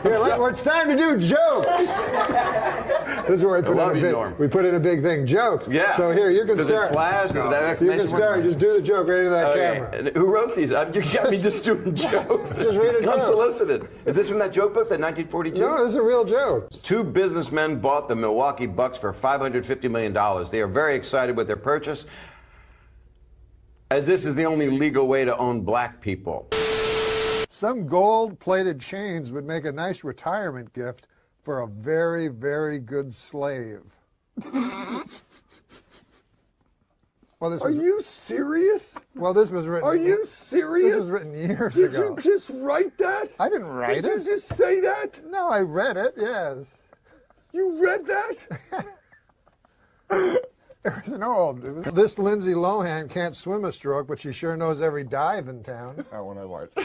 It's time to do jokes. This is where we put in a big thing, jokes. Yeah. So here, you can Does start. It flash? Does it have You exclamation can start. mark? Just do the joke right into that camera. And who wrote these? You got me just doing jokes. Just read a joke. Unsolicited. Is this from that joke book, that 1942? No, this is a real joke. Two businessmen bought the Milwaukee Bucks for $550 million. They are very excited with their purchase, as this is the only legal way to own black people. Some gold-plated chains would make a nice retirement gift for a very, very good slave. Are you serious? Well, this was written. Are you serious? This was written years ago. Did you just write that? I didn't write it. Did you just say that? No, I read it, yes. You read that? It was an old. This Lindsay Lohan can't swim a stroke, but she sure knows every dive in town. That one I liked.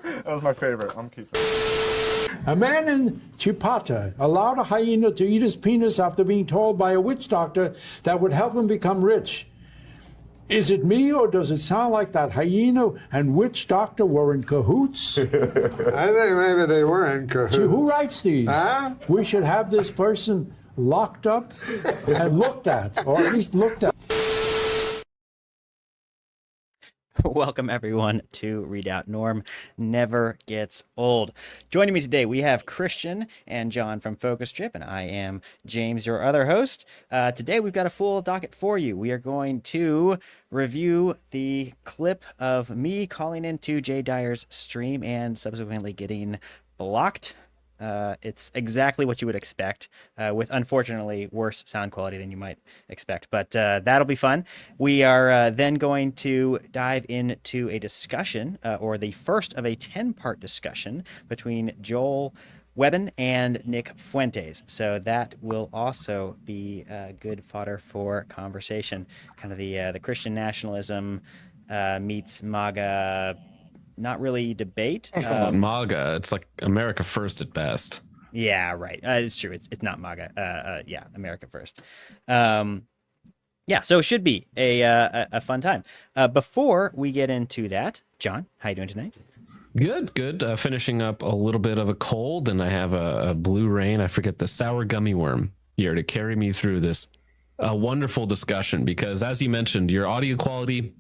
That was my favorite. I'm keeping it. A man in Chipata allowed a hyena to eat his penis after being told by a witch doctor that would help him become rich. Is it me, or does it sound like that hyena and witch doctor were in cahoots? I think maybe they were in cahoots. Gee, who writes these? Huh? We should have this person locked up and looked at, or at least looked at. Welcome, everyone, to Readout. Norm never gets old. Joining me today, we have Christian and John from Focus Trip, and I am James, your other host. Today, we've got a full docket for you. We are going to review the clip of me calling into Jay Dyer's stream and subsequently getting blocked. It's exactly what you would expect, with unfortunately worse sound quality than you might expect, but that'll be fun. We are then going to dive into a discussion, or the first of a 10-part discussion between Joel Webben and Nick Fuentes. So that will also be good fodder for conversation. Kind of the Christian nationalism meets MAGA. Not really debate. Come on, MAGA. It's like America first at best. Yeah, right. It's true. It's not MAGA. Yeah, America first. Yeah, so it should be a fun time. Before we get into that, John, how you doing tonight? Good. Finishing up a little bit of a cold, and I have a blue rain. I forget the sour gummy worm here to carry me through this wonderful discussion. Because as you mentioned, your audio quality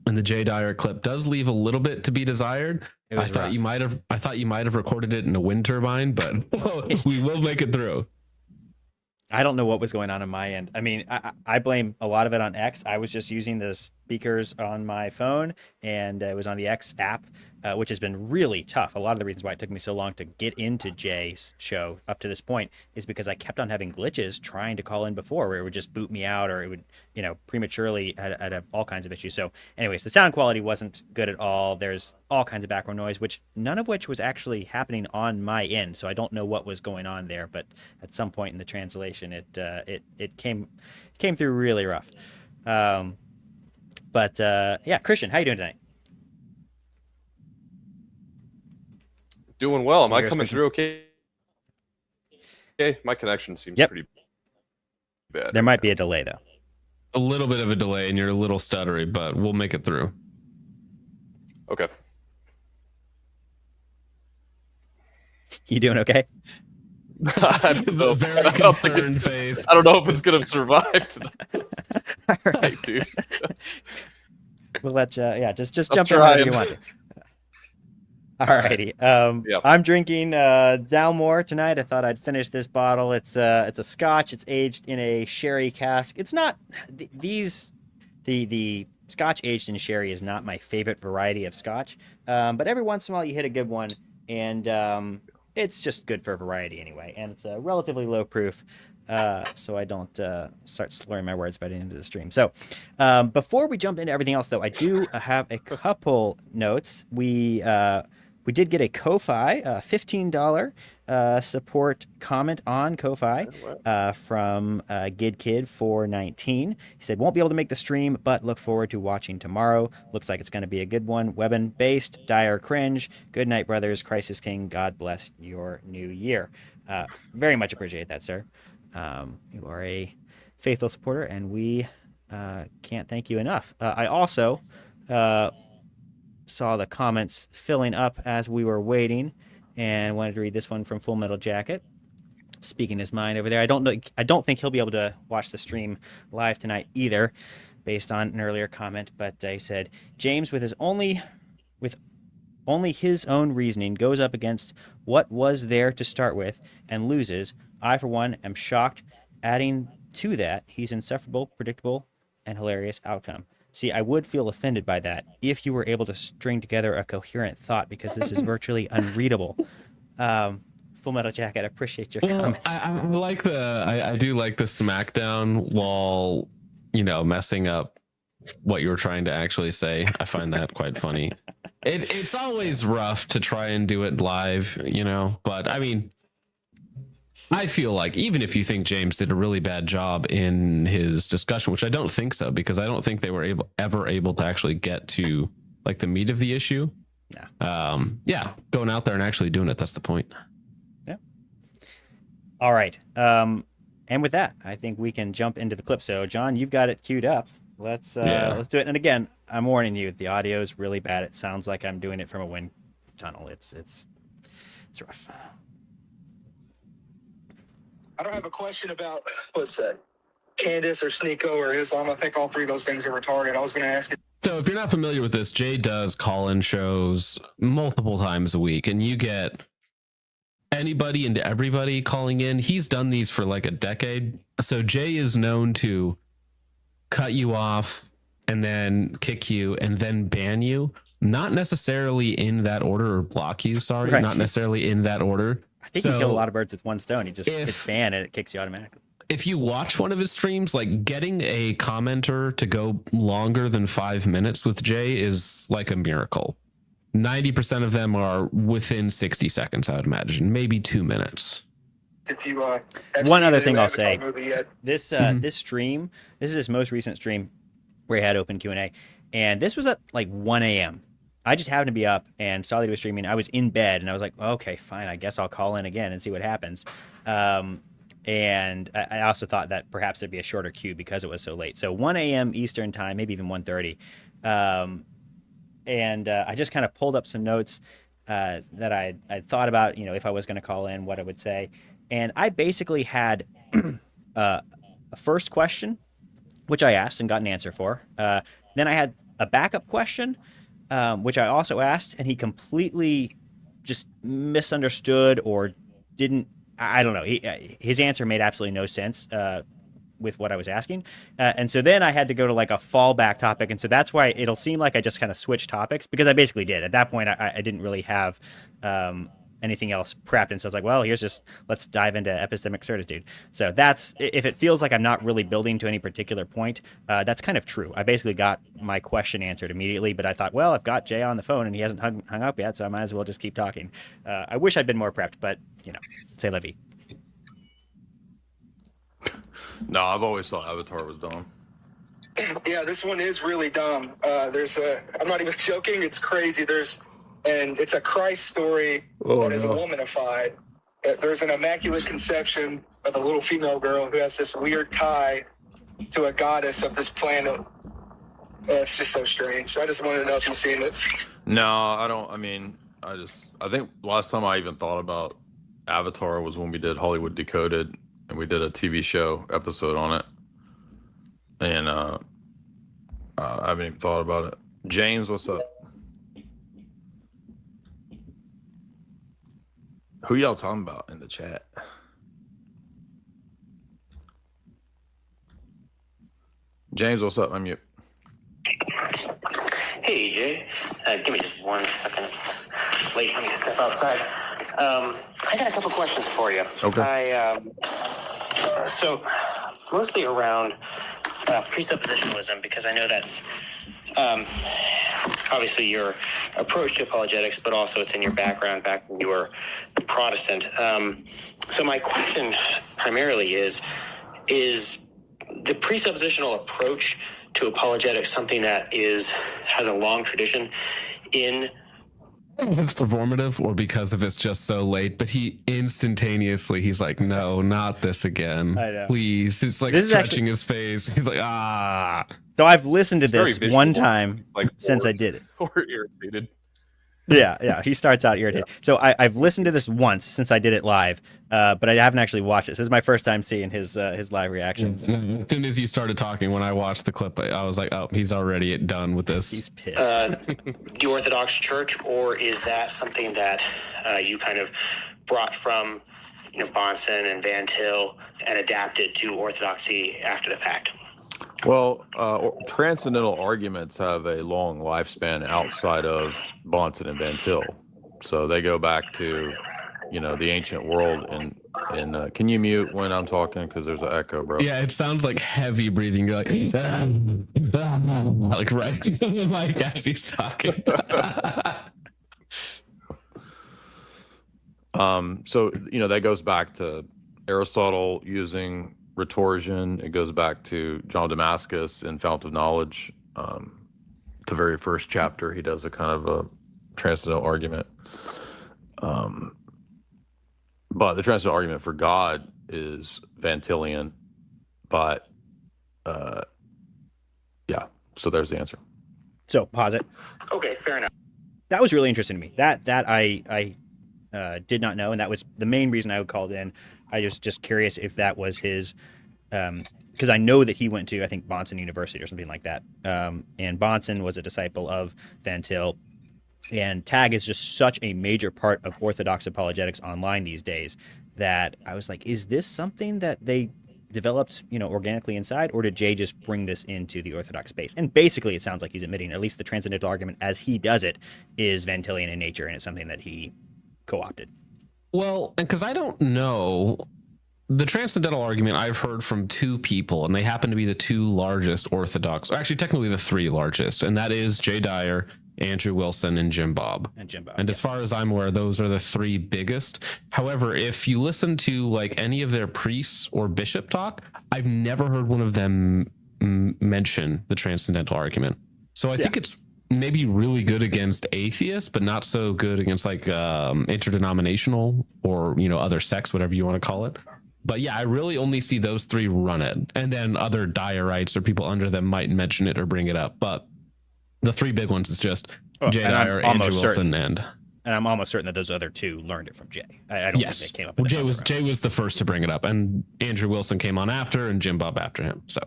in the Jay Dyer clip does leave a little bit to be desired. I thought you might have recorded it in a wind turbine, but we will make it through. I don't know what was going on my end. I mean, I blame a lot of it on X. I was just using the speakers on my phone, and it was on the X app, which has been really tough. A lot of the reasons why it took me so long to get into Jay's show up to this point is because I kept on having glitches trying to call in before, where it would just boot me out, or it would, prematurely, I'd have all kinds of issues. So anyways, the sound quality wasn't good at all. There's all kinds of background noise, none of which was actually happening on my end. So I don't know what was going on there, but at some point in the translation, it came through really rough. But yeah, Christian, how you doing tonight? Doing well. Am I coming through okay? Okay, my connection seems pretty bad. There might be a delay, though. A little bit of a delay, and you're a little stuttery, but we'll make it through. Okay. You doing okay? I don't know. Very concerned face. I don't know if it's going to survive tonight. All right, dude. We'll let you, just jump in whenever you want to. Alrighty. I'm drinking Dalmore tonight. I thought I'd finish this bottle. It's a Scotch. It's aged in a sherry cask. It's not the Scotch aged in sherry is not my favorite variety of Scotch. But every once in a while you hit a good one, and it's just good for variety anyway. And it's a relatively low proof, so I don't start slurring my words by the end of the stream. So before we jump into everything else, though, I do have a couple notes. We did get a Ko-Fi, $15 support comment on Ko-Fi from GidKid419. He said, won't be able to make the stream, but look forward to watching tomorrow. Looks like it's going to be a good one. Webben based, Dyer cringe. Good night, brothers. Crisis King. God bless your new year. Very much appreciate that, sir. You are a faithful supporter, and we can't thank you enough. I also saw the comments filling up as we were waiting, and wanted to read this one from Full Metal Jacket. Speaking his mind over there. I don't think he'll be able to watch the stream live tonight either, based on an earlier comment. But he said, James, with only his own reasoning, goes up against what was there to start with and loses. I, for one, am shocked. Adding to that, he's insufferable, predictable, and hilarious outcome. See, I would feel offended by that if you were able to string together a coherent thought, because this is virtually unreadable. Full Metal Jacket, I appreciate your comments. I do like the smackdown while, messing up what you were trying to actually say. I find that quite funny. It's always rough to try and do it live, but I mean, I feel like even if you think James did a really bad job in his discussion, which I don't think so, because I don't think they were ever able to actually get to like the meat of the issue. Yeah. Going out there and actually doing it. That's the point. Yeah. All right. And with that, I think we can jump into the clip. So John, you've got it queued up. Let's do it. And again, I'm warning you, the audio is really bad. It sounds like I'm doing it from a wind tunnel. It's rough. I don't have a question about what's that, Candace or Sneeko or Islam. I think all three of those things are retarded. I was going to ask you. So if you're not familiar with this, Jay does call-in shows multiple times a week, and you get anybody and everybody calling in. He's done these for like a decade. So Jay is known to cut you off and then kick you and then ban you. Not necessarily in that order, or block you, sorry. Right. Not necessarily in that order. I think you kill a lot of birds with one stone. He just hits ban and it kicks you automatically. If you watch one of his streams, like getting a commenter to go longer than 5 minutes with Jay is like a miracle. 90% of them are within 60 seconds, I would imagine, maybe 2 minutes. If you one other thing I'll say, this stream, this is his most recent stream where he had open Q&A, and this was at like 1 a.m. I just happened to be up and saw that he was streaming. I was in bed and I was like, okay, fine, I guess I'll call in again and see what happens. And I also thought that perhaps there'd be a shorter queue because it was so late. So 1 a.m. Eastern time, maybe even 1:30. And I just kind of pulled up some notes that I'd thought about, if I was going to call in, what I would say. And I basically had a first question, which I asked and got an answer for. Then I had a backup question, which I also asked, and he completely just misunderstood or didn't. I don't know. His answer made absolutely no sense with what I was asking. And so then I had to go to like a fallback topic. And so that's why it'll seem like I just kind of switched topics, because I basically did. At that point, I didn't really have anything else prepped. And so I was like, well, let's dive into epistemic certitude. So that's, if it feels like I'm not really building to any particular point, that's kind of true. I basically got my question answered immediately, but I thought, well, I've got Jay on the phone and he hasn't hung up yet, so I might as well just keep talking. I wish I'd been more prepped, but say la vie. No, I've always thought Avatar was dumb. Yeah, this one is really dumb. I'm not even joking. It's crazy. And it's a Christ story that is womanified. There's an immaculate conception of a little female girl who has this weird tie to a goddess of this planet. It's just so strange. I just wanted to know if you've seen it. No, I don't. I mean, I think last time I even thought about Avatar was when we did Hollywood Decoded, and we did a TV show episode on it. And I haven't even thought about it. James, what's up? Who y'all talking about in the chat? James, what's up? I'm mute. Hey, Jay. Give me just 1 second. Wait, let me step outside. I got a couple questions for you. Okay. So, mostly around presuppositionalism, because I know that's obviously your approach to apologetics, but also it's in your background back when you were a Protestant. So my question primarily is the presuppositional approach to apologetics something that has a long tradition in... If it's performative or because of it's just so late, but he's like, no, not this again. I know. Please. It's like stretching his face. He's like, So So I've listened to this very one visual. time Like since I did it. Or irritated. Yeah. He starts out irritated. So I've listened to this once since I did it live, but I haven't actually watched it. This is my first time seeing his live reactions. As soon as you started talking, when I watched the clip, I was like, oh, he's already done with this. He's pissed. The Orthodox Church, or is that something that you kind of brought from Bonson and Van Til and adapted to Orthodoxy after the fact? Well, transcendental arguments have a long lifespan outside of Bonson and Van Til. So they go back to, the ancient world. And can you mute when I'm talking? Because there's an echo, bro. Yeah, it sounds like heavy breathing. You're like, like right, like as he's talking. So, that goes back to Aristotle using retorsion. It goes back to John Damascus in Fount of Knowledge. The very first chapter, he does a kind of a transcendental argument. But the transcendental argument for God is Van Tilian. But, yeah, so there's the answer. So pause it. Okay, fair enough. That was really interesting to me. That I did not know, and that was the main reason I called in. I was just curious if that was his, because I know that he went to, I think, Bonson University or something like that. And Bonson was a disciple of Van Til. And tag is just such a major part of Orthodox apologetics online these days that I was like, is this something that they developed, organically inside, or did Jay just bring this into the Orthodox space? And basically, it sounds like he's admitting, at least the transcendental argument as he does it, is Van Tilian in nature, and it's something that he co-opted. Well, because I don't know, the transcendental argument I've heard from two people, and they happen to be the two largest Orthodox, or actually technically the three largest, and that is Jay Dyer, Andrew Wilson, and Jim Bob. And as far as I'm aware, those are the three biggest. However, if you listen to like any of their priests or bishop talk, I've never heard one of them mention the transcendental argument. So I think it's maybe really good against atheists, but not so good against like interdenominational or, other sects, whatever you want to call it. But yeah, I really only see those three run it. And then other Dyerites or people under them might mention it or bring it up. But the three big ones is just Jay Dyer, Andrew Wilson, and I'm almost certain that those other two learned it from Jay. I don't think they came up with it. Jay was the first to bring it up, and Andrew Wilson came on after, and Jim Bob after him. So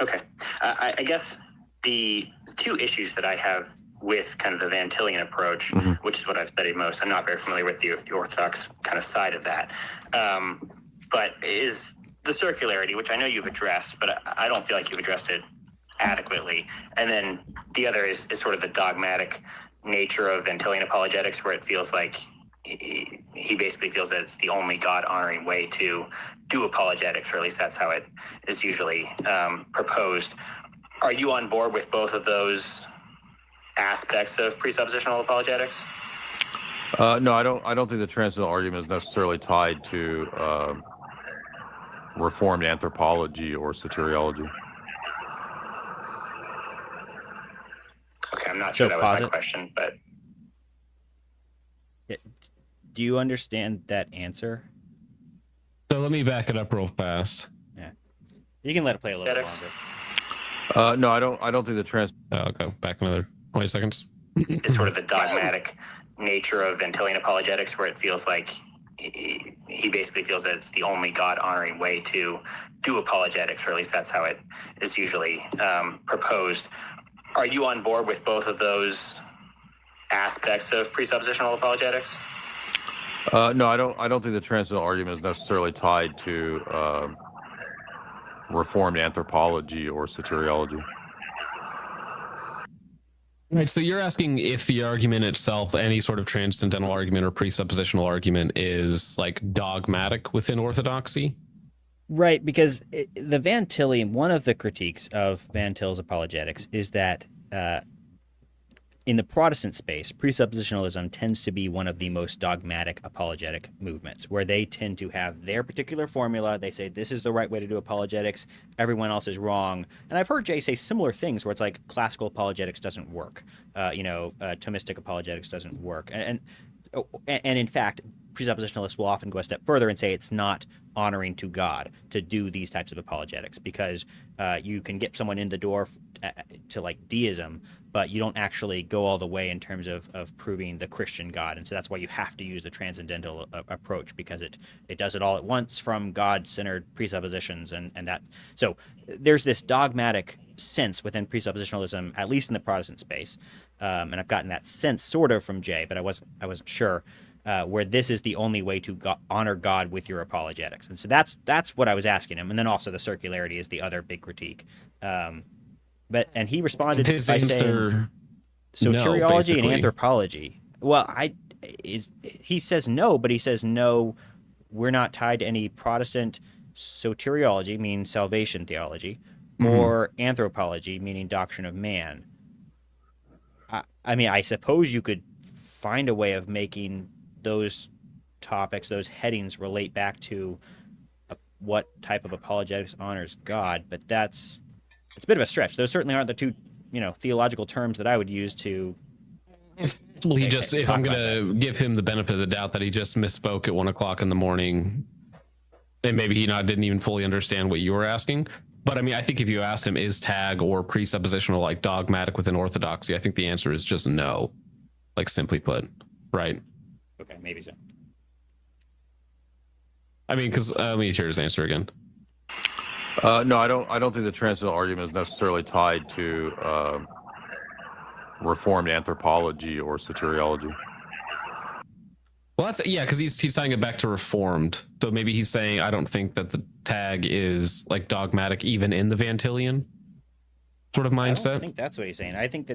okay. I guess the two issues that I have with kind of the Van Tilian approach, which is what I've studied most, I'm not very familiar with the Orthodox kind of side of that, but is the circularity, which I know you've addressed, but I don't feel like you've addressed it adequately. And then the other is sort of the dogmatic nature of Van Tilian apologetics, where it feels like he basically feels that it's the only God-honoring way to do apologetics, or at least that's how it is usually proposed. Are you on board with both of those aspects of presuppositional apologetics? No, I don't think the transcendental argument is necessarily tied to Reformed anthropology or soteriology. Okay, I'm not sure that was my question, but do you understand that answer? So let me back it up real fast. Yeah, you can let it play a little bit longer. No, I don't think the I'll go back another 20 seconds. It's sort of the dogmatic nature of Van Tilian apologetics, where it feels like he basically feels that it's the only God-honoring way to do apologetics, or at least that's how it is usually proposed. Are you on board with both of those aspects of presuppositional apologetics? No, I don't think the transcendental argument is necessarily tied to Reformed anthropology or soteriology. Right, so you're asking if the argument itself, any sort of transcendental argument or presuppositional argument, is like dogmatic within orthodoxy? Right, because the Van Tilian, one of the critiques of Van Til's apologetics is that in the Protestant space, presuppositionalism tends to be one of the most dogmatic apologetic movements, where they tend to have their particular formula. They say, this is the right way to do apologetics. Everyone else is wrong. And I've heard Jay say similar things where it's like classical apologetics doesn't work. Thomistic apologetics doesn't work. And and in fact, presuppositionalists will often go a step further and say it's not honoring to God to do these types of apologetics, because you can get someone in the door to like deism, but you don't actually go all the way in terms of proving the Christian God. And so that's why you have to use the transcendental approach, because it does it all at once from God-centered presuppositions. And that, so there's this dogmatic sense within presuppositionalism, at least in the Protestant space. And I've gotten that sense sort of from Jay, but I wasn't sure, where this is the only way to honor God with your apologetics. And so that's what I was asking him. And then also the circularity is the other big critique. And he responded by saying soteriology and anthropology. Well, he says no, but he says no, we're not tied to any Protestant soteriology, meaning salvation theology, or anthropology, meaning doctrine of man. I mean, I suppose you could find a way of making those topics, those headings, relate back to what type of apologetics honors God, but it's a bit of a stretch. Those certainly aren't the two, theological terms that I would use to. Well, if I'm going to give him the benefit of the doubt that he just misspoke at 1 o'clock in the morning, and maybe he didn't even fully understand what you were asking. But I mean, I think if you asked him, is tag or presuppositional like dogmatic within orthodoxy, I think the answer is just no, like simply put, right? Okay, maybe so. I mean, because let me hear his answer again. No, I don't think the transcendental argument is necessarily tied to Reformed anthropology or soteriology. Well, because he's tying it back to Reformed. So maybe he's saying, I don't think that the tag is like dogmatic even in the Van Tillian sort of mindset. I don't think that's what he's saying. I think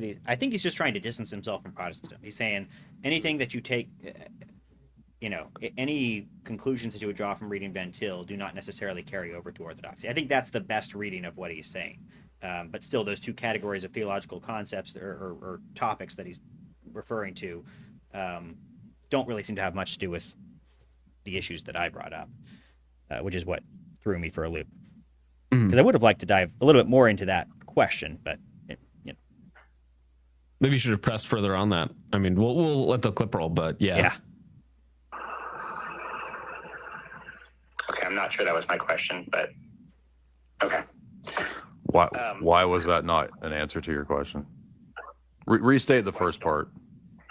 he's just trying to distance himself from Protestantism. He's saying anything that you take, any conclusions that you would draw from reading Van Til do not necessarily carry over to Orthodoxy. I think that's the best reading of what he's saying. But still, those two categories of theological concepts or topics that he's referring to don't really seem to have much to do with the issues that I brought up, which is what threw me for a loop. Because I would have liked to dive a little bit more into that question, but maybe you should have pressed further on that. I mean, we'll let the clip roll, but yeah. Okay, I'm not sure that was my question, but okay. Why was that not an answer to your question? Restate the first part.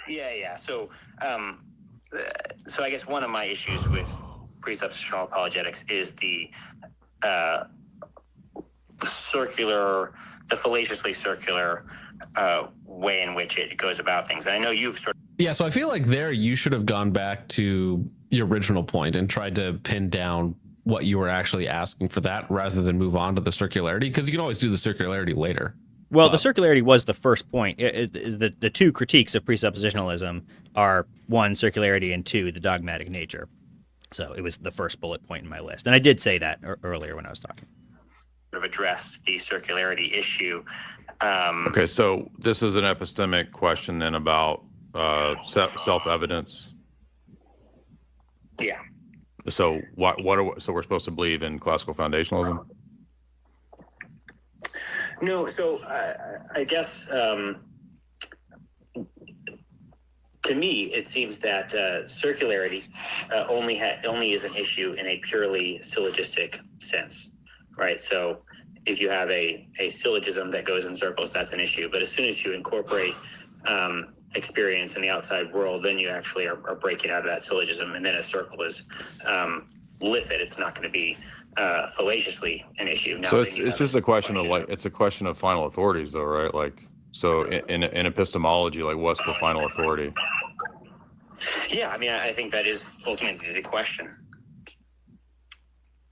Yeah. So I guess one of my issues with presuppositional apologetics is the fallaciously circular way in which it goes about things. And I know you've sort of. Yeah, so I feel like there you should have gone back to the original point and tried to pin down what you were actually asking for that rather than move on to the circularity, because you can always do the circularity later. Well, the circularity was the first point. The two critiques of presuppositionalism are, one, circularity, and two, the dogmatic nature. So it was the first bullet point in my list. And I did say that earlier when I was talking. Sort of addressed the circularity issue. Okay, so this is an epistemic question then about self-evidence. Yeah. So so we're supposed to believe in classical foundationalism? No, so I guess to me it seems that circularity only is an issue in a purely syllogistic sense, right? So if you have a syllogism that goes in circles, that's an issue. But as soon as you incorporate experience in the outside world, then you actually are breaking out of that syllogism, and then a circle is licit. It's not going to be fallaciously an issue. Now, so it's just a question of it's a question of final authorities, though, right? Like, so in epistemology, like, what's the final authority? Yeah, I mean, I think that is ultimately the question.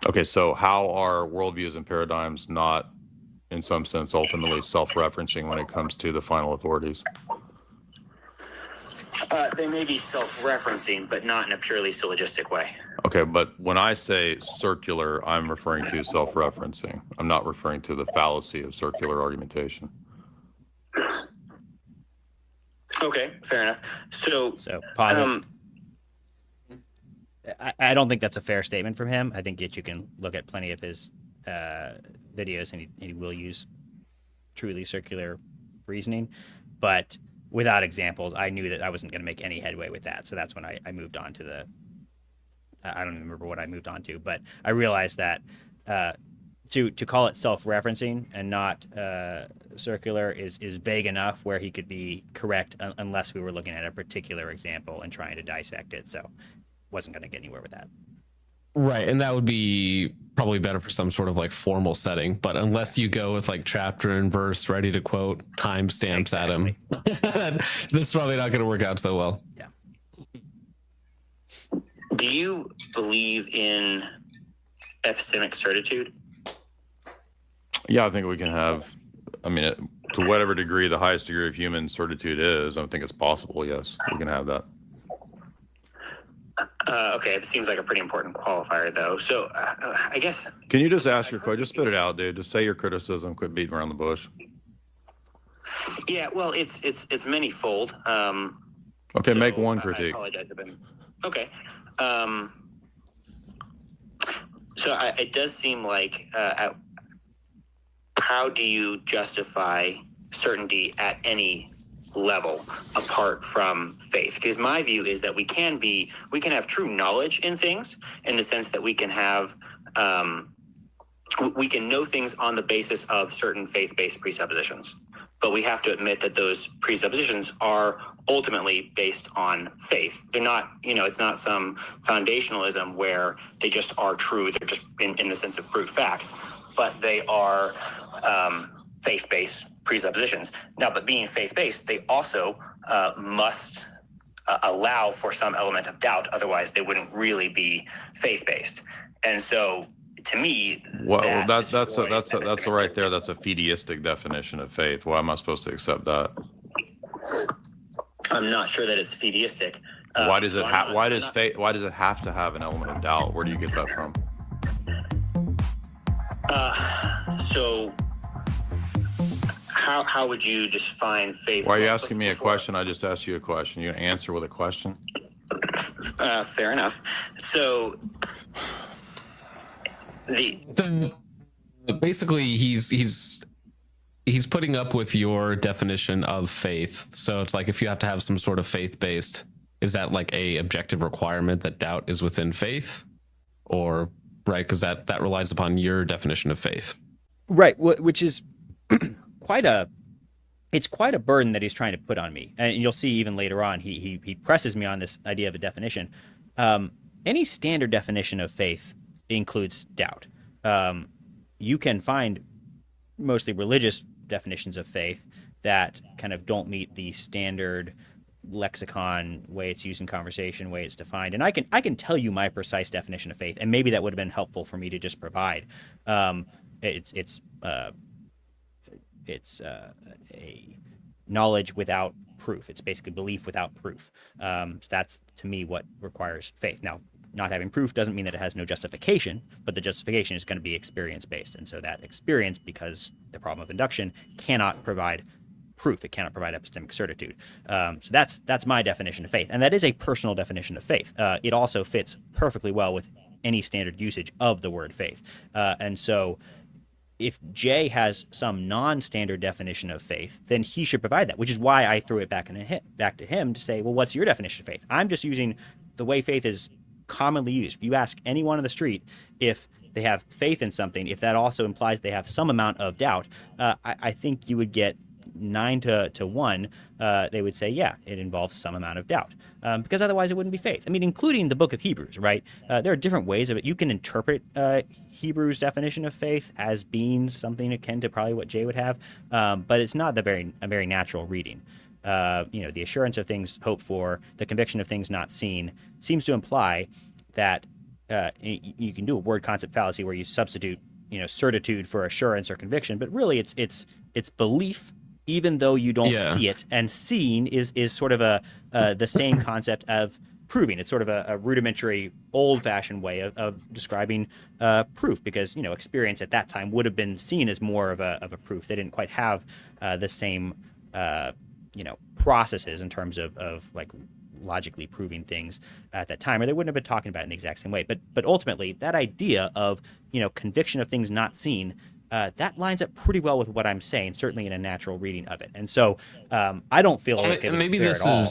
Okay, so how are worldviews and paradigms not, in some sense, ultimately self-referencing when it comes to the final authorities? They may be self-referencing, but not in a purely syllogistic way. Okay, but when I say circular, I'm referring to self-referencing. I'm not referring to the fallacy of circular argumentation. Okay, fair enough. So positive. I don't think that's a fair statement from him. I think that you can look at plenty of his videos, and he will use truly circular reasoning. But without examples, I knew that I wasn't going to make any headway with that. So that's when I moved on to the, I don't even remember what I moved on to, but I realized that to call it self-referencing and not circular is vague enough where he could be correct unless we were looking at a particular example and trying to dissect it. So wasn't going to get anywhere with that. Right, and that would be probably better for some sort of like formal setting, but unless you go with like chapter and verse ready to quote timestamps at him, this is probably not going to work out so well. Yeah. Do you believe in epistemic certitude? Yeah, I think we can have, I mean, to whatever degree the highest degree of human certitude is, I think it's possible. Yes, we can have that. Okay, it seems like a pretty important qualifier, though. So I guess. Can you just ask your question? Just spit it out, dude. Just say your criticism. Quit beating around the bush. Yeah, well, it's many-fold. Okay, so make one critique. I apologize. Okay. So it does seem like how do you justify certainty at any level apart from faith? Because my view is that we can have true knowledge in things in the sense that we can have we can know things on the basis of certain faith-based presuppositions, but we have to admit that those presuppositions are ultimately based on faith. They're not, it's not some foundationalism where they just are true. They're just in the sense of brute facts, but they are faith-based presuppositions. Now, but being faith-based, they also must allow for some element of doubt. Otherwise, they wouldn't really be faith-based. And so, to me, well, that's right there. That's a fideistic definition of faith. Why am I supposed to accept that? I'm not sure that it's fideistic. Why does it why does it have to have an element of doubt? Where do you get that from? So how would you define faith? Why are you asking me a question? I just asked you a question. You gonna answer with a question? Fair enough. So basically he's putting up with your definition of faith. So it's like if you have to have some sort of faith-based, is that like a objective requirement that doubt is within faith? Or right, because that relies upon your definition of faith. Right, which is quite a burden that he's trying to put on me. And you'll see even later on, he presses me on this idea of a definition. Any standard definition of faith includes doubt. You can find mostly religious definitions of faith that kind of don't meet the standard lexicon way it's used in conversation, way it's defined. And I can tell you my precise definition of faith, and maybe that would have been helpful for me to just provide. It's a knowledge without proof. It's basically belief without proof. So that's, to me, what requires faith. Now, not having proof doesn't mean that it has no justification, but the justification is going to be experience-based. And so that experience, because the problem of induction, cannot provide proof. It cannot provide epistemic certitude. So that's my definition of faith. And that is a personal definition of faith. It also fits perfectly well with any standard usage of the word faith. And so if Jay has some non-standard definition of faith, then he should provide that, which is why I threw it back to him to say, well, what's your definition of faith? I'm just using the way faith is commonly used. If you ask anyone on the street if they have faith in something, if that also implies they have some amount of doubt, I think you would get 9 to 1. They would say, yeah, it involves some amount of doubt, because otherwise it wouldn't be faith. I mean, including the book of Hebrews, right? There are different ways of it. You can interpret Hebrews' definition of faith as being something akin to probably what Jay would have, but it's not a very natural reading. The assurance of things hoped for, the conviction of things not seen, seems to imply that you can do a word concept fallacy where you substitute, certitude for assurance or conviction, but really it's belief, even though you don't see it, and seeing is sort of the same concept of proving. It's sort of a rudimentary, old-fashioned way of describing proof, because experience at that time would have been seen as more of a proof. They didn't quite have the same processes in terms of like logically proving things at that time, or they wouldn't have been talking about it in the exact same way. But ultimately, that idea of conviction of things not seen that lines up pretty well with what I'm saying, certainly in a natural reading of it. And so I don't feel like it was maybe fair this at all.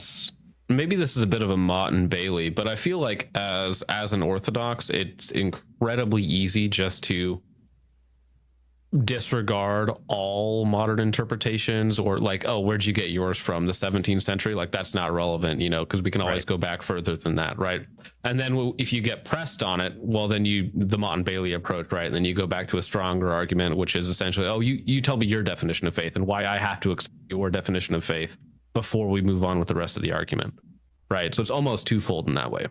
maybe this is a bit of a Mott and Bailey, but I feel like as an Orthodox, it's incredibly easy just to disregard all modern interpretations, or like, oh, where'd you get yours from, the 17th century? Like, that's not relevant, because we can always go back further than that, right? And then if you get pressed on it, well, then the Mott and Bailey approach, right? And then you go back to a stronger argument, which is essentially, oh, you tell me your definition of faith and why I have to accept your definition of faith before we move on with the rest of the argument, right? So it's almost twofold in that way.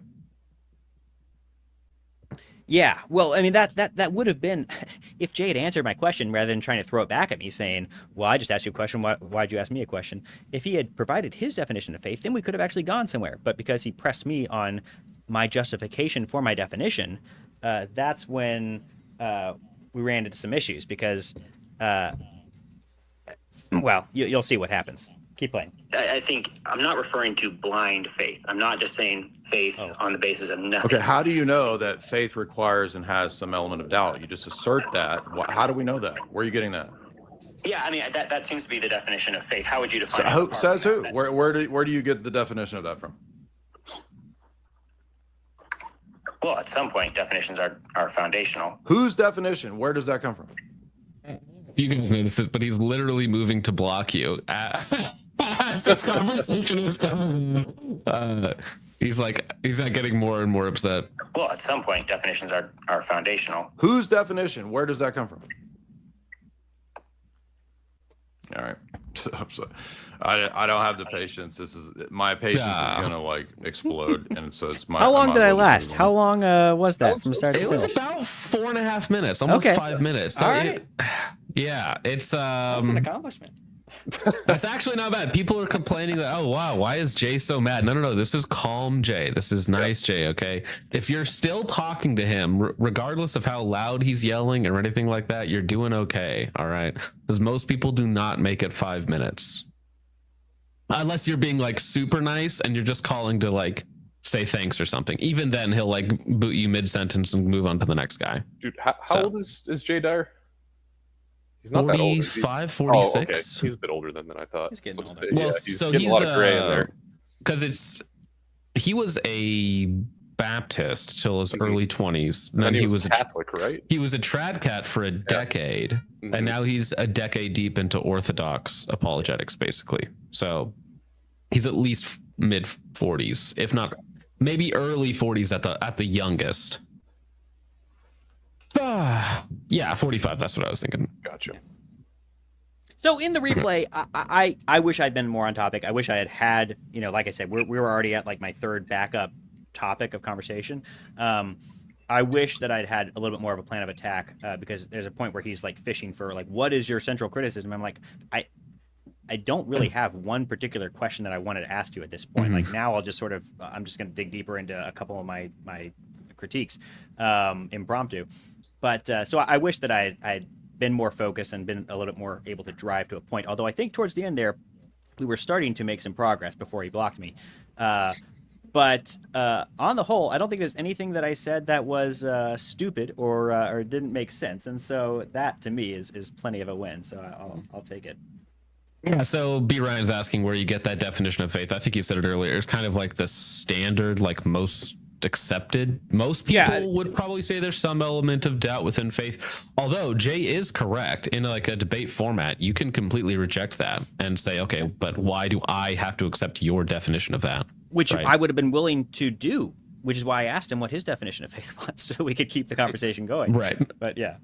Yeah, well, I mean, that would have been, if Jay had answered my question rather than trying to throw it back at me saying, well, I just asked you a question, why'd you ask me a question? If he had provided his definition of faith, then we could have actually gone somewhere. But because he pressed me on my justification for my definition, that's when we ran into some issues because, well, you'll see what happens. Keep playing. I think I'm not referring to blind faith. I'm not just saying faith on the basis of nothing. Okay, how do you know that faith requires and has some element of doubt? You just assert that. How do we know that? Where are you getting that? Yeah, I mean, that seems to be the definition of faith. How would you define it? Who says who? Where do you get the definition of that from? Well, at some point, definitions are foundational. Whose definition? Where does that come from? You can notice it, but he's literally moving to block you. As this conversation is coming, he's not getting more and more upset. Well, at some point, definitions are foundational. Whose definition? Where does that come from? All right. I don't have the patience. My patience is gonna explode, and so it's my. How long did I last? How long was that from start to finish? It was about 4.5 minutes, almost 5 minutes. So all right. It's that's an accomplishment. That's actually not bad. People are complaining that, oh wow, why is Jay so mad? No, this is calm Jay. This is nice Jay. Okay, if you're still talking to him, regardless of how loud he's yelling or anything like that, you're doing okay. All right, because most people do not make it 5 minutes, unless you're being super nice and you're just calling to say thanks or something. Even then, he'll boot you mid sentence and move on to the next guy. Dude, how old is Jay Dyer? He's not that old. 45, 46. Oh, okay. He's a bit older than I thought. He's getting older. Well, he's getting a lot of gray in there. Because he was a Baptist till his early 20s. And then he was a Catholic, right? He was a trad cat for a decade, and now he's a decade deep into Orthodox apologetics, basically. So he's at least mid 40s, if not maybe early 40s at the youngest. Yeah, 45. That's what I was thinking. Gotcha. So in the replay, I wish I'd been more on topic. I wish I had like I said, we were already at my third backup topic of conversation. I wish that I'd had a little bit more of a plan of attack because there's a point where he's fishing for what is your central criticism? I'm I don't really have one particular question that I wanted to ask you at this point. Mm-hmm. Now I'll just I'm just going to dig deeper into a couple of my critiques impromptu. But so I wish that I'd been more focused and been a little bit more able to drive to a point. Although I think towards the end there, we were starting to make some progress before he blocked me. But on the whole, I don't think there's anything that I said that was stupid or didn't make sense. And so that to me is plenty of a win. So I'll take it. Yeah, so B. Ryan's asking where you get that definition of faith. I think you said it earlier. It's kind of the standard, most accepted. Most people would probably say there's some element of doubt within faith. Although Jay is correct in a debate format, you can completely reject that and say, okay, but why do I have to accept your definition of that? Which right? I would have been willing to do, which is why I asked him what his definition of faith was, so we could keep the conversation going. Right. But yeah.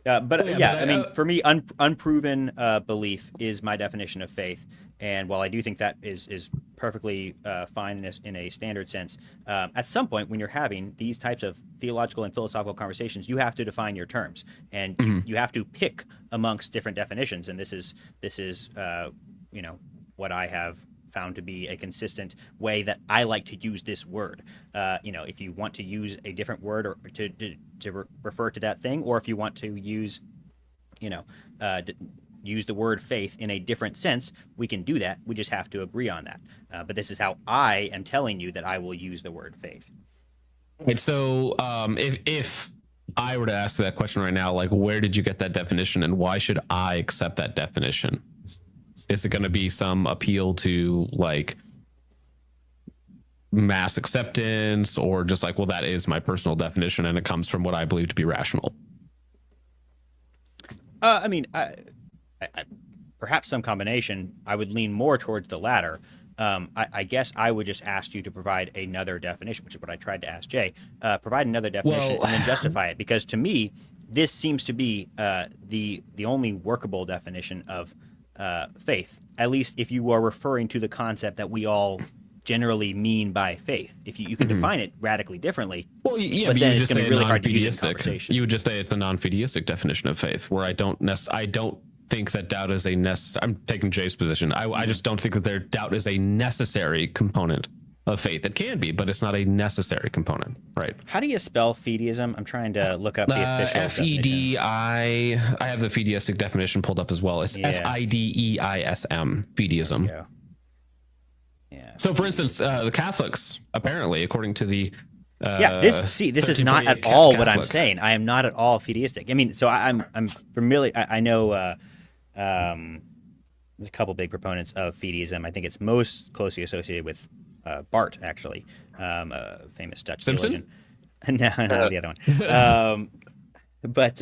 I mean, for me, unproven belief is my definition of faith. And while I do think that is perfectly fine in a standard sense, at some point when you're having these types of theological and philosophical conversations, you have to define your terms, and you have to pick amongst different definitions. And this is what I have found to be a consistent way that I like to use this word. If you want to use a different word or to refer to that thing, or if you want to use, use the word faith in a different sense, we can do that. We just have to agree on that. But this is how I am telling you that I will use the word faith. Right. So if I were to ask that question right now, like, where did you get that definition and why should I accept that definition? Is it going to be some appeal to like mass acceptance, or just like, well, that is my personal definition and it comes from what I believe to be rational? I mean, perhaps some combination. I would lean more towards the latter. I guess I would just ask you to provide another definition, which is what I tried to ask Jay. Provide another definition and then justify it, because to me, this seems to be the only workable definition of faith, at least if you are referring to the concept that we all generally mean by faith. If you can define it radically differently, well, yeah, but then you it's just going to be say really hard to use it in conversation. You would just say it's a non-fideistic definition of faith, where I don't think that doubt is a necessary. I'm taking Jay's position. I just don't think that doubt is a necessary component of faith. It can be, but it's not a necessary component, right? How do you spell fideism? I'm trying to look up the official FEDI. I have the fideistic definition pulled up as well. It's FIDEISM, fideism. Yeah. So, for instance, the Catholics, apparently, according to the this is not at all what I'm saying. I am not at all fideistic. I mean, so I'm familiar. I know there's a couple big proponents of fideism. I think it's most closely associated with Bart, actually, a famous Dutch theologian. No, the other one. But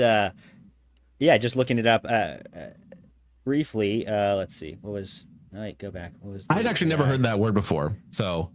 just looking it up briefly. Let's see. What was? All right, go back. What was? I had actually never heard that word before. So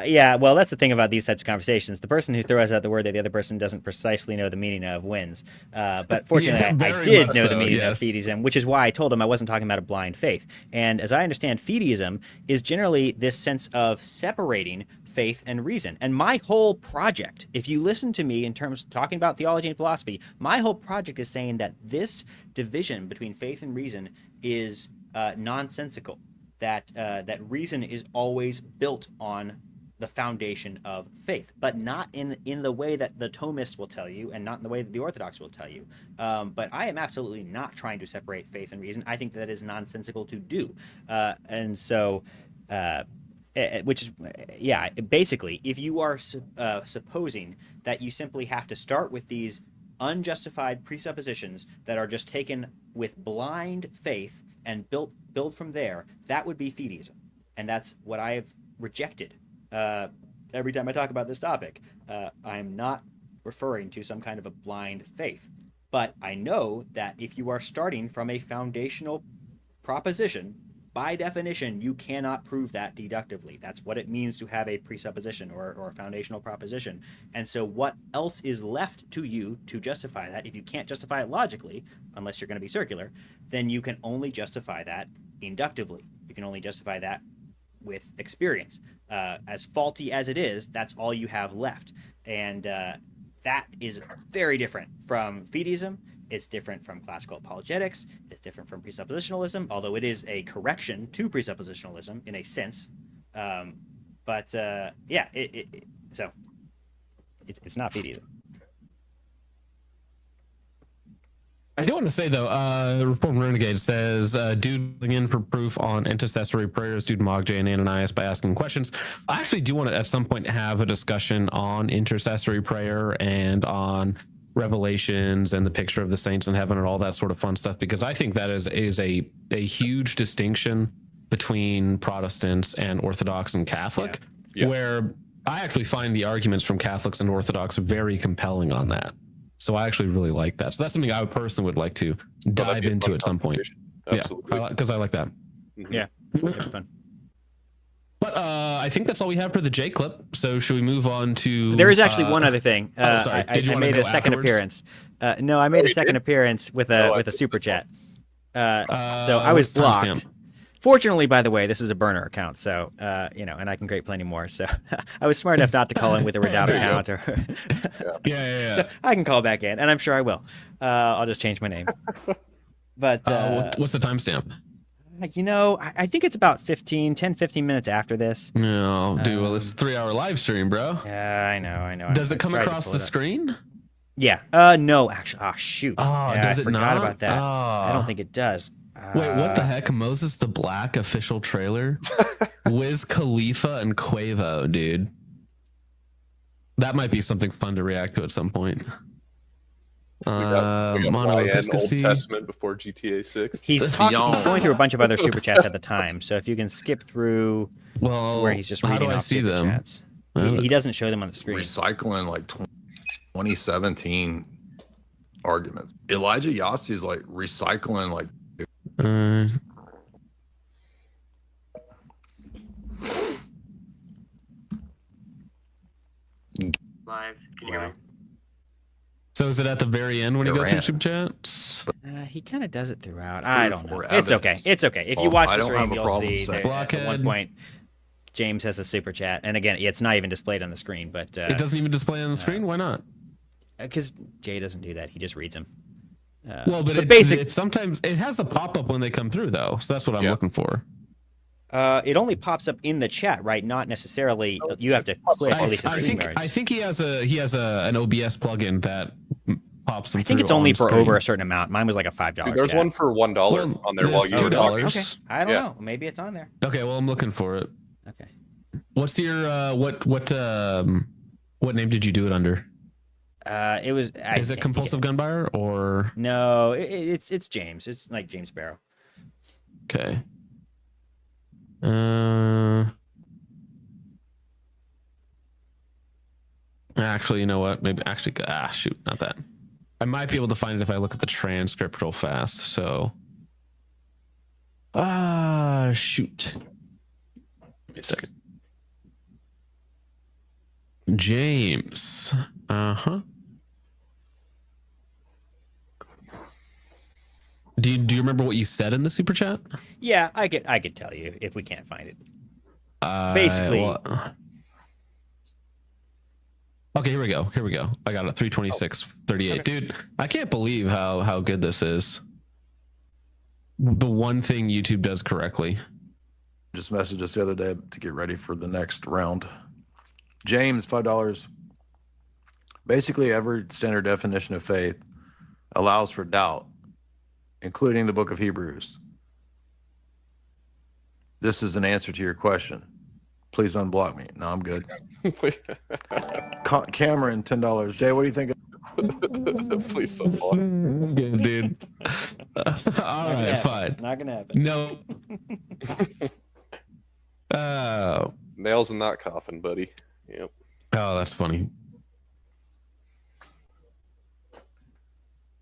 yeah, well, that's the thing about these types of conversations. The person who throws out the word that the other person doesn't precisely know the meaning of wins. But fortunately, I did know the meaning of fideism, which is why I told him I wasn't talking about a blind faith. And as I understand, fideism is generally this sense of separating faith and reason. And my whole project, if you listen to me in terms of talking about theology and philosophy, my whole project is saying that this division between faith and reason is nonsensical. That reason is always built on the foundation of faith, but not in the way that the Thomists will tell you, and not in the way that the Orthodox will tell you. But I am absolutely not trying to separate faith and reason. I think that is nonsensical to do. And so, which is, basically, if you are supposing that you simply have to start with these unjustified presuppositions that are just taken with blind faith and build from there, that would be fideism. And that's what I have rejected every time I talk about this topic. I'm not referring to some kind of a blind faith. But I know that if you are starting from a foundational proposition, by definition, you cannot prove that deductively. That's what it means to have a presupposition or a foundational proposition. And so what else is left to you to justify that? If you can't justify it logically, unless you're going to be circular, then you can only justify that inductively. You can only justify that with experience. As faulty as it is, that's all you have left. And that is very different from fideism. It's different from classical apologetics. It's different from presuppositionalism, although it is a correction to presuppositionalism in a sense. So it's not fideism. I do want to say, though, Reformed Renegade says, dude in for proof on intercessory prayers, dude Mog J and Ananias by asking questions. I actually do want to at some point have a discussion on intercessory prayer and on Revelations and the picture of the saints in heaven and all that sort of fun stuff, because I think that is a huge distinction between Protestants and Orthodox and Catholic, where I actually find the arguments from Catholics and Orthodox very compelling on that. So I actually really like that. So that's something I personally would like to dive into at some point. Absolutely. Yeah, because I like that. Mm-hmm. Yeah, it'd be fun. But I think that's all we have for the J clip. So should we move on to? There is actually one other thing. Sorry. I made a second appearance. No, I made a second appearance with a super chat. So I was blocked. Fortunately, by the way, this is a burner account, so and I can create plenty more. So I was smart enough not to call in with a Redoubt account, or yeah. So I can call back in, and I'm sure I will. I'll just change my name. But what's the timestamp? I think it's about 10, 15 minutes after this. No, dude. Well, this is a 3-hour live stream, bro. Yeah, I know. Does it come across the screen? Yeah. No, actually. Oh, shoot. Oh, does it not? I forgot about that. I don't think it does. Wait, what the heck? Moses the Black official trailer? Wiz Khalifa and Quavo, dude. That might be something fun to react to at some point. We got YN, Old Testament before GTA 6. He's going through a bunch of other super chats at the time, so if you can skip through where he's just reading off super chats. He doesn't show them on the screen. Recycling like 2017 arguments. Elijah Yassi is like recycling like. Live. Can you hear me? So is it at the very end when he goes through super chats? He kind of does it throughout. I don't know. It's okay. It's okay. If you watch the stream, you'll see that at one point James has a super chat, and again, it's not even displayed on the screen. But it doesn't even display on the screen. Why not? Because Jay doesn't do that. He just reads them. But sometimes it has a pop up when they come through, though. So that's what I'm looking for. It only pops up in the chat, right? Not necessarily. You have to click. I think he has an OBS plugin that pops them. I think it's only for over a certain amount. Mine was like a $5. There's one for $1 on there while you were talking. Okay. I don't know. Maybe it's on there. Okay, well I'm looking for it. Okay. What's your what name did you do it under? It was. Is it Compulsive Gun Buyer or? No, it's James. It's like James Barrow. Okay. Actually, you know what? Maybe shoot, not that. I might be able to find it if I look at the transcript real fast. So, shoot. Wait a second. James. Do you remember what you said in the super chat? Yeah, I could tell you if we can't find it. Basically. Okay, here we go. I got it. 326:38. Okay. Dude, I can't believe how good this is. The one thing YouTube does correctly. Just messaged us the other day to get ready for the next round. James, $5. Basically, every standard definition of faith allows for doubt, including the book of Hebrews. This is an answer to your question. Please unblock me. No, I'm good. Cameron, $10. Jay, what do you think? Please unblock. Good, dude. All right, fine. Not gonna happen. No. Nails in that coffin, buddy. Yep. Oh, that's funny.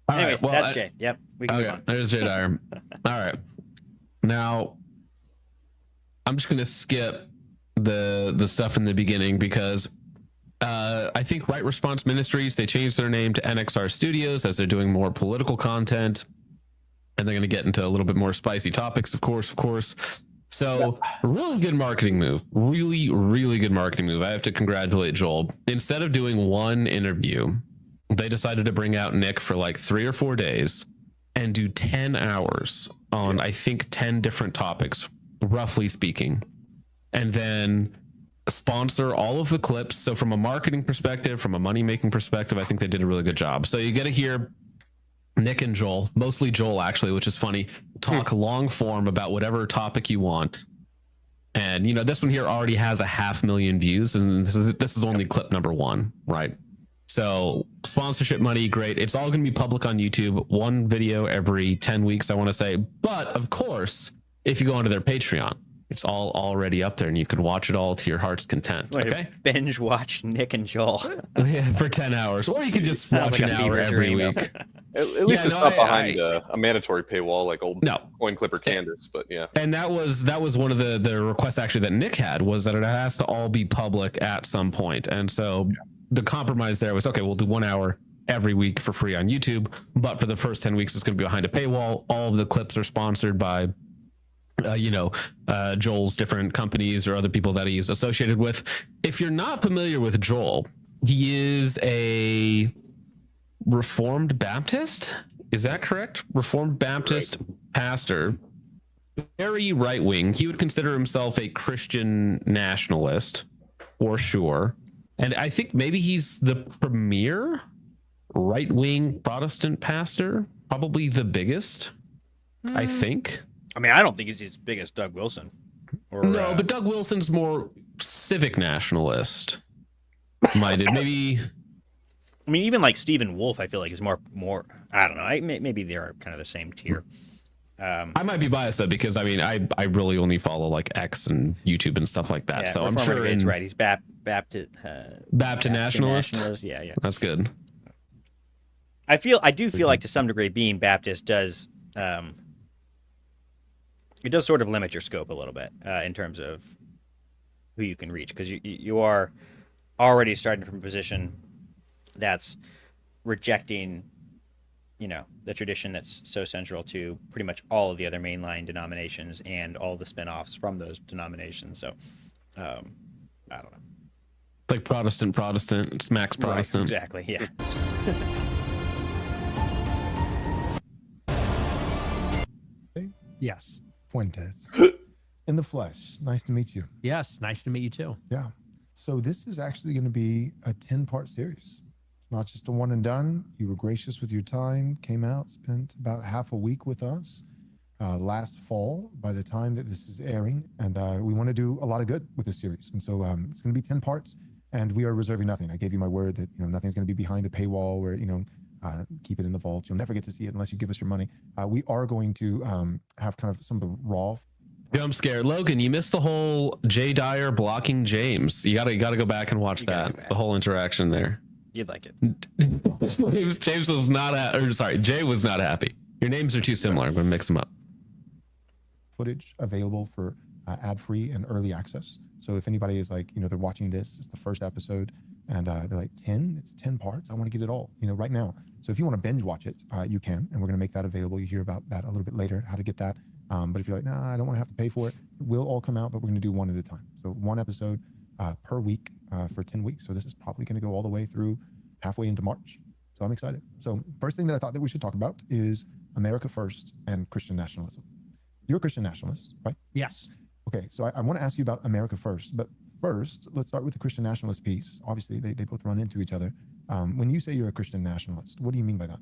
Anyways, that's Jay. Yep. We can move on. There's Jay Dyer. All right. Now, I'm just gonna skip the stuff in the beginning because I think Right Response Ministries, they changed their name to NXR Studios as they're doing more political content, and they're going to get into a little bit more spicy topics, of course. So really good marketing move. Really, really good marketing move. I have to congratulate Joel. Instead of doing one interview, they decided to bring out Nick for like 3 or 4 days and do 10 hours on, I think, 10 different topics, roughly speaking. And then sponsor all of the clips. So from a marketing perspective, from a money-making perspective, I think they did a really good job. So you get to hear Nick and Joel, mostly Joel actually, which is funny, talk long form about whatever topic you want. And, you know, this one here already has 500,000 views, and this is only clip number 1, right? So sponsorship money, great. It's all going to be public on YouTube, one video every 10 weeks, I want to say. But of course, if you go onto their Patreon, it's all already up there, and you can watch it all to your heart's content. Okay, binge watch Nick and Joel. Yeah, for 10 hours, or you can just watch an hour every week. At least it's not behind a mandatory paywall like old Coin Clipper Candace, but yeah. And that was one of the requests actually that Nick had, was that it has to all be public at some point. And so the compromise there was, okay, we'll do 1 hour every week for free on YouTube, but for the first 10 weeks, it's going to be behind a paywall. All of the clips are sponsored by Joel's different companies or other people that he's associated with. If you're not familiar with Joel, he is a Reformed Baptist. Is that correct? Reformed Baptist pastor, very right wing. He would consider himself a Christian nationalist, for sure. And I think maybe he's the premier right wing Protestant pastor, probably the biggest, I think. I mean, I don't think he's as big as Doug Wilson. No, but Doug Wilson's more civic nationalist minded. Maybe I mean, even like Stephen Wolf, I feel like is more. I don't know. Maybe they're kind of the same tier. I might be biased though, because I mean, I really only follow like X and YouTube and stuff like that. Yeah, so I'm sure he's right. He's Baptist nationalist. Yeah. That's good. I do feel like to some degree being Baptist does it does sort of limit your scope a little bit in terms of who you can reach, because you are already starting from a position that's rejecting, the tradition that's so central to pretty much all of the other mainline denominations and all the spin-offs from those denominations. So, I don't know. Like Protestant, smacks Protestant. Right, exactly, yeah. Yes. Fuentes. In the flesh. Nice to meet you. Yes. Nice to meet you too. Yeah. So this is actually going to be a 10-part series. Not just a one and done. You were gracious with your time, came out, spent about half a week with us last fall by the time that this is airing. And we want to do a lot of good with this series. And so it's going to be 10 parts, and we are reserving nothing. I gave you my word that, nothing's going to be behind the paywall where, keep it in the vault. You'll never get to see it unless you give us your money. We are going to have kind of some of the raw. Jump scare. Logan, you missed the whole Jay Dyer blocking James. You gotta go back and watch that. The whole interaction there. You'd like it. James was not Jay was not happy. Your names are too similar. I'm gonna mix them up. Footage available for ad-free and early access. So if anybody is like, they're watching this, it's the first episode, and they're like, 10? It's 10 parts? I want to get it all, right now. So if you want to binge watch it, you can, and we're going to make that available. You hear about that a little bit later, how to get that. But if you're like, nah, I don't want to have to pay for it, it will all come out, but we're going to do one at a time. So one episode per week for 10 weeks. So this is probably going to go all the way through halfway into March. So I'm excited. So first thing that I thought that we should talk about is America First and Christian nationalism. You're a Christian nationalist, right? Yes. Okay, so I want to ask you about America First, but first, let's start with the Christian nationalist piece. Obviously, they both run into each other. When you say you're a Christian nationalist, what do you mean by that?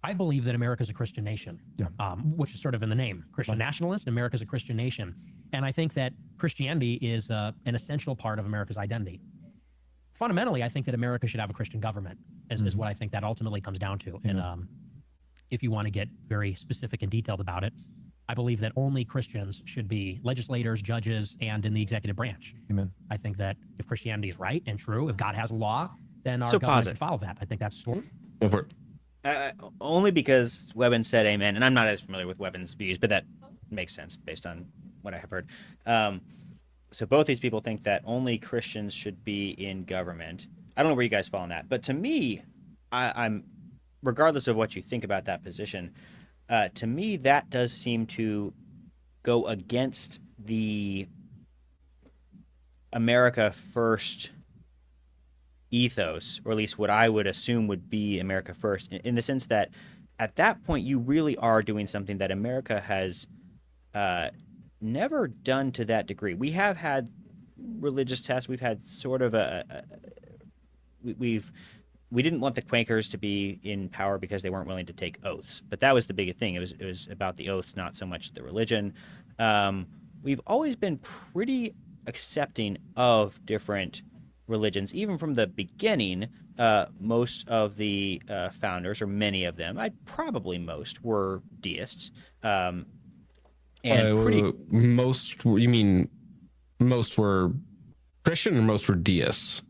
I believe that America is a Christian nation, which is sort of in the name. Christian nationalist, America is a Christian nation. And I think that Christianity is an essential part of America's identity. Fundamentally, I think that America should have a Christian government, is what I think that ultimately comes down to. Amen. And if you want to get very specific and detailed about it, I believe that only Christians should be legislators, judges, and in the executive branch. Amen. I think that if Christianity is right and true, if God has a law, then our government should follow that. I think that's only because Webben said amen, and I'm not as familiar with Webben's views, but that makes sense based on what I have heard. So both these people think that only Christians should be in government. I don't know where you guys fall on that, but to me, I'm regardless of what you think about that position, to me that does seem to go against the America First ethos, or at least what I would assume would be America First, in the sense that at that point you really are doing something that America has never done to that degree. We have had religious tests. We've had sort of we didn't want the Quakers to be in power because they weren't willing to take oaths, but that was the big thing. It was about the oaths, not so much the religion. We've always been pretty accepting of different religions, even from the beginning. Most of the founders, or many of them, probably most, were deists. Most? You mean most were Christian, or most were deists?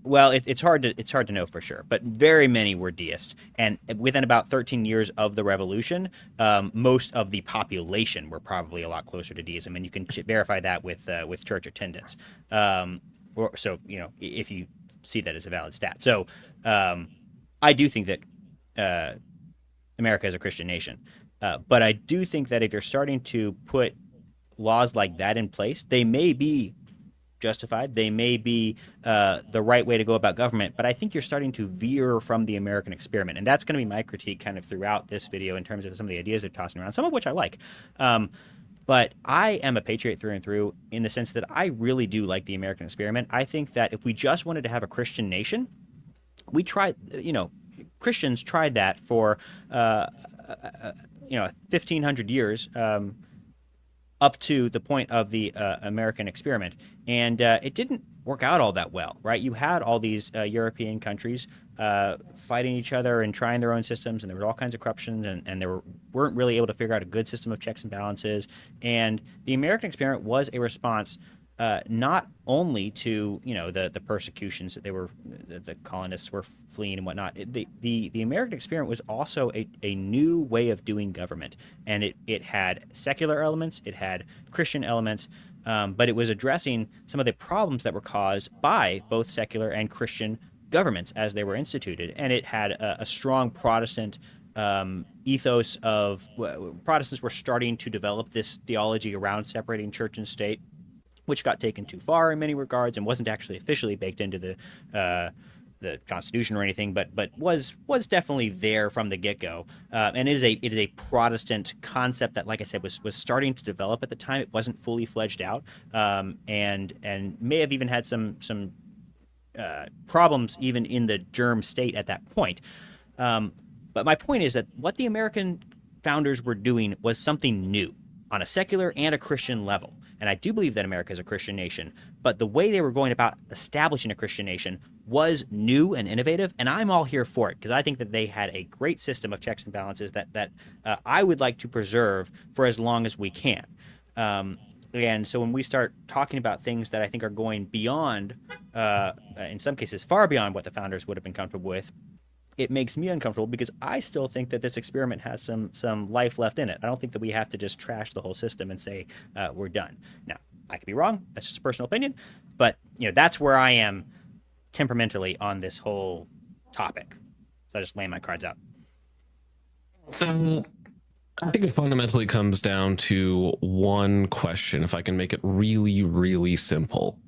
Well, it's hard to know for sure, but very many were deists. And within about 13 years of the revolution, most of the population were probably a lot closer to deism, and you can verify that with church attendance. So if you see that as a valid stat. So I do think that America is a Christian nation, but I do think that if you're starting to put laws like that in place, they may be justified. They may be the right way to go about government, but I think you're starting to veer from the American experiment. And that's going to be my critique kind of throughout this video in terms of some of the ideas they're tossing around, some of which I like. But I am a patriot through and through, in the sense that I really do like the American experiment. I think that if we just wanted to have a Christian nation, we tried, Christians tried that for, 1,500 years, up to the point of the American experiment. And it didn't work out all that well, right? You had all these European countries fighting each other and trying their own systems, and there were all kinds of corruption, and they weren't really able to figure out a good system of checks and balances. And the American experiment was a response not only to the persecutions that the colonists were fleeing and whatnot. The American experiment was also a new way of doing government, and it had secular elements, it had Christian elements, but it was addressing some of the problems that were caused by both secular and Christian governments as they were instituted, and it had a strong Protestant ethos of Protestants were starting to develop this theology around separating church and state, which got taken too far in many regards and wasn't actually officially baked into the Constitution or anything, but was definitely there from the get-go. And it is a Protestant concept that, like I said, was starting to develop at the time. It wasn't fully fledged out, and may have even had some problems even in the germ state at that point. But my point is that what the American founders were doing was something new on a secular and a Christian level. And I do believe that America is a Christian nation, but the way they were going about establishing a Christian nation was new and innovative, and I'm all here for it because I think that they had a great system of checks and balances that I would like to preserve for as long as we can. And so when we start talking about things that I think are going beyond, in some cases far beyond what the founders would have been comfortable with, it makes me uncomfortable because I still think that this experiment has some life left in it. I don't think that we have to just trash the whole system and say we're done. Now, I could be wrong. That's just a personal opinion. But that's where I am temperamentally on this whole topic. So I just lay my cards out. So I think it fundamentally comes down to one question, if I can make it really, really simple.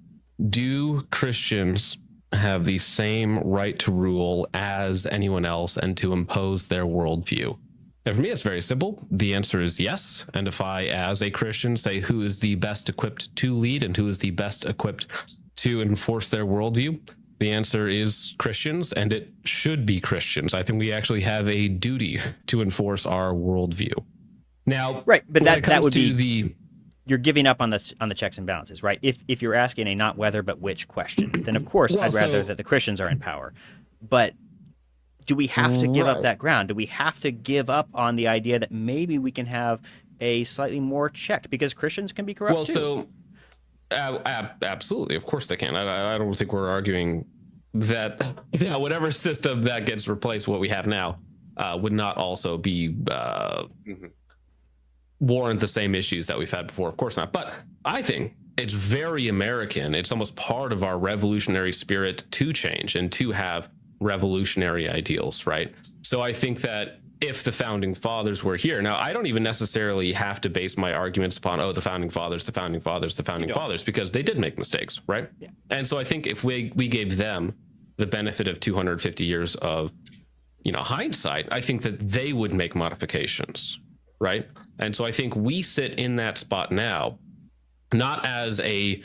Do Christians have the same right to rule as anyone else and to impose their worldview? And for me, it's very simple. The answer is yes. And if I, as a Christian, say who is the best equipped to lead and who is the best equipped to enforce their worldview, the answer is Christians, and it should be Christians. I think we actually have a duty to enforce our worldview. Now, right, but that would be you're giving up on the checks and balances, right? If you're asking a not whether but which question, then of course I'd rather that the Christians are in power. But do we have to give up that ground? Do we have to give up on the idea that maybe we can have a slightly more checked, because Christians can be corrupt too? Absolutely, of course they can. I don't think we're arguing that whatever system that gets replaced, what we have now, would not also be warrant the same issues that we've had before. Of course not. But I think it's very American. It's almost part of our revolutionary spirit to change and to have revolutionary ideals, right? So I think that if the founding fathers were here, now I don't even necessarily have to base my arguments upon, the founding fathers, because they did make mistakes, right? Yeah. And so I think if we gave them the benefit of 250 years of, hindsight, I think that they would make modifications, right? And so I think we sit in that spot now, not as a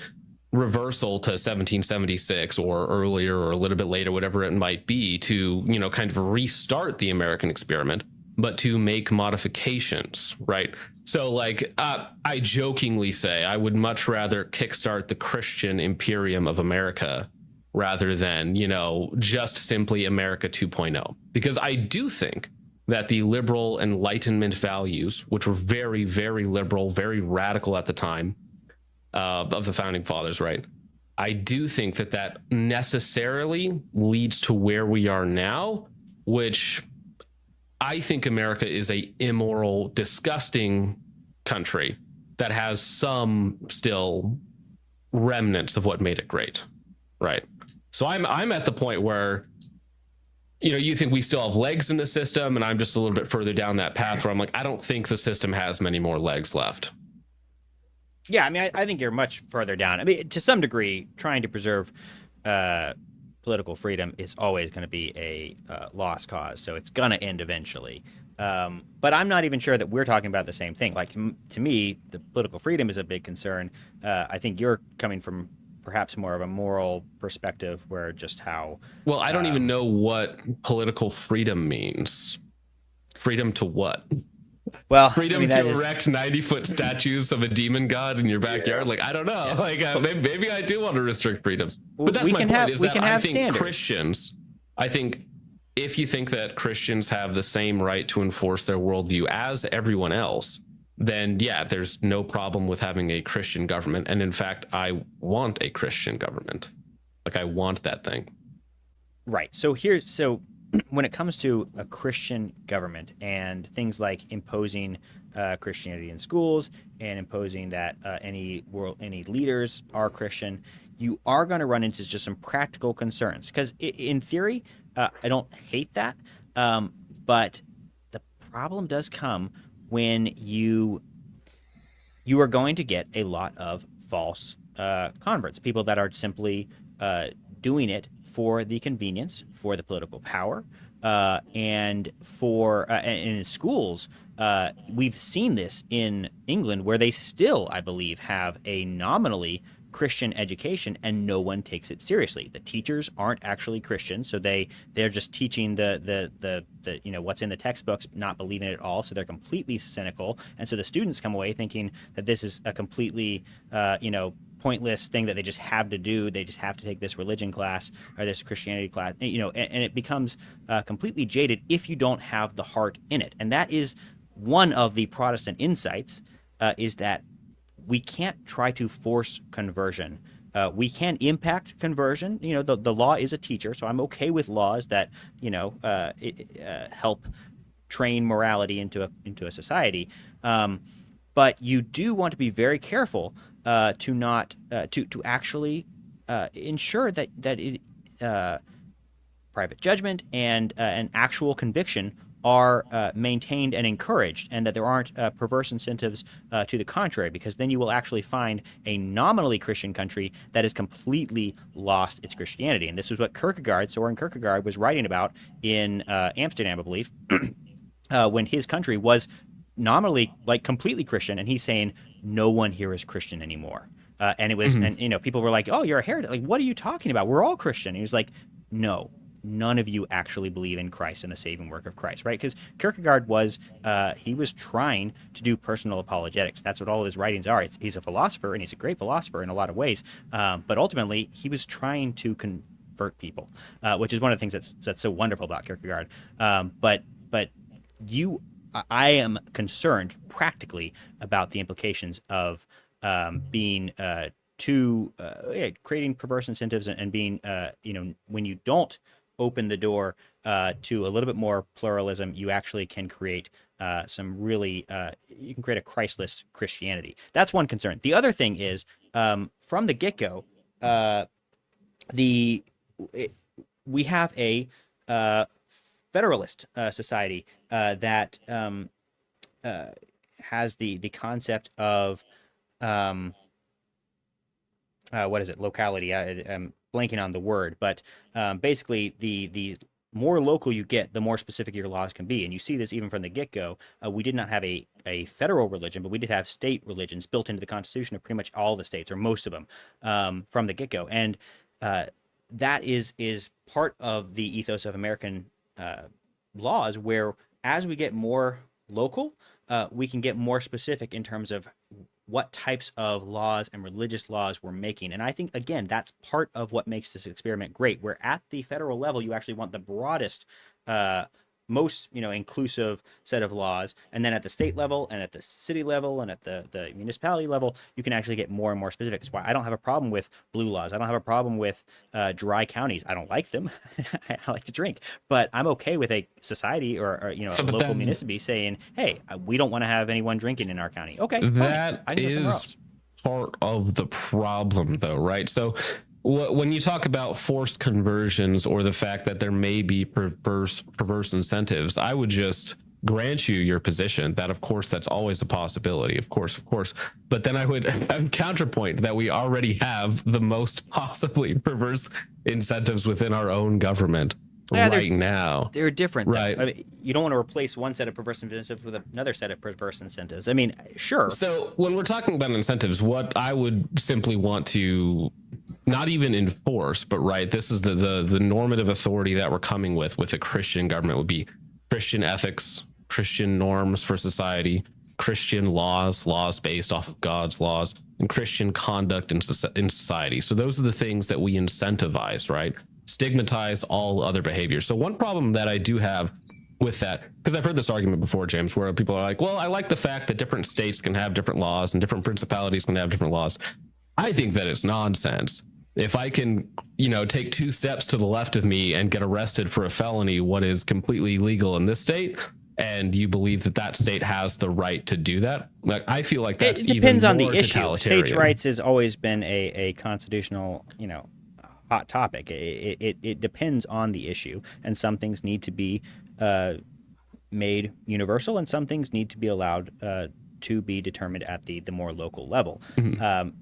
reversal to 1776 or earlier or a little bit later, whatever it might be, to, kind of restart the American experiment, but to make modifications, right? So I jokingly say I would much rather kickstart the Christian imperium of America rather than, just simply America 2.0, because I do think that the liberal Enlightenment values, which were very, very liberal, very radical at the time of the founding fathers, right? I do think that necessarily leads to where we are now, which I think America is a immoral, disgusting country that has some still remnants of what made it great, right? So I'm at the point where you think we still have legs in the system, and I'm just a little bit further down that path where I'm like, I don't think the system has many more legs left. Yeah, I mean, I think you're much further down. I mean, to some degree, trying to preserve political freedom is always going to be a lost cause, so it's going to end eventually. But I'm not even sure that we're talking about the same thing. Like, to me, the political freedom is a big concern. I think you're coming from perhaps more of a moral perspective, where just how... Well, I don't even know what political freedom means. Freedom to what? Well, freedom to erect 90-foot statues of a demon god in your backyard. Like, I don't know. Like, maybe I do want to restrict freedoms. But that's my point. Is that I think Christians. I think if you think that Christians have the same right to enforce their worldview as everyone else, then yeah, there's no problem with having a Christian government. And in fact, I want a Christian government. Like, I want that thing. Right. So when it comes to a Christian government and things like imposing Christianity in schools and imposing that any leaders are Christian, you are going to run into just some practical concerns. Because in theory, I don't hate that, but the problem does come when you are going to get a lot of false converts, people that are simply doing it for the convenience, for the political power, and in schools. We've seen this in England, where they still, I believe, have a nominally Christian education, and no one takes it seriously. The teachers aren't actually Christian, so they're just teaching the what's in the textbooks, not believing it at all. So they're completely cynical, and so the students come away thinking that this is a completely pointless thing that they just have to do. They just have to take this religion class or this Christianity class, and it becomes completely jaded if you don't have the heart in it. And that is one of the Protestant insights, is that we can't try to force conversion. We can impact conversion. The law is a teacher, so I'm okay with laws that help train morality into a society. But you do want to be very careful to not to actually ensure that private judgment and an actual conviction are maintained and encouraged, and that there aren't perverse incentives to the contrary, because then you will actually find a nominally Christian country that has completely lost its Christianity. And this is what Soren Kierkegaard was writing about in Amsterdam, I believe, when his country was nominally completely Christian, and he's saying no one here is Christian anymore. And it was, and people were like, "Oh, you're a heretic! Like, what are you talking about? We're all Christian." And he was like, "No, none of you actually believe in Christ and the saving work of Christ," right? Because Kierkegaard was trying to do personal apologetics. That's what all of his writings are. He's a philosopher, and he's a great philosopher in a lot of ways. But ultimately, he was trying to convert people, which is one of the things that's so wonderful about Kierkegaard. But I am concerned practically about the implications of being creating perverse incentives and being, when you don't open the door to a little bit more pluralism, you actually can create some really, you can create a Christless Christianity. That's one concern. The other thing is, from the get-go, we have a Federalist society that has the concept of what is it? Locality. I'm blanking on the word, but basically the more local you get, the more specific your laws can be. And you see this even from the get-go. We did not have a federal religion, but we did have state religions built into the Constitution of pretty much all the states, or most of them, from the get-go. And that is part of the ethos of American laws, where as we get more local, we can get more specific in terms of what types of laws and religious laws we're making. And I think, again, that's part of what makes this experiment great, where at the federal level, you actually want the broadest, most inclusive set of laws, and then at the state level and at the city level and at the municipality level, you can actually get more and more specific. That's why I don't have a problem with blue laws. I don't have a problem with dry counties. I don't like them. I like to drink, but I'm okay with a society or a local municipality saying, "Hey, we don't want to have anyone drinking in our county." Okay, that is part of the problem, though, right? So when you talk about forced conversions or the fact that there may be perverse incentives, I would just grant you your position that, of course, that's always a possibility. Of course. But then I would counterpoint that we already have the most possibly perverse incentives within our own government now. They're different, right? I mean, you don't want to replace one set of perverse incentives with another set of perverse incentives. I mean, sure. So when we're talking about incentives, what I would simply want to not even enforce, but this is the normative authority that we're coming with a Christian government would be Christian ethics, Christian norms for society, Christian laws based off of God's laws, and Christian conduct in society. So those are the things that we incentivize, right? Stigmatize all other behaviors. So one problem that I do have with that, because I've heard this argument before, James, where people are like, well, I like the fact that different states can have different laws and different principalities can have different laws. I think that it's nonsense. If I can, take 2 steps to the left of me and get arrested for a felony, what is completely legal in this state, and you believe that that state has the right to do that, like, I feel like that's it depends even on more the issue. totalitarian. States' rights has always been a constitutional, hot topic. It depends on the issue, and some things need to be made universal, and some things need to be allowed to be determined at the more local level.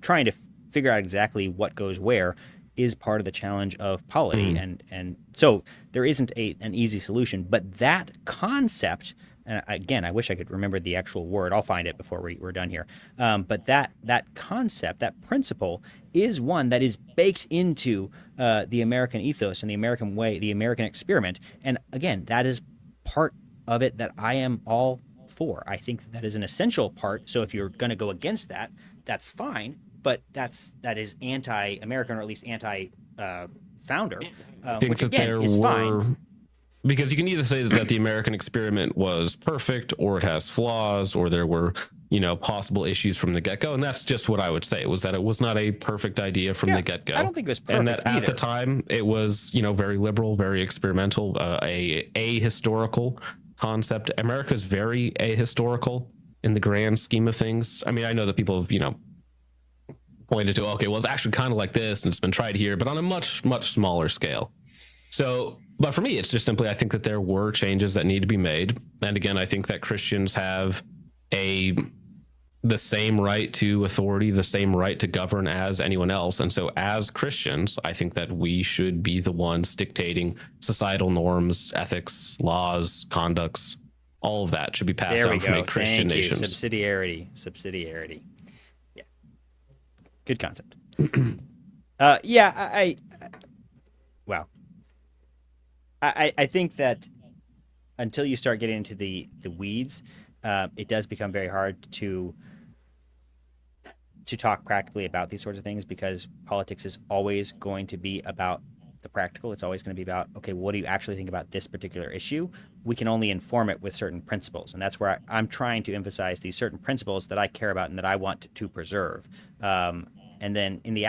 Trying to figure out exactly what goes where is part of the challenge of polity, and so there isn't an easy solution. But that concept, and again, I wish I could remember the actual word. I'll find it before we're done here. But that concept, that principle, is one that is baked into the American ethos and the American way, the American experiment. And again, that is part of it that I am all for. I think that is an essential part. So if you're going to go against that, that's fine. But that is anti-American, or at least anti-founder, which again is fine. Because you can either say that the American experiment was perfect, or it has flaws, or there were, possible issues from the get-go. And that's just what I would say, was that it was not a perfect idea from the get-go. I don't think it was perfect And that either. at the time, it was, very liberal, very experimental, a ahistorical concept. America's very ahistorical in the grand scheme of things. I mean, I know that people have, pointed to, okay, well, it's actually kind of like this, and it's been tried here, but on a much, much smaller scale. So, but for me, it's just simply, I think that there were changes that need to be made. And again, I think that Christians have the same right to authority, the same right to govern as anyone else. And so as Christians, I think that we should be the ones dictating societal norms, ethics, laws, conducts. All of that should be passed down from a Christian nation. Subsidiarity. Yeah. Good concept. I think that until you start getting into the weeds, it does become very hard to talk practically about these sorts of things, because politics is always going to be about the practical. It's always going to be about, okay, what do you actually think about this particular issue? We can only inform it with certain principles, and that's where I'm trying to emphasize these certain principles that I care about and that I want to preserve. And then in the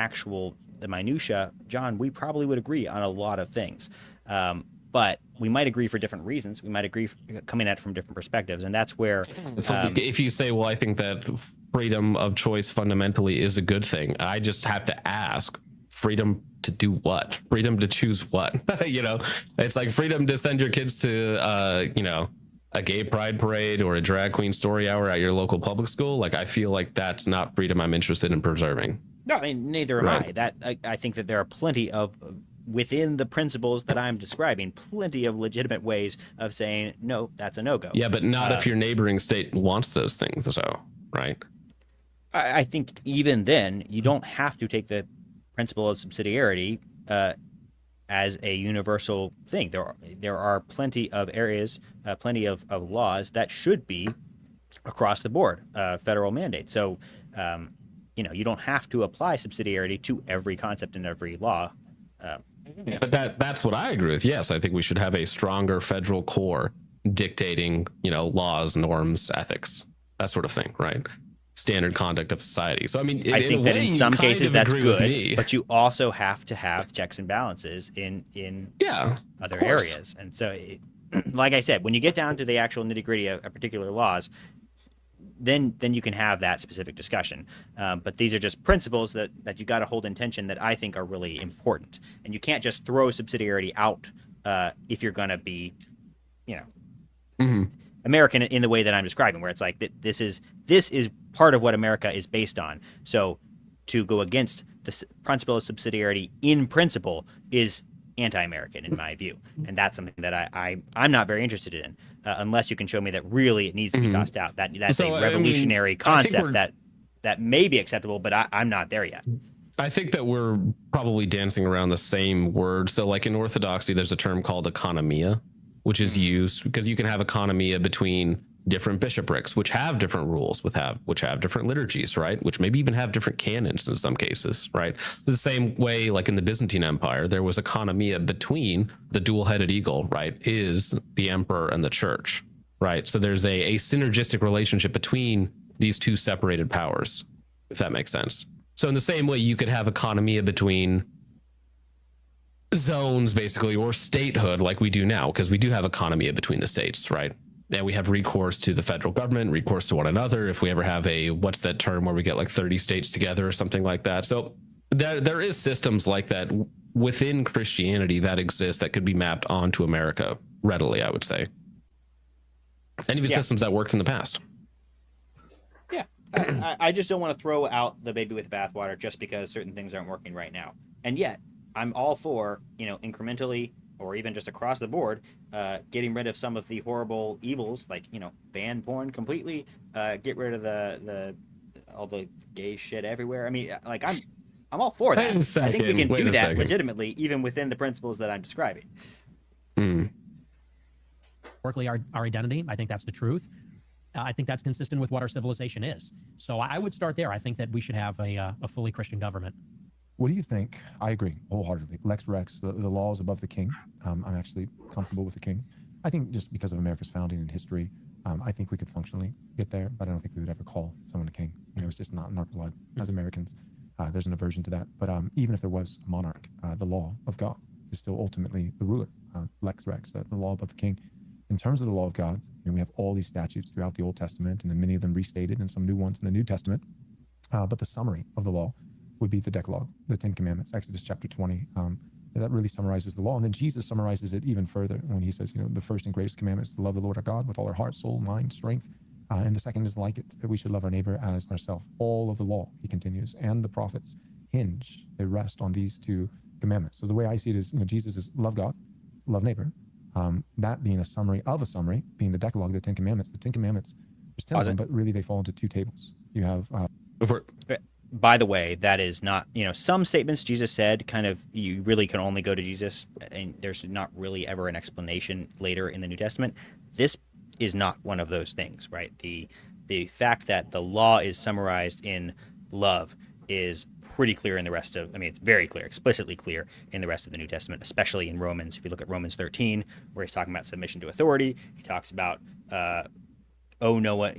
minutia, John, we probably would agree on a lot of things. But we might agree for different reasons. We might agree coming at it from different perspectives. And that's where... if you say, well, I think that freedom of choice fundamentally is a good thing, I just have to ask, freedom to do what? Freedom to choose what? It's like freedom to send your kids to, a gay pride parade or a drag queen story hour at your local public school. Like, I feel like that's not freedom I'm interested in preserving. No, I mean, neither am I. I think that there are plenty of... within the principles that I'm describing, plenty of legitimate ways of saying, no, that's a no-go. Yeah, but not if your neighboring state wants those things, so, right? I think even then, you don't have to take the principle of subsidiarity as a universal thing. There are plenty of areas, plenty of laws that should be across the board, federal mandate. So, you don't have to apply subsidiarity to every concept and every law. But that's what I agree with. Yes, I think we should have a stronger federal core dictating, laws, norms, ethics, that sort of thing, right? Standard conduct of society. So, I mean, I think that in some cases that's good, but you also have to have checks and balances in other areas. And so, like I said, when you get down to the actual nitty-gritty of particular laws, then you can have that specific discussion. But these are just principles that you got to hold in tension that I think are really important. And you can't just throw subsidiarity out if you're going to be, American in the way that I'm describing, where it's like this is part of what America is based on. So to go against the principle of subsidiarity in principle is anti-American in my view, and that's something that I'm not very interested in unless you can show me that really it needs to be tossed out. That's a revolutionary concept that may be acceptable, but I'm not there yet. I think that we're probably dancing around the same word. So like in Orthodoxy, there's a term called economia, which is used because you can have economia between different bishoprics, which have different rules, which have different liturgies, right? Which maybe even have different canons in some cases, right? The same way, like in the Byzantine Empire, there was economia between the dual-headed eagle, right? Is the emperor and the church, right? So there's a synergistic relationship between these two separated powers, if that makes sense. So in the same way, you could have economia between zones, basically, or statehood, like we do now, because we do have economia between the states, right? And we have recourse to the federal government, recourse to one another. If we ever have what's that term where we get like 30 states together or something like that. So there is systems like that within Christianity that exist that could be mapped onto America readily, I would say. And even systems that worked in the past. Yeah. I just don't want to throw out the baby with the bathwater just because certain things aren't working right now. And yet, I'm all for, incrementally or even just across the board, getting rid of some of the horrible evils, like, ban porn completely, get rid of all the gay shit everywhere. I mean, like, I'm all for that. I think we can do that legitimately, even within the principles that I'm describing. Historically, our identity, I think that's the truth. I think that's consistent with what our civilization is. So I would start there. I think that we should have a fully Christian government. What do you think? I agree wholeheartedly. Lex Rex, the law is above the king. I'm actually comfortable with the king. I think just because of America's founding and history, I think we could functionally get there, but I don't think we would ever call someone a king. It's just not in our blood as Americans. There's an aversion to that. But even if there was a monarch, the law of God is still ultimately the ruler. Lex Rex, the law above the king. In terms of the law of God, we have all these statutes throughout the Old Testament, and then many of them restated and some new ones in the New Testament. But the summary of the law would be the Decalogue, the Ten Commandments, Exodus chapter 20. That really summarizes the law. And then Jesus summarizes it even further when he says, the first and greatest commandment is to love the Lord our God with all our heart, soul, mind, strength. And the second is like it, that we should love our neighbor as ourselves. All of the law, he continues, and the prophets they rest on these two commandments. So the way I see it is, Jesus is love God, love neighbor. That being a summary of a summary, being the Decalogue, the Ten Commandments. The Ten Commandments, there's 10 of them, but really they fall into two tables. You have... By the way, that is not, some statements Jesus said kind of, you really can only go to Jesus, and there's not really ever an explanation later in the New Testament. This is not one of those things, right? The fact that the law is summarized in love is pretty clear in the rest of, it's very clear, explicitly clear in the rest of the New Testament, especially in Romans. If you look at Romans 13, where he's talking about submission to authority, he talks about, owe no one,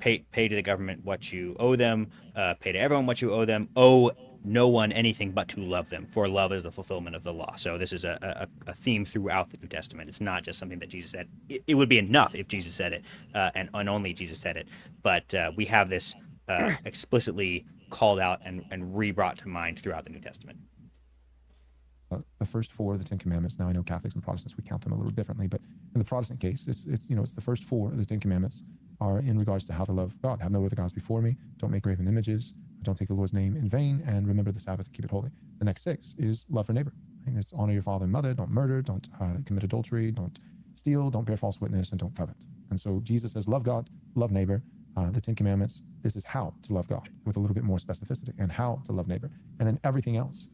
pay to the government what you owe them, pay to everyone what you owe them, owe no one anything but to love them, for love is the fulfillment of the law. So this is a theme throughout the New Testament. It's not just something that Jesus said. It would be enough if Jesus said it, and only Jesus said it. But we have this explicitly called out and re-brought to mind throughout the New Testament. The first four of the Ten Commandments. Now I know Catholics and Protestants, we count them a little differently, but in the Protestant case, it's the first four of the Ten Commandments are in regards to how to love God. Have no other gods before me. Don't make graven images. Don't take the Lord's name in vain, and remember the Sabbath, keep it holy. The next six is love for neighbor. And it's honor your father and mother. Don't murder. Don't commit adultery. Don't steal. Don't bear false witness, and don't covet. And so Jesus says, love God, love neighbor. The Ten Commandments, this is how to love God with a little bit more specificity, and how to love neighbor. And then everything else,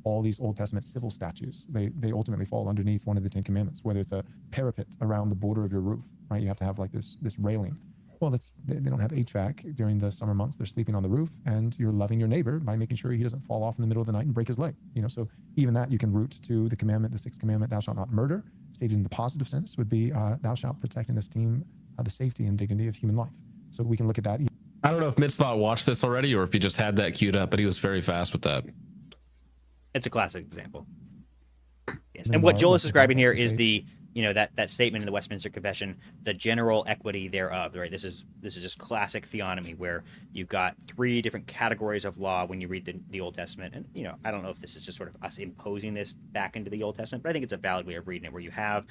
all these Old Testament civil statutes, they ultimately fall underneath one of the Ten Commandments, whether it's a parapet around the border of your roof, right? You have to have like this railing. Well, they don't have HVAC during the summer months. They're sleeping on the roof, and you're loving your neighbor by making sure he doesn't fall off in the middle of the night and break his leg. So even that you can root to the commandment, the sixth commandment, thou shalt not murder, stated in the positive sense would be thou shalt protect and esteem the safety and dignity of human life. So we can look at that. I don't know if Mitzvah watched this already or if he just had that queued up, but he was very fast with that. It's a classic example. Yes, and what Joel is describing here is the, that statement in the Westminster Confession, the general equity thereof, right? This is just classic theonomy, where you've got three different categories of law when you read the Old Testament. And, I don't know if this is just sort of us imposing this back into the Old Testament, but I think it's a valid way of reading it, where you have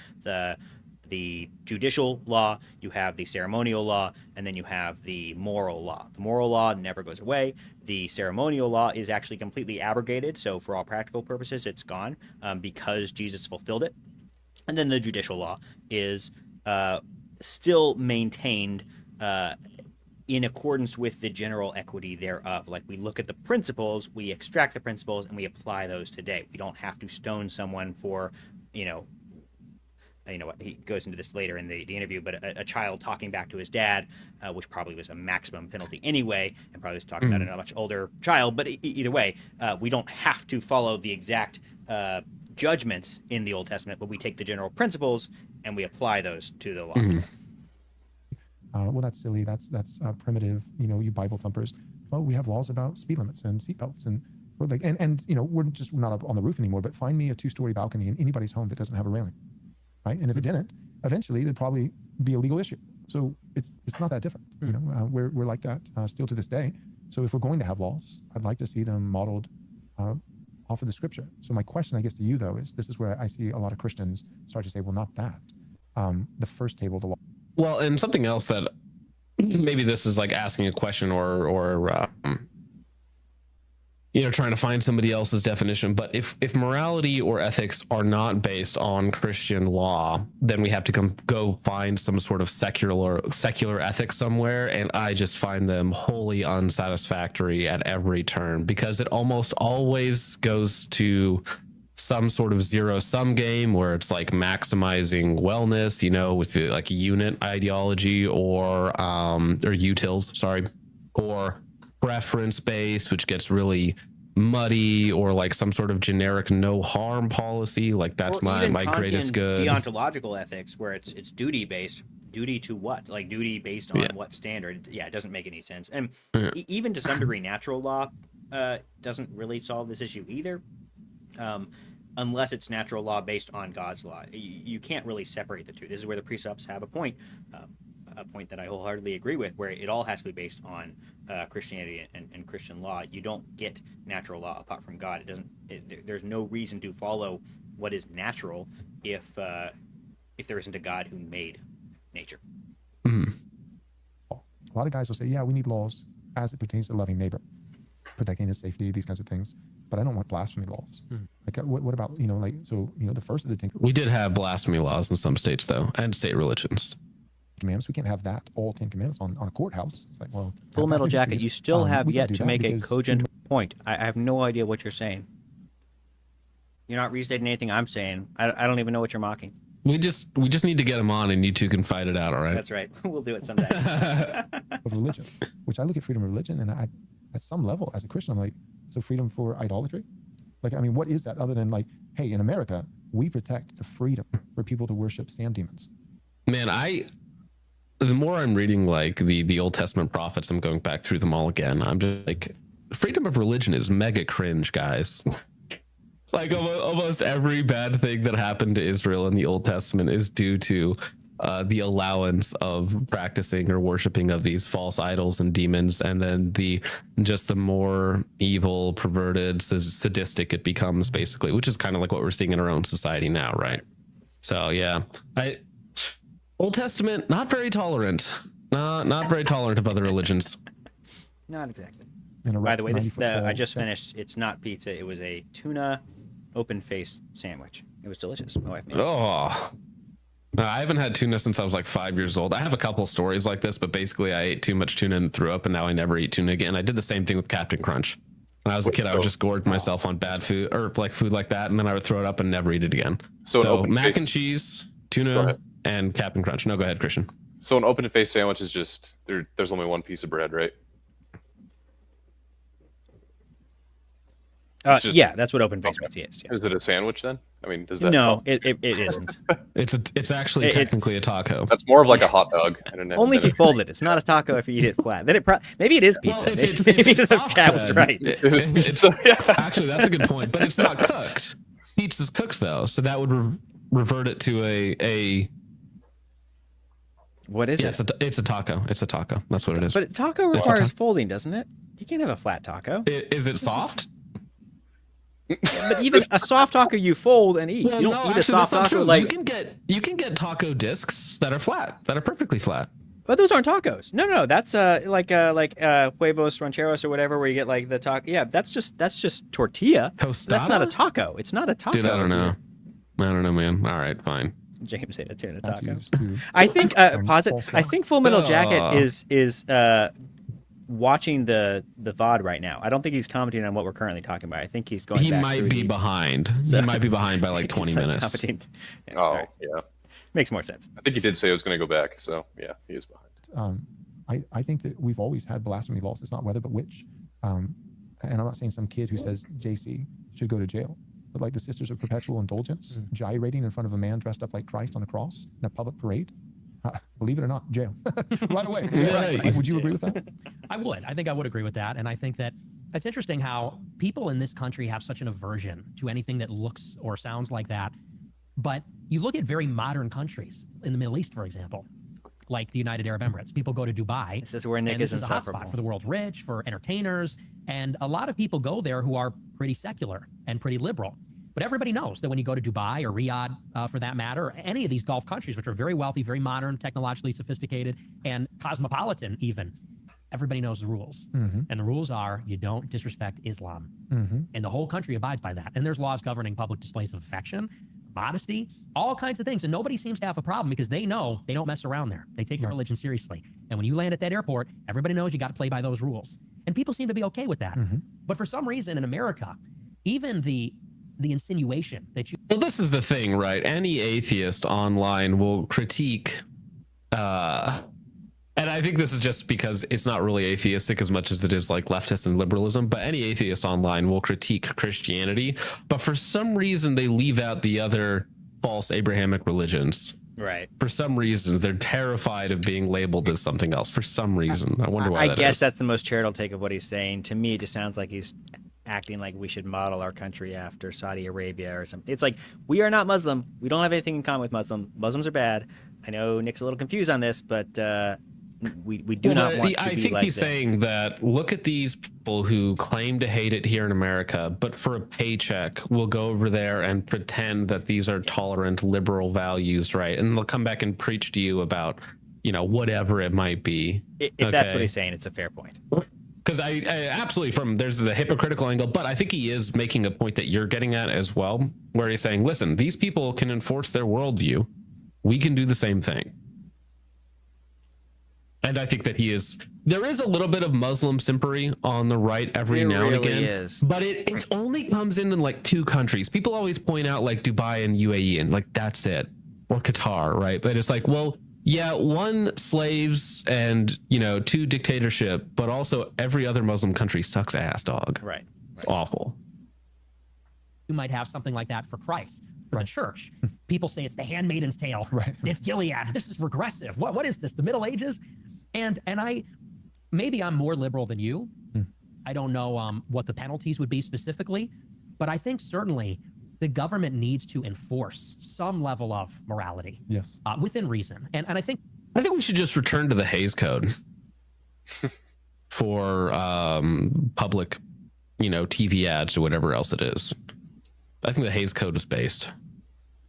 the judicial law, you have the ceremonial law, and then you have the moral law. The moral law never goes away. The ceremonial law is actually completely abrogated, so for all practical purposes, it's gone because Jesus fulfilled it. And then the judicial law is still maintained in accordance with the general equity thereof. Like, we look at the principles, we extract the principles, and we apply those today. We don't have to stone someone for, he goes into this later in the interview, but a child talking back to his dad, which probably was a maximum penalty anyway, and probably was talking about a much older child. But either way, we don't have to follow the exact judgments in the Old Testament, but we take the general principles and we apply those to the law. Well, that's silly. That's primitive. You Bible thumpers. Well, we have laws about speed limits and seatbelts, and we're like, and we're not up on the roof anymore. But find me a 2-story balcony in anybody's home that doesn't have a railing, right? And if it didn't, eventually there'd probably be a legal issue. So it's not that different. We're like that still to this day. So if we're going to have laws, I'd like to see them modeled off of the scripture. So my question, I guess, to you though is, this is where I see a lot of Christians start to say, well, not that. The first table of the law. Well, and something else that maybe this is like asking a question or trying to find somebody else's definition. But if morality or ethics are not based on Christian law, then we have to go find some sort of secular ethics somewhere. And I just find them wholly unsatisfactory at every turn, because it almost always goes to some sort of zero-sum game where it's like maximizing wellness, with the, like unit ideology or utils, or preference based, which gets really muddy, or like some sort of generic no harm policy. Like that's my greatest good. Deontological ethics, where it's duty based. Duty to what? Like duty based on what standard? Yeah, it doesn't make any sense. And even to some degree, natural law doesn't really solve this issue either. Unless it's natural law based on God's law. You can't really separate the two. This is where the precepts have a point that I wholeheartedly agree with, where it all has to be based on Christianity and Christian law. You don't get natural law apart from God. There's no reason to follow what is natural if there isn't a God who made nature. A lot of guys will say, yeah, we need laws as it pertains to loving neighbor, protecting his safety, these kinds of things. But I don't want blasphemy laws. Like, what about, the first of the 10 We did have blasphemy laws in some states, though, and state religions. Commandments. We can't have that, all 10 commandments on a courthouse. It's like, well, Full Metal Jacket, you still have yet to make a cogent point. I have no idea what you're saying. You're not restating anything I'm saying. I don't even know what you're mocking. We just need to get him on, and you two can fight it out, all right? That's right. We'll do it someday. Of religion, which I look at freedom of religion, and I, at some level, as a Christian, I'm like, so freedom for idolatry? Like, I mean, what is that other than like, hey, in America, we protect the freedom for people to worship sand demons. Man, the more I'm reading like the Old Testament prophets, I'm going back through them all again. I'm just like, freedom of religion is mega cringe, guys. Like almost every bad thing that happened to Israel in the Old Testament is due to the allowance of practicing or worshiping of these false idols and demons, and then the more evil, perverted, sadistic it becomes, basically, which is kind of like what we're seeing in our own society now, right? So yeah, Old Testament, not very tolerant, not very tolerant of other religions. Not exactly. By the way, I just finished. It's not pizza. It was a tuna open-faced sandwich. It was delicious. My wife made it. Oh. I haven't had tuna since I was like 5 years old. I have a couple stories like this, but basically I ate too much tuna and threw up, and now I never eat tuna again. I did the same thing with Captain Crunch. When I was a kid, I would just gorge myself on bad food or like food like that, and then I would throw it up and never eat it again. So mac and cheese, tuna, and Captain Crunch. No, go ahead, Christian. So an open-faced sandwich is just there's only one piece of bread, right? Yeah, that's what open face means. Yes. Is it a sandwich then? I mean, does that? No, it isn't. It's actually technically a taco. That's more of like a hot dog. Only if you fold it. It's not a taco if you eat it flat. Then maybe it is pizza. Well, maybe the cat was right. Actually, that's a good point. But it's not cooked. Pizza's cooked though, so that would revert it to a. What is it? It's a taco. It's a taco. That's what it is. But taco requires folding, doesn't it? You can't have a flat taco. Is it soft? But even a soft taco you fold and eat. Well, you don't eat a soft taco like you can get taco discs that are flat, that are perfectly flat. But those aren't tacos. No, that's like huevos rancheros or whatever, where you get like the taco. Yeah, that's just tortilla. Tostada? That's not a taco. It's not a taco. Dude, I don't know, man. All right, fine. James ate a tuna taco. I think I think Full Metal Jacket is watching the VOD right now. I don't think he's commenting on what we're currently talking about. I think he's going. He might be behind. So, he might be behind by like 20 minutes. Yeah. Makes more sense. I think he did say it was going to go back. So yeah, he is behind. I think that we've always had blasphemy laws. It's not whether but which. And I'm not saying some kid who says JC should go to jail, but like the Sisters of Perpetual Indulgence, gyrating in front of a man dressed up like Christ on a cross in a public parade. Believe it or not, jail. Right away. Right. Would you agree with that? I would. I think I would agree with that. And I think that it's interesting how people in this country have such an aversion to anything that looks or sounds like that. But you look at very modern countries in the Middle East, for example, like the United Arab Emirates. People go to Dubai. This is where Nick is insufferable. A hotspot for the world's rich, for entertainers. And a lot of people go there who are pretty secular and pretty liberal. But everybody knows that when you go to Dubai or Riyadh, for that matter, or any of these Gulf countries, which are very wealthy, very modern, technologically sophisticated, and cosmopolitan even, everybody knows the rules. And the rules are you don't disrespect Islam. And the whole country abides by that. And there's laws governing public displays of affection, modesty, all kinds of things. And nobody seems to have a problem because they know they don't mess around there. They take their religion seriously. And when you land at that airport, everybody knows you got to play by those rules. And people seem to be okay with that. But for some reason in America, even the insinuation that you... Well, this is the thing, right? Any atheist online will critique, and I think this is just because it's not really atheistic as much as it is like leftist and liberalism, but any atheist online will critique Christianity, but for some reason they leave out the other false Abrahamic religions. Right. For some reason, they're terrified of being labeled as something else. For some reason. I wonder why that is. I guess that's the most charitable take of what he's saying. To me, it just sounds like he's acting like we should model our country after Saudi Arabia or something. It's like, we are not Muslim. We don't have anything in common with Muslim. Muslims are bad. I know Nick's a little confused on this, but we do not want to I be think like he's saying that look at these people who claim to hate it here in America, but for a paycheck will go over there and pretend that these are tolerant liberal values, right? And they'll come back and preach to you about, you know, whatever it might be. If that's what he's saying, it's a fair point. Because I absolutely, there's the hypocritical angle, but I think he is making a point that you're getting at as well, where he's saying, listen, these people can enforce their worldview. We can do the same thing. And I think that there is a little bit of Muslim simpery on the right every now and again. Is. But it only comes in like two countries. People always point out like Dubai and UAE and like, that's it. Or Qatar, right? But it's like, well, yeah, one slaves and, you know, two dictatorship, but also every other Muslim country sucks ass, dog. Right. Awful. You might have something like that for Christ, for the church. People say it's the Handmaid's Tale. Right. It's Gilead. This is regressive. What is this? The Middle Ages? And maybe I'm more liberal than you. I don't know what the penalties would be specifically, but I think certainly the government needs to enforce some level of morality. Yes. Within reason. And I think we should just return to the Hays Code for public, you know, TV ads or whatever else it is. I think the Hays Code is based.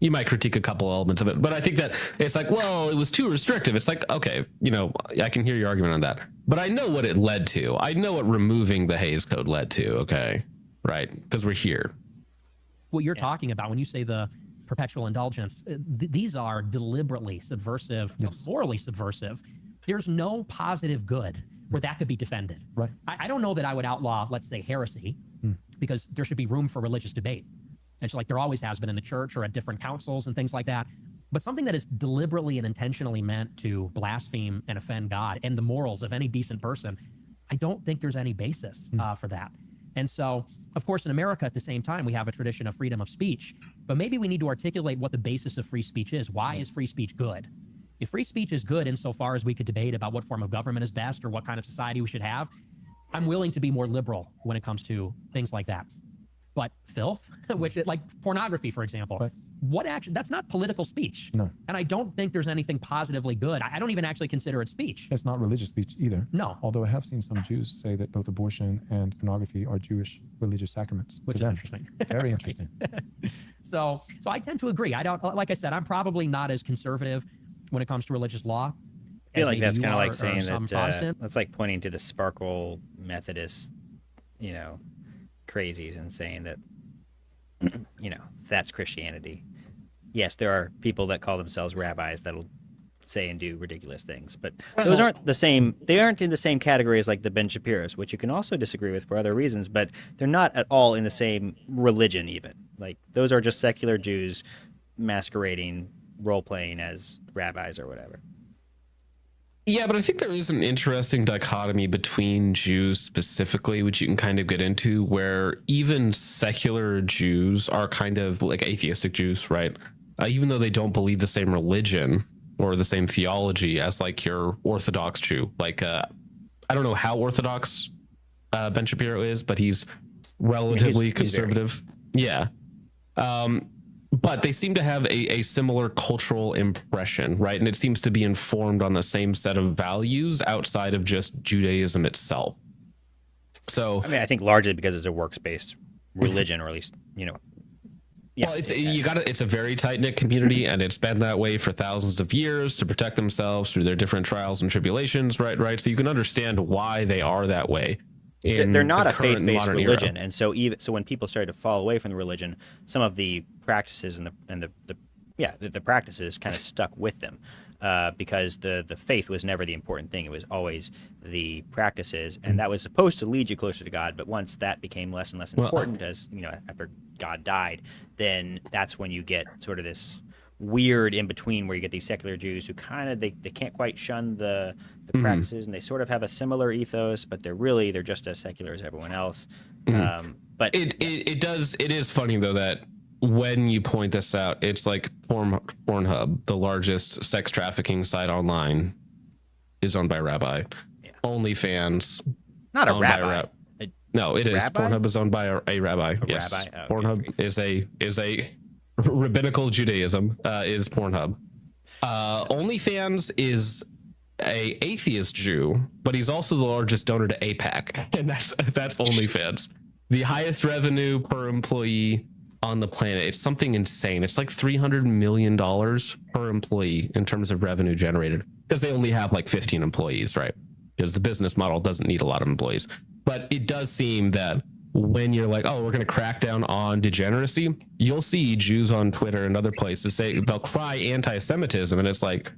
You might critique a couple elements of it, but I think that it's like, well, it was too restrictive. It's like, okay, you know, I can hear your argument on that, but I know what it led to. I know what removing the Hays Code led to. Okay. Right. Because we're here. What you're talking about when you say the perpetual indulgence, these are deliberately subversive, morally subversive. There's no positive good where that could be defended. Right. I don't know that I would outlaw, let's say, heresy, because there should be room for religious debate. It's like there always has been in the church or at different councils and things like that. But something that is deliberately and intentionally meant to blaspheme and offend God and the morals of any decent person, I don't think there's any basis for that. And so, of course, in America at the same time, we have a tradition of freedom of speech, but maybe we need to articulate what the basis of free speech is. Why is free speech good? If free speech is good insofar as we could debate about what form of government is best or what kind of society we should have, I'm willing to be more liberal when it comes to things like that. But filth, which is like pornography, for example, what action? That's not political speech. No. And I don't think there's anything positively good. I don't even actually consider it speech. It's not religious speech either. No. Although I have seen some Jews say that both abortion and pornography are Jewish religious sacraments. Which is interesting. Very interesting. So I tend to agree. I don't, like I said, I'm probably not as conservative when it comes to religious law. I feel like that's kind of like saying that that's like pointing to the Sparkle Methodist, you know, crazies and saying that, you know, that's Christianity. Yes, there are people that call themselves rabbis that'll say and do ridiculous things, but those aren't the same. They aren't in the same category as like the Ben Shapiro's, which you can also disagree with for other reasons, but they're not at all in the same religion even. Like those are just secular Jews masquerading role playing as rabbis or whatever. Yeah, but I think there is an interesting dichotomy between Jews specifically, which you can kind of get into, where even secular Jews are kind of like atheistic Jews, right? Even though they don't believe the same religion or the same theology as like your Orthodox Jew. Like, I don't know how Orthodox Ben Shapiro is, but he's relatively conservative. Yeah. But they seem to have a similar cultural impression, right? And it seems to be informed on the same set of values outside of just Judaism itself. So, I mean, I think largely because it's a works-based religion, or at least, yeah. Well, it's a very tight-knit community, and it's been that way for thousands of years to protect themselves through their different trials and tribulations, right? So you can understand why they are that way. They're not a faith-based religion, and so when people started to fall away from the religion, some of the practices and the practices kind of stuck with them, because the faith was never the important thing. It was always the practices, and that was supposed to lead you closer to God. But once that became less and less important, as after God died, then that's when you get sort of this weird in between where you get these secular Jews who kind of they can't quite shun the practices, and they sort of have a similar ethos, but they're just as secular as everyone else. But it is funny though that when you point this out, it's like Pornhub, the largest sex trafficking site online, is owned by a rabbi. Yeah. OnlyFans, not a rabbi. No, it is. Rabbi? Pornhub is owned by a rabbi. Yes. Rabbi? Oh, Pornhub okay. is a rabbinical Judaism, is Pornhub. OnlyFans is a atheist Jew, but he's also the largest donor to AIPAC, and that's OnlyFans. The highest revenue per employee on the planet. It's something insane. It's like $300 million per employee in terms of revenue generated, because they only have like 15 employees, right? Because the business model doesn't need a lot of employees. But it does seem that when you're like, oh, we're going to crack down on degeneracy, you'll see Jews on Twitter and other places say they'll cry anti-Semitism, and it's like,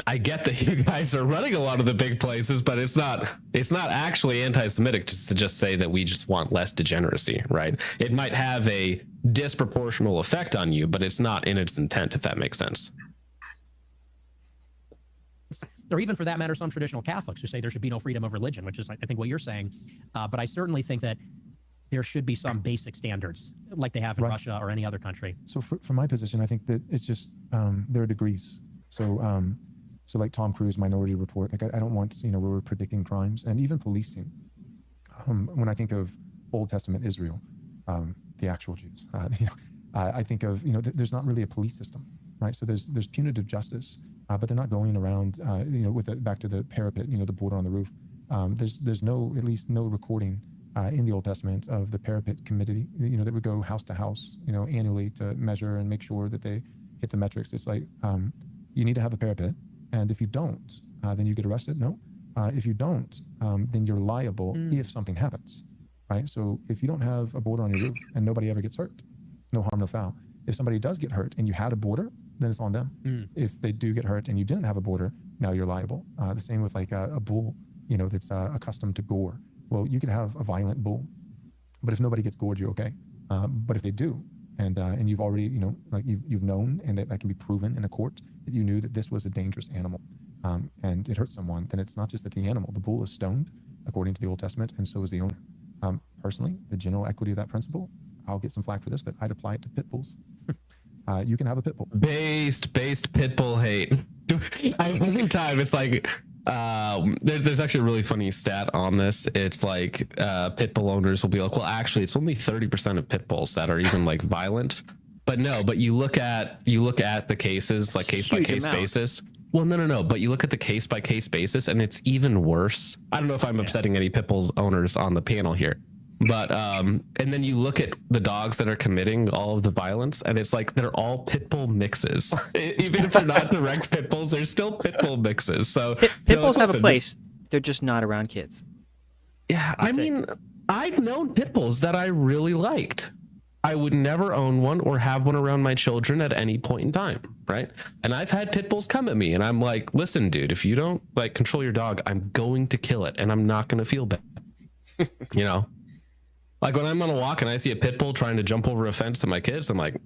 I get that you guys are running a lot of the big places, but it's not actually anti-Semitic to just say that we just want less degeneracy, right? It might have a disproportional effect on you, but it's not in its intent, if that makes sense. Or even for that matter, some traditional Catholics who say there should be no freedom of religion, which is, I think, what you're saying. But I certainly think that there should be some basic standards like they have in Russia or any other country. So from my position, I think that it's just, there are degrees. So like Tom Cruise, Minority Report, like I don't want, where we're predicting crimes, and even policing. When I think of Old Testament Israel, the actual Jews, I think of, there's not really a police system, right? So there's punitive justice, but they're not going around, back to the parapet, the border on the roof. There's at least no recording in the Old Testament of the parapet committee, that would go house to house, annually to measure and make sure that they hit the metrics. It's like, you need to have a parapet. And if you don't, then you get arrested. No. If you don't, then you're liable if something happens, right? So if you don't have a border on your roof and nobody ever gets hurt, no harm, no foul. If somebody does get hurt and you had a border, then it's on them. If they do get hurt and you didn't have a border, now you're liable. The same with like a bull, that's accustomed to gore. Well, you could have a violent bull, but if nobody gets gored, you're okay. But if they do, and you've already, you've known, and that can be proven in a court that you knew that this was a dangerous animal, and it hurt someone, then it's not just that the animal, the bull is stoned, according to the Old Testament, and so is the owner. Personally, the general equity of that principle, I'll get some flack for this, but I'd apply it to pit bulls. You can have a pit bull. Based pit bull hate. Every time it's like, there's actually a really funny stat on this. It's like pit bull owners will be like, well, actually, it's only 30% of pit bulls that are even like violent. But you look at the cases, like case by case basis. Well, no. But you look at the case by case basis, and it's even worse. I don't know if I'm upsetting any pit bull owners on the panel here, but and then you look at the dogs that are committing all of the violence, and it's like they're all pit bull mixes. Even if they're not direct pit bulls, they're still pit bull mixes. So pit bulls have a place. They're just not around kids. Yeah, I mean, I've known pit bulls that I really liked. I would never own one or have one around my children at any point in time, right? And I've had pit bulls come at me, and I'm like, listen, dude, if you don't like control your dog, I'm going to kill it, and I'm not going to feel bad. Like when I'm on a walk and I see a pit bull trying to jump over a fence to my kids, I'm like,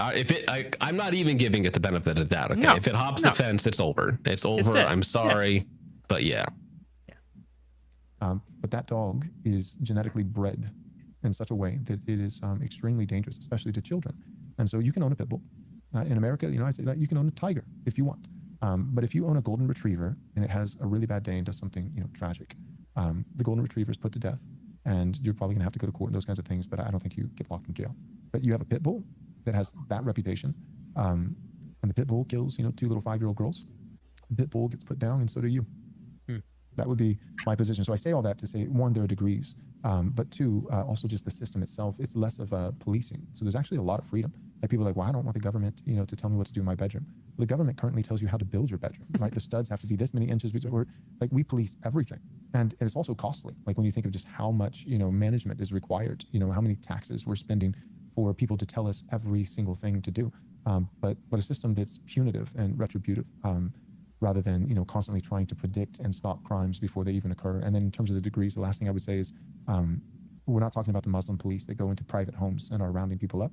I'm not even giving it the benefit of the doubt. Okay, No, if it hops no. the fence, it's over. It's over. dead. I'm sorry, but yeah. But that dog is genetically bred in such a way that it is extremely dangerous, especially to children. And so you can own a pit bull. In America, I'd say that you can own a tiger if you want. But if you own a golden retriever and it has a really bad day and does something, tragic, the golden retriever is put to death, and you're probably gonna have to go to court and those kinds of things. But I don't think you get locked in jail. But you have a pit bull that has that reputation, and the pit bull kills, 2 little 5-year-old girls. The pit bull gets put down, and so do you. That would be my position. So I say all that to say, one, there are degrees, but two, also just the system itself, it's less of a policing. So there's actually a lot of freedom. Like people are like, well, I don't want the government, to tell me what to do in my bedroom. Well, the government currently tells you how to build your bedroom, right? The studs have to be this many inches. We police everything. And it's also costly. Like when you think of just how much, management is required, how many taxes we're spending for people to tell us every single thing to do. But a system that's punitive and retributive, rather than constantly trying to predict and stop crimes before they even occur. And then in terms of the degrees, the last thing I would say is we're not talking about the Muslim police that go into private homes and are rounding people up.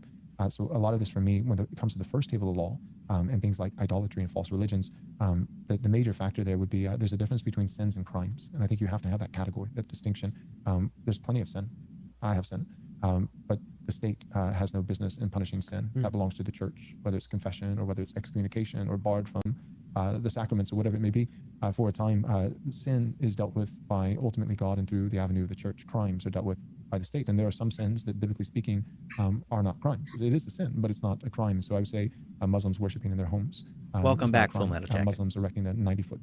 So a lot of this for me, when it comes to the first table of law and things like idolatry and false religions, the major factor there would be there's a difference between sins and crimes. And I think you have to have that category, that distinction. There's plenty of sin. I have sin. But the state has no business in punishing sin. That belongs to the church, whether it's confession or whether it's excommunication or barred from the sacraments or whatever it may be. For a time, sin is dealt with by ultimately God and through the avenue of the church. Crimes are dealt with by the state. And there are some sins that, biblically speaking, are not crimes. It is a sin, but it's not a crime. So I would say Muslims worshiping in their homes. Welcome back, Full Metal Jacket. Muslims erecting that 90-foot.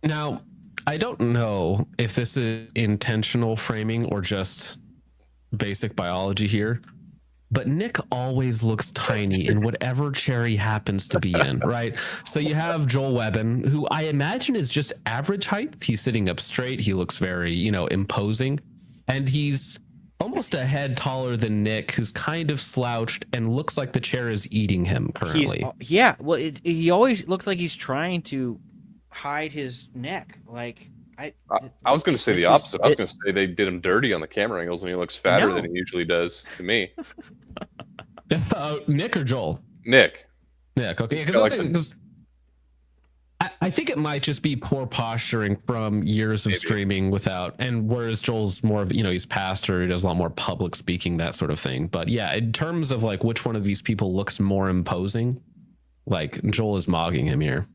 Now, I don't know if this is intentional framing or just basic biology here, but Nick always looks tiny in whatever chair he happens to be in, right? So you have Joel Webben, who I imagine is just average height. He's sitting up straight. He looks very, imposing. And he's almost a head taller than Nick, who's kind of slouched and looks like the chair is eating him currently. He always looks like he's trying to hide his neck. Like, I was going to say the opposite. I was going to say they did him dirty on the camera angles, and he looks fatter than he usually does to me. Nick or Joel? Nick. Okay. I think it might just be poor posturing from years of streaming without, and whereas Joel's more of, he's pastor, he does a lot more public speaking, that sort of thing. But yeah, in terms of like which one of these people looks more imposing, like Joel is mogging him here.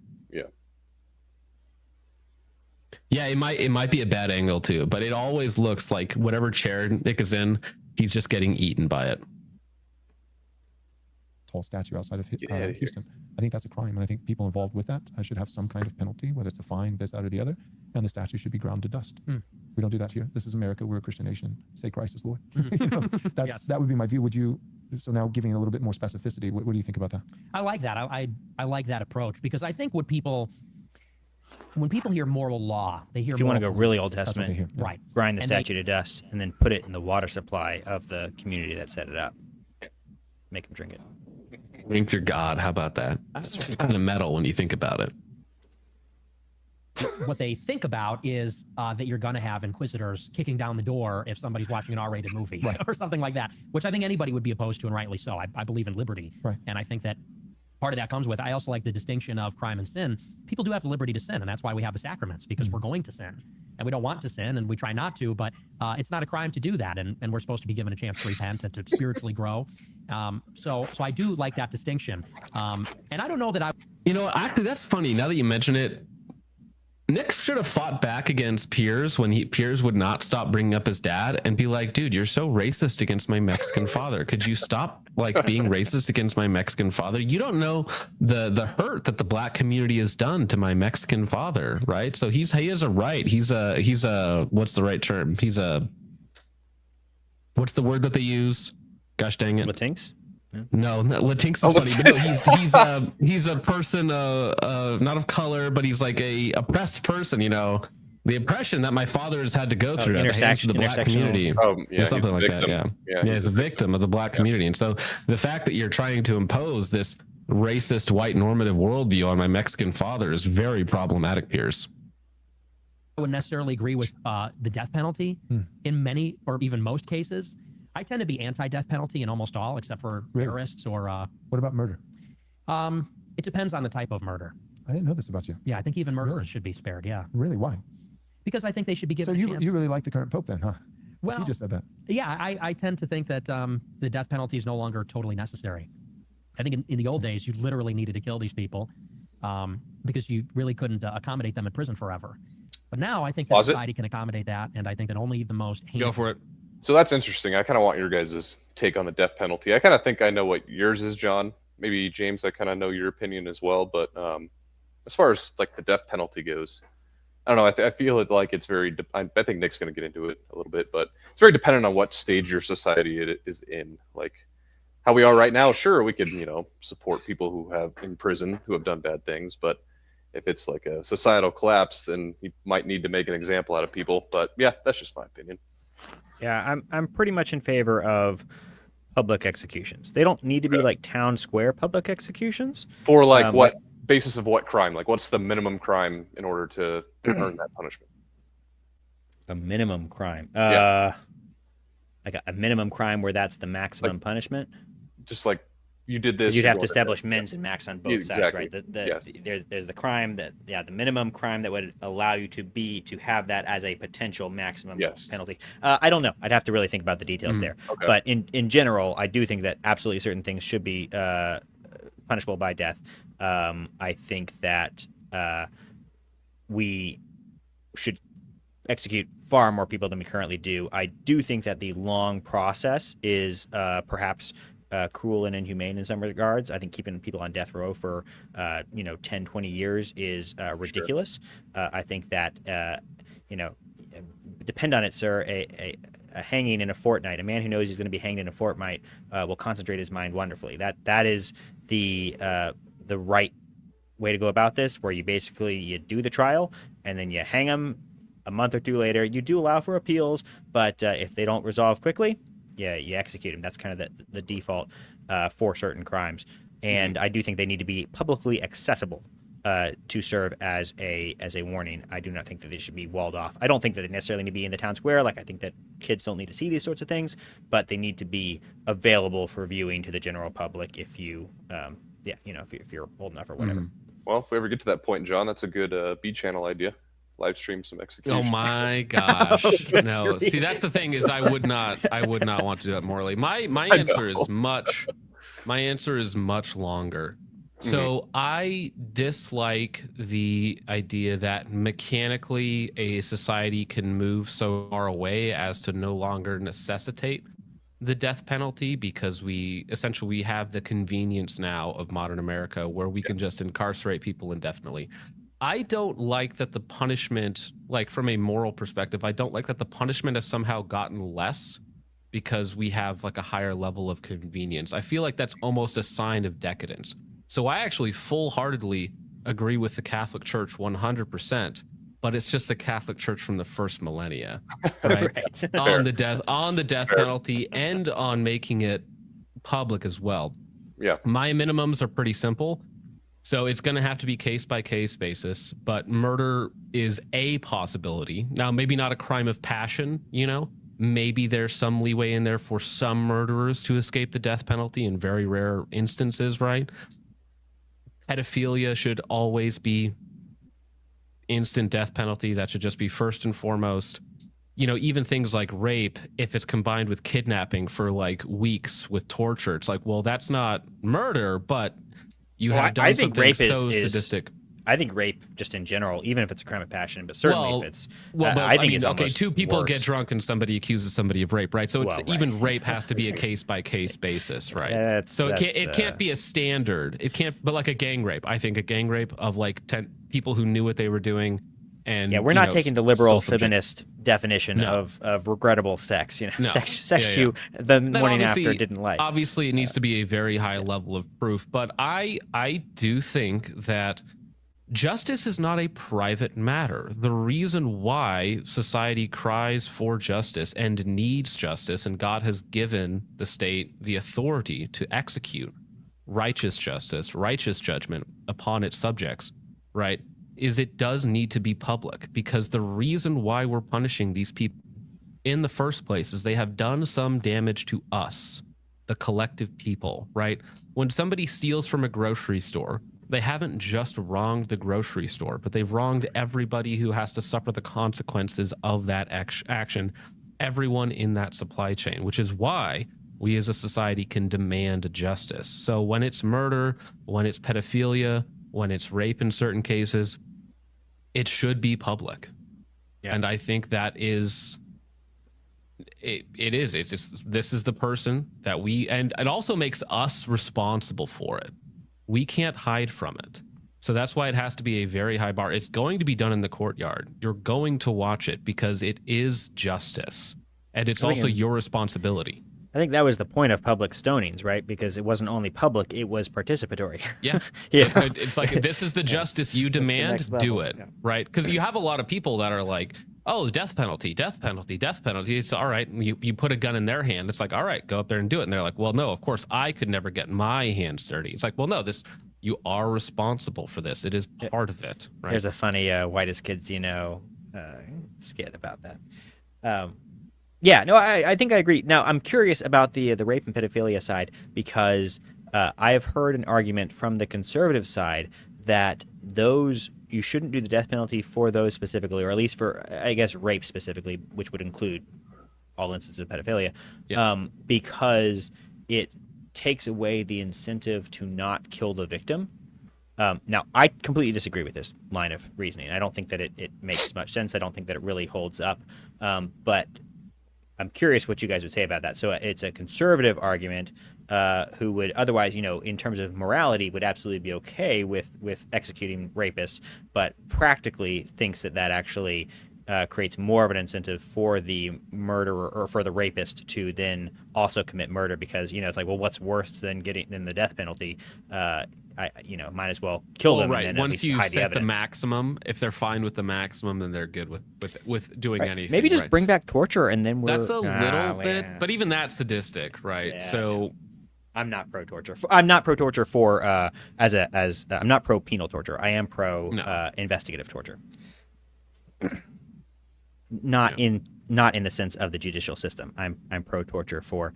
Yeah, it might be a bad angle too, but it always looks like whatever chair Nick is in, he's just getting eaten by it. Tall statue outside of Houston. I think that's a crime, and I think people involved with that should have some kind of penalty, whether it's a fine, this, that, or the other, and the statue should be ground to dust. We don't do that here. This is America. We're a Christian nation. Say Christ is Lord. That would be my view. Would you? So now giving it a little bit more specificity, what do you think about that? I like that. I like that approach, because I think when people hear moral law, they hear. If you want to go really Old Testament, right? Grind the statue to dust and then put it in the water supply of the community that set it up. Make them drink it. Drink your God. How about that? That's kind of metal when you think about it. What they think about is that you're going to have inquisitors kicking down the door if somebody's watching an R-rated movie or something like that, which I think anybody would be opposed to, and rightly so. I believe in liberty, and I think that part of that comes with, I also like the distinction of crime and sin. People do have the liberty to sin, and that's why we have the sacraments, because we're going to sin. And we don't want to sin, and we try not to, but it's not a crime to do that, and we're supposed to be given a chance to repent and to spiritually grow. So I do like that distinction. And I don't know that I... Actually, that's funny. Now that you mention it, Nick should have fought back against Piers when Piers would not stop bringing up his dad and be like, dude, you're so racist against my Mexican father. Could you stop being racist against my Mexican father? You don't know the hurt that the black community has done to my Mexican father, right? So he has a right. He's a what's the right term? What's the word that they use? Gosh dang it. Latinx? No, Latinx is funny. No, he's a person not of color, but he's like a oppressed person, the oppression that my father has had to go through at the hands of the black community. Something like that. Yeah, he's a victim of the black community. And so the fact that you're trying to impose this racist white normative worldview on my Mexican father is very problematic, Piers. I wouldn't necessarily agree with the death penalty in many or even most cases. I tend to be anti-death penalty in almost all, except for terrorists or. What about murder? It depends on the type of murder. I didn't know this about you. Yeah, I think even murderers should be spared. Yeah. Really? Why? Because I think they should be given. So a chance. you really like the current pope then, huh? Well, he just said that. Yeah, I tend to think that the death penalty is no longer totally necessary. I think in the old days, you literally needed to kill these people because you really couldn't accommodate them in prison forever. But now I think that society can accommodate that, and I think that only the most heinous... Go for it. So that's interesting. I kind of want your guys' take on the death penalty. I kind of think I know what yours is, John. Maybe James, I kind of know your opinion as well. But as far as like the death penalty goes, I don't know. I feel it like it's very. I think Nick's going to get into it a little bit, but it's very dependent on what stage your society it is in. Like how we are right now. Sure, we could support people who have in prison who have done bad things, but if it's like a societal collapse, then you might need to make an example out of people. But yeah, that's just my opinion. Yeah, I'm pretty much in favor of public executions. They don't need to be like town square public executions. For like what basis of what crime? Like what's the minimum crime in order to earn that punishment? A minimum crime. Like a minimum crime where that's the maximum punishment. Just like you did this. You'd have to establish mins and max on both sides, right? Yes. There's the crime the minimum crime that would allow you to have that as a potential maximum penalty. I don't know. I'd have to really think about the details there. Okay. But in general, I do think that absolutely certain things should be punishable by death. I think that we should execute far more people than we currently do. I do think that the long process is perhaps cruel and inhumane in some regards. I think keeping people on death row for 10, 20 years is ridiculous. Sure. I think that depend on it, sir. A hanging in a fortnight. A man who knows he's going to be hanged in a fortnight will concentrate his mind wonderfully. That is the right way to go about this, where you do the trial and then you hang him a month or two later. You do allow for appeals, but if they don't resolve quickly, you execute them. That's kind of the default for certain crimes. And I do think they need to be publicly accessible to serve as a warning. I do not think that they should be walled off. I don't think that they necessarily need to be in the town square. Like I think that kids don't need to see these sorts of things, but they need to be available for viewing to the general public if you if you're old enough or whatever. Mm-hmm. Well, if we ever get to that point, John, that's a good B channel idea. Live stream some execution. Oh my gosh. No. See, that's the thing is I would not want to do that morally. My answer is much longer. So I dislike the idea that mechanically a society can move so far away as to no longer necessitate the death penalty, because we have the convenience now of modern America where we can just incarcerate people indefinitely. I don't like that the punishment, like from a moral perspective, I don't like that the punishment has somehow gotten less because we have like a higher level of convenience. I feel like that's almost a sign of decadence. So I actually full-heartedly agree with the Catholic Church 100%, but it's just the Catholic Church from the first millennia, right? on the death penalty and on making it public as well. Yeah. My minimums are pretty simple. So it's going to have to be case-by-case basis, but murder is a possibility. Now, maybe not a crime of passion, Maybe there's some leeway in there for some murderers to escape the death penalty in very rare instances, right? Pedophilia should always be instant death penalty. That should just be first and foremost. Even things like rape, if it's combined with kidnapping for like weeks with torture, it's like, well, that's not murder, but you have done something so sadistic. I think rape, just in general, even if it's a crime of passion, but certainly if it's... I mean, okay, two people get drunk and somebody accuses somebody of rape, right? So even rape has to be a case-by-case basis, right? It can't be a standard. It can't, but like a gang rape. I think a gang rape of like 10 people who knew what they were doing. And we're not taking the liberal feminist definition of regrettable sex. Sex you the morning after didn't like. Obviously, it needs to be a very high level of proof. But I do think that justice is not a private matter. The reason why society cries for justice and needs justice, and God has given the state the authority to execute righteous justice, righteous judgment upon its subjects, right, is it does need to be public, because the reason why we're punishing these people in the first place is they have done some damage to us, the collective people, right? When somebody steals from a grocery store, they haven't just wronged the grocery store, but they've wronged everybody who has to suffer the consequences of that action, everyone in that supply chain, which is why we as a society can demand justice. So when it's murder, when it's pedophilia, when it's rape in certain cases, it should be public. Yeah. And I think that is, it is. It's just, this is the person that we, and it also makes us responsible for it. We can't hide from it. So that's why it has to be a very high bar. It's going to be done in the courtyard. You're going to watch it because it is justice. And it's also your responsibility. I think that was the point of public stonings, right? Because it wasn't only public, it was participatory. Yeah. Yeah. It's like, this is the justice you demand, do it. Yeah. Right? Because you have a lot of people that are like, oh, death penalty, death penalty, death penalty. It's all right. You put a gun in their hand. It's like, all right, go up there and do it. And they're like, well, no, of course I could never get my hands dirty. It's like, well, no, you are responsible for this. It is part of it. Right? There's a funny whitest kids you know skit about that. Yeah, no, I think I agree. Now, I'm curious about the rape and pedophilia side because I have heard an argument from the conservative side that you shouldn't do the death penalty for those specifically, or at least for, I guess, rape specifically, which would include all instances of pedophilia, because it takes away the incentive to not kill the victim. Now, I completely disagree with this line of reasoning. I don't think that it makes much sense. I don't think that it really holds up. But I'm curious what you guys would say about that. So it's a conservative argument who would otherwise, in terms of morality, would absolutely be okay with executing rapists, but practically thinks that actually creates more of an incentive for the murderer or for the rapist to then also commit murder because, it's like, well, what's worse than the death penalty? Might as well kill them. Right. And Once you set the evidence. Maximum, if they're fine with the maximum, then they're good with doing anything. Maybe just bring back torture and then that's a little bit, but even that's sadistic, right? Yeah, so I'm not pro torture. I'm not pro torture for I'm not pro penal torture. I am pro investigative torture. Not in the sense of the judicial system. I'm pro torture for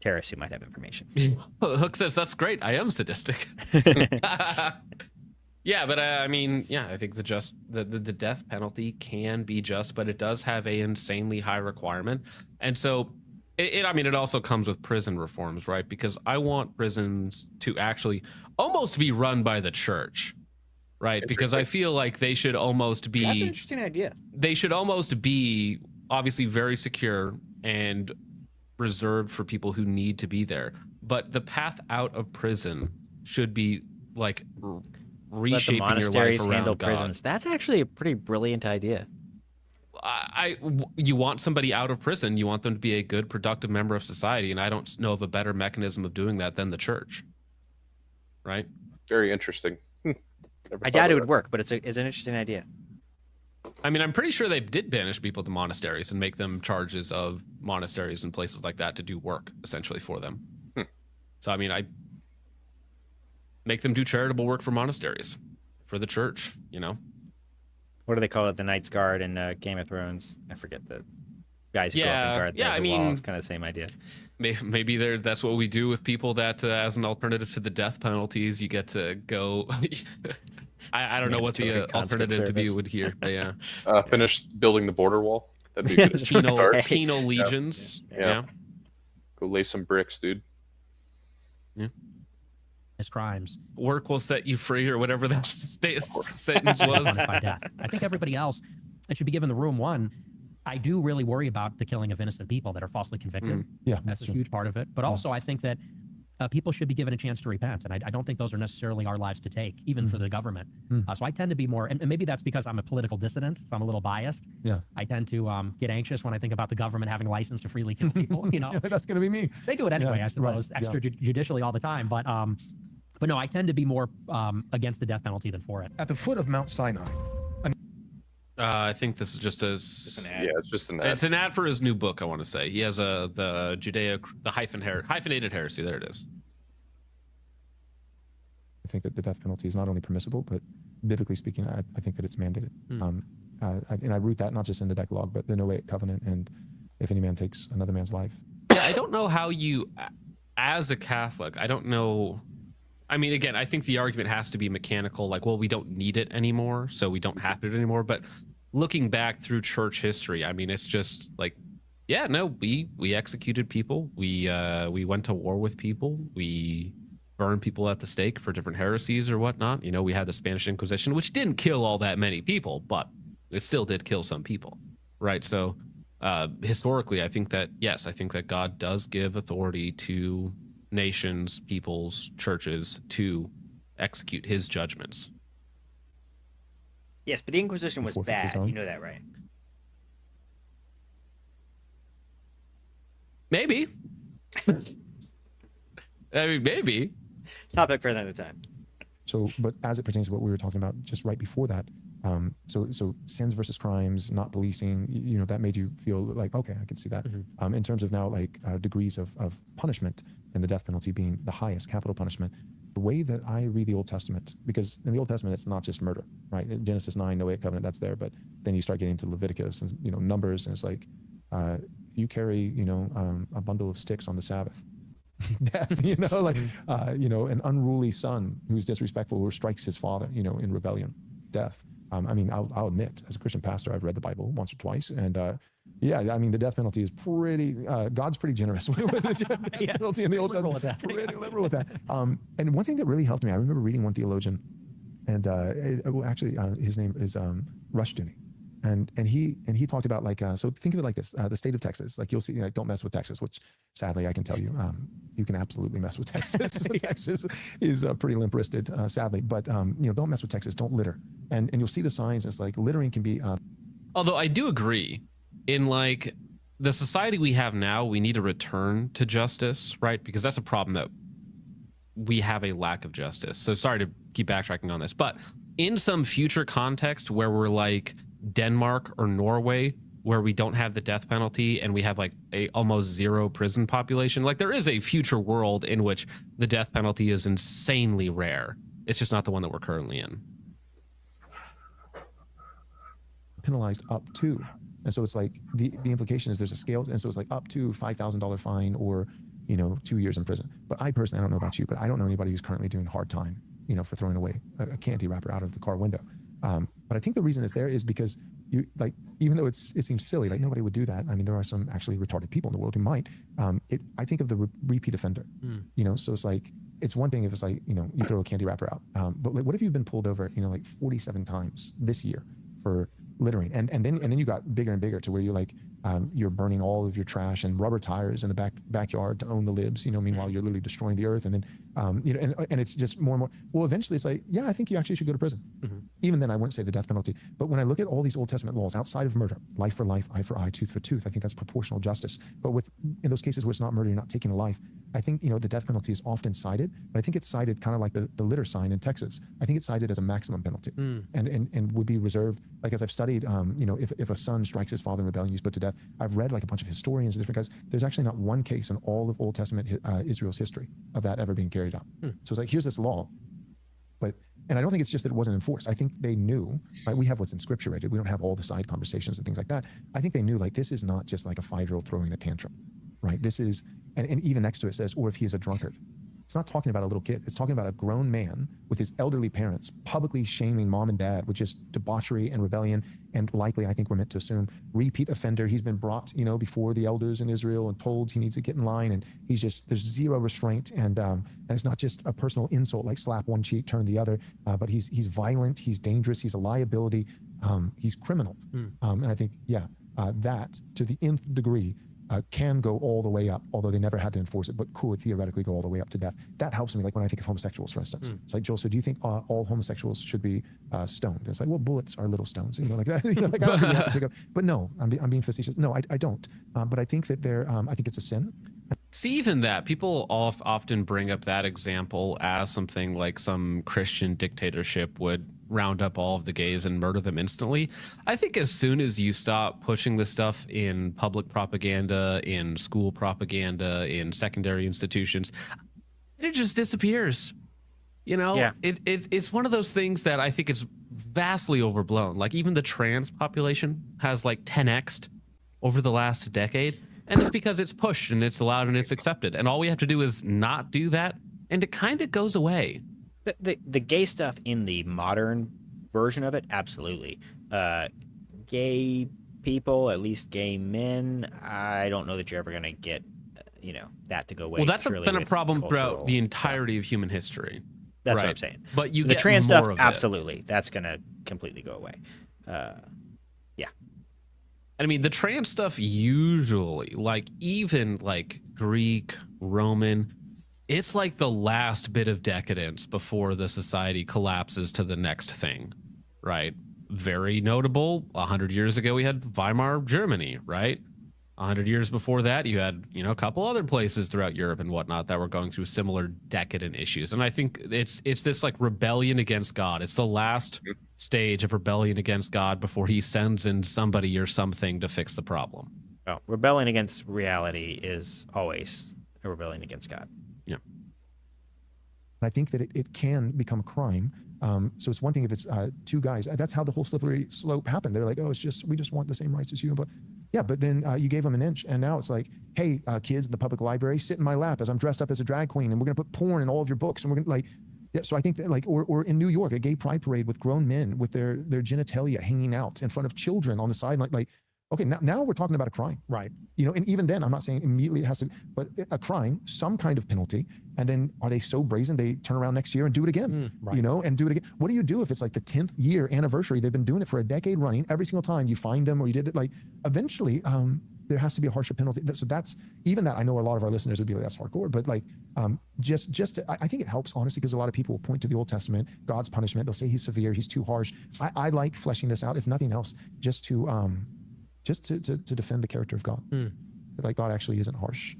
terrorists who might have information. Hook says that's great. I am sadistic. Yeah, but I think the death penalty can be just, but it does have a insanely high requirement, and so it also comes with prison reforms, right? Because I want prisons to actually almost be run by the church. Right, because I feel like they should almost be... That's an interesting idea. They should almost be obviously very secure and reserved for people who need to be there. But the path out of prison should be like reshaping your life around monasteries handle God. Prisons. That's actually a pretty brilliant idea. You want somebody out of prison, you want them to be a good, productive member of society, and I don't know of a better mechanism of doing that than the church. Right? Very interesting. I doubt it would work, but it's an interesting idea. I mean, I'm pretty sure they did banish people to monasteries and make them charges of monasteries and places like that to do work, essentially, for them. So, I make them do charitable work for monasteries, for the church, What do they call it? The Knight's Guard in Game of Thrones? I forget the guys who go up and guard the wall. It's kind of the same idea. Maybe that's what we do with people that, as an alternative to the death penalties, you get to go... I don't know what the alternative to be would here, but yeah. Finish building the border wall. That'd be a good penal legions. Yeah. Go lay some bricks, dude. Yeah. His crimes. Work will set you free, or whatever that sentence was. By death. I think everybody else should be given the room. One, I do really worry about the killing of innocent people that are falsely convicted. Yeah, that's a huge part of it. But also, I think that people should be given a chance to repent. And I don't think those are necessarily our lives to take, even for the government. So I tend to be more, and maybe that's because I'm a political dissident, so I'm a little biased. Yeah. I tend to get anxious when I think about the government having license to freely kill people. That's going to be me. They do it anyway, I suppose, extrajudicially all the time. But no, I tend to be more against the death penalty than for it. At the foot of Mount Sinai. I think this is just an ad. Yeah, it's just an ad. It's an ad for his new book, I want to say. He has the hyphenated heresy. There it is. I think that the death penalty is not only permissible, but biblically speaking, I think that it's mandated. and I root that not just in the Decalogue, but the Noahic covenant, and if any man takes another man's life. Yeah, I don't know how you, as a Catholic, I don't know. I mean, again, I think the argument has to be mechanical, like, well, we don't need it anymore, so we don't have it anymore. But looking back through church history, I mean, it's just like, yeah, no, we executed people, we went to war with people, we burned people at the stake for different heresies or whatnot. You know, we had the Spanish Inquisition, which didn't kill all that many people, but it still did kill some people, right? So historically, I think that, yes, I think that God does give authority to nations, peoples, churches to execute his judgments. Yes, but the Inquisition was bad. You know that, right? Maybe. I mean, maybe. Topic for another time. So, but as it pertains to what we were talking about just right before that, so sins versus crimes, not policing, you know, that made you feel like, okay, I can see that. In terms of now, like degrees of punishment, and the death penalty being the highest capital punishment, the way that I read the Old Testament, because in the Old Testament, it's not just murder, right? In Genesis 9, Noahic covenant, that's there, but then you start getting to Leviticus and, you know, Numbers, and it's like, if you carry, you know, a bundle of sticks on the Sabbath, death, you know, like, you know, an unruly son who's disrespectful or strikes his father, you know, in rebellion, death. I mean, I'll admit, as a Christian pastor, I've read the Bible once or twice, and yeah, I mean, the death penalty is pretty, God's pretty generous with the death penalty in the Old Testament. Pretty liberal with that. And one thing that really helped me, I remember reading one theologian, and actually, his name is Rushduni. And he talked about, like, so think of it like this, the state of Texas, like, you'll see, like, don't mess with Texas, which sadly I can tell you, you can absolutely mess with Texas. Texas is pretty limp-wristed, sadly, but you know, don't mess with Texas, don't litter. And you'll see the signs, it's like littering can be. Although I do agree, in like the society we have now, we need a return to justice, right? Because that's a problem, that we have a lack of justice. So sorry to keep backtracking on this, but in some future context where we're like Denmark or Norway, where we don't have the death penalty and we have like a almost zero prison population, like there is a future world in which the death penalty is insanely rare. It's just not the one that we're currently in. Penalized up to, and so it's like the implication is there's a scale, and so it's like up to $5,000 fine or, you know, 2 years in prison. But I personally, I don't know about you, but I don't know anybody who's currently doing hard time, you know, for throwing away a candy wrapper out of the car window. But I think the reason it's there is because you, like, even though it seems silly, like nobody would do that. I mean, there are some actually retarded people in the world who might. I think of the repeat offender, you know, so it's like, it's one thing if it's like, you know, you throw a candy wrapper out, but like, what if you've been pulled over, you know, like 47 times this year for littering, and then you got bigger and bigger to where you're like, you're burning all of your trash and rubber tires in the backyard to own the libs, you know, meanwhile you're literally destroying the earth, and then you know, and it's just more and more. Well, eventually it's like, yeah, I think you actually should go to prison. Even then I wouldn't say the death penalty, but when I look at all these Old Testament laws outside of murder, life for life, eye for eye, tooth for tooth, I think that's proportional justice. But in those cases where it's not murder, you're not taking a life, I think, you know, the death penalty is often cited, but I think it's cited kind of like the litter sign in Texas. I think it's cited as a maximum penalty, and would be reserved, like, as I've studied, you know, if a son strikes his father in rebellion, he's put to death. I've read like a bunch of historians and different guys. There's actually not one case in all of Old Testament Israel's history of that ever being carried out. So it's like, here's this law, and I don't think it's just that it wasn't enforced. I think they knew, right? We have what's inscripturated. We don't have all the side conversations and things like that. I think they knew, like, this is not just like a 5-year-old throwing a tantrum, right? This is, and even next to it says, or if he is a drunkard. It's not talking about a little kid. It's talking about a grown man with his elderly parents publicly shaming mom and dad with just debauchery and rebellion, and likely, I think we're meant to assume, repeat offender. He's been brought, you know, before the elders in Israel and told he needs to get in line, and he's just, there's zero restraint, and it's not just a personal insult like slap one cheek, turn the other, but he's violent, he's dangerous, he's a liability, he's criminal, and I think, yeah, that to the nth degree can go all the way up, although they never had to enforce it, but could theoretically go all the way up to death. That helps me, like when I think of homosexuals, for instance. It's like, Joel, so do you think all homosexuals should be stoned? It's like, well, bullets are little stones, you know, like that. You know, like, I don't think we have to pick up. But no, I'm being facetious. No, I don't. But I think that I think it's a sin. See, even that, people often bring up that example as something like some Christian dictatorship would round up all of the gays and murder them instantly. I think as soon as you stop pushing this stuff in public propaganda, in school propaganda, in secondary institutions, it just disappears. You know, it's one of those things that I think it's vastly overblown. Like even the trans population has like 10x'd over the last decade. And it's because it's pushed and it's allowed and it's accepted. And all we have to do is not do that, and it kind of goes away. The gay stuff in the modern version of it, absolutely. Gay people, at least gay men, I don't know that you're ever going to get, that to go away. Well, that's been a problem throughout the entirety of human history. That's right? What I'm saying. But you the get trans more stuff, of absolutely. It. That's going to completely go away. Yeah. I mean, the trans stuff usually, like even like Greek, Roman, it's like the last bit of decadence before the society collapses to the next thing, right? Very notable. 100 years ago, we had Weimar Germany, right? 100 years before that, you had, a couple other places throughout Europe and whatnot that were going through similar decadent issues. And I think it's this like rebellion against God. It's the last stage of rebellion against God before he sends in somebody or something to fix the problem. Oh, rebellion against reality is always a rebellion against God. Yeah. I think that it can become a crime. So it's one thing if it's two guys. That's how the whole slippery slope happened. They're like, oh, we just want the same rights as you. But yeah, but then you gave them an inch, and now it's like, hey, kids in the public library, sit in my lap as I'm dressed up as a drag queen, and we're gonna put porn in all of your books, and we're gonna yeah. So I think that or in New York, a gay pride parade with grown men with their genitalia hanging out in front of children on the sideline, okay, now we're talking about a crime. Right. And even then, I'm not saying immediately it has to, but a crime, some kind of penalty. And then are they so brazen they turn around next year and do it again, right. And do it again? What do you do if it's like the 10th year anniversary? They've been doing it for a decade running. Every single time you find them or you did it, eventually there has to be a harsher penalty. So that's, even that, I know a lot of our listeners would be like, that's hardcore, but I think it helps, honestly, because a lot of people will point to the Old Testament, God's punishment. They'll say he's severe, he's too harsh. I like fleshing this out, if nothing else, just to defend the character of God. Like God actually isn't harsh.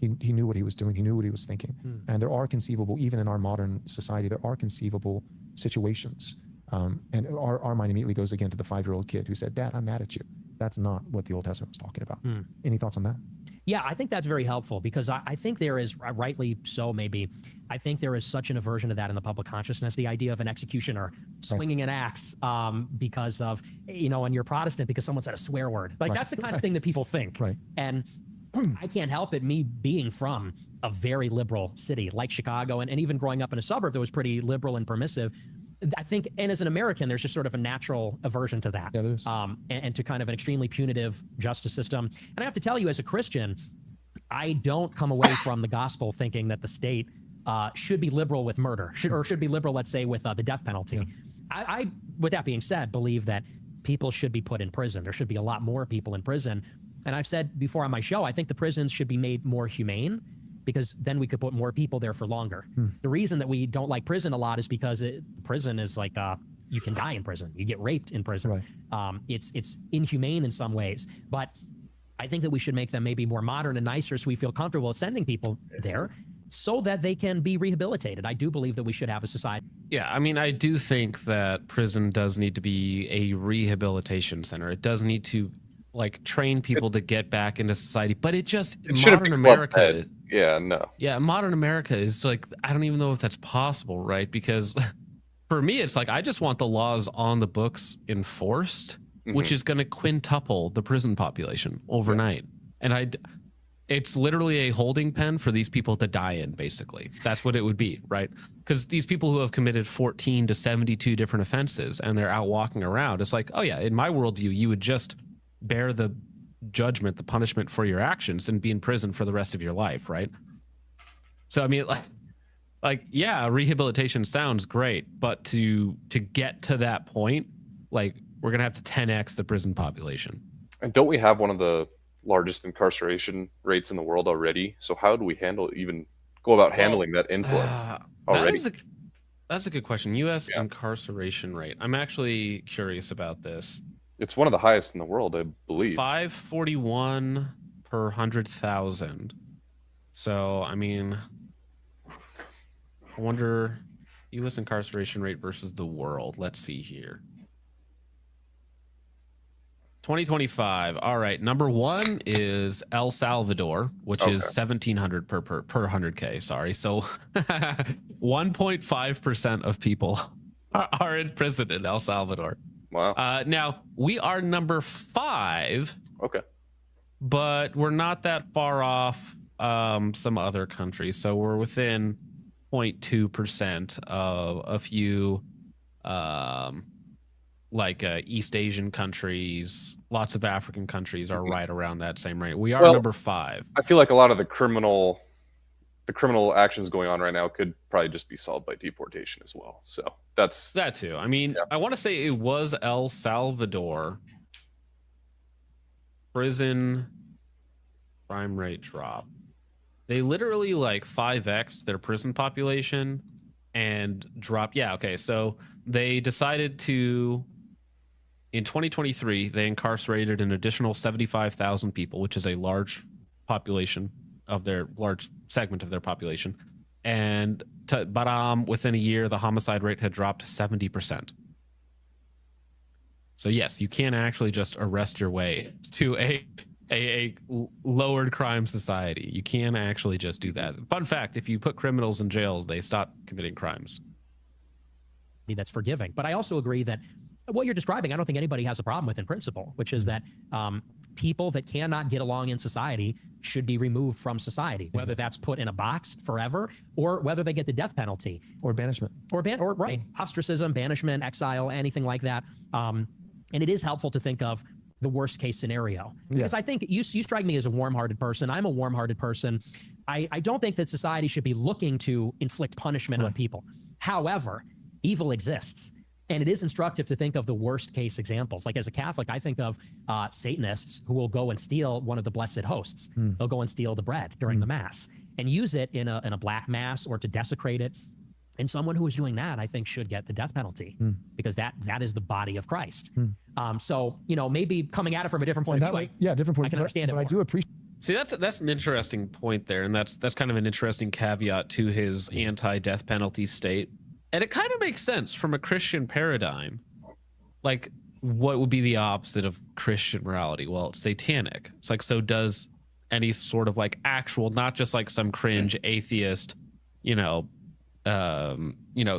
He knew what he was doing. He knew what he was thinking. And there are conceivable, even in our modern society, there are conceivable situations. And our mind immediately goes again to the 5-year-old kid who said, Dad, I'm mad at you. That's not what the Old Testament was talking about. Any thoughts on that? Yeah, I think that's very helpful because I think there is, rightly so maybe, I think there is such an aversion to that in the public consciousness, the idea of an executioner swinging an axe because of, and you're Protestant because someone said a swear word. That's the kind of thing that people think. Right. And I can't help it, me being from a very liberal city like Chicago and even growing up in a suburb that was pretty liberal and permissive. I think, and as an American, there's just sort of a natural aversion to that. Yeah, there is. And to kind of an extremely punitive justice system. And I have to tell you, as a Christian, I don't come away from the gospel thinking that the state should be liberal with murder, should be liberal, let's say, with the death penalty. Yeah. I, with that being said, believe that people should be put in prison. There should be a lot more people in prison. And I've said before on my show, I think the prisons should be made more humane, because then we could put more people there for longer. The reason that we don't like prison a lot is because prison is like, you can die in prison. You get raped in prison. Right. It's inhumane in some ways. But I think that we should make them maybe more modern and nicer so we feel comfortable sending people there so that they can be rehabilitated. I do believe that we should have a society. Yeah, I mean, I do think that prison does need to be a rehabilitation center. It does need to train people to get back into society, but modern America. Yeah, no. Yeah, modern America is I don't even know if that's possible, right? Because for me, it's I just want the laws on the books enforced, which is going to quintuple the prison population overnight. And it's literally a holding pen for these people to die in, basically. That's what it would be, right? Because these people who have committed 14 to 72 different offenses and they're out walking around, it's like, oh yeah, in my worldview, you would just bear the judgment, the punishment for your actions and be in prison for the rest of your life, right? So I mean, yeah, rehabilitation sounds great, but to get to that point, we're gonna have to 10x the prison population. And don't we have one of the largest incarceration rates in the world already? So how do we go about handling that influence already? That's a good question. U.S. incarceration rate. I'm actually curious about this. It's one of the highest in the world, I believe. 541 per 100,000. So, I mean, I wonder U.S. incarceration rate versus the world. Let's see here. 2025. All right. Number one is El Salvador, which is 1,700 per 100K. Sorry. So 1.5% of people are in prison in El Salvador. Wow. Now, we are number 5. Okay. But we're not that far off some other countries. So we're within 0.2% of a few East Asian countries. Lots of African countries are right around that same rate. We are number 5. I feel like a lot of the criminal actions going on right now could probably just be solved by deportation as well. So that's that too. I mean, I want to say it was El Salvador. Prison crime rate drop. They literally 5x their prison population and drop. Yeah, okay. So they decided to, in 2023, they incarcerated an additional 75,000 people, which is a large segment of their population. And within a year, the homicide rate had dropped 70%. So yes, you can actually just arrest your way to a lowered crime society. You can actually just do that. Fun fact, if you put criminals in jails, they stop committing crimes. That's forgiving. But I also agree that what you're describing, I don't think anybody has a problem with in principle, which is that people that cannot get along in society should be removed from society, whether that's put in a box forever or whether they get the death penalty. Or banishment. Or ostracism, banishment, exile, anything like that. And it is helpful to think of the worst case scenario. Because I think you strike me as a warm-hearted person. I'm a warm-hearted person. I don't think that society should be looking to inflict punishment on people. However, evil exists. And it is instructive to think of the worst case examples. Like as a Catholic, I think of Satanists who will go and steal one of the blessed hosts. They'll go and steal the bread during the Mass and use it in a black Mass or to desecrate it. And someone who is doing that, I think, should get the death penalty because that is the body of Christ. So, maybe coming at it from a different point of view. Different point. I can understand it. But I do appreciate. See, that's an interesting point there, and that's kind of an interesting caveat to his anti-death penalty state. And it kind of makes sense from a Christian paradigm. Like, what would be the opposite of Christian morality? Well, it's satanic. It's like, so does any sort of actual, not just some cringe atheist,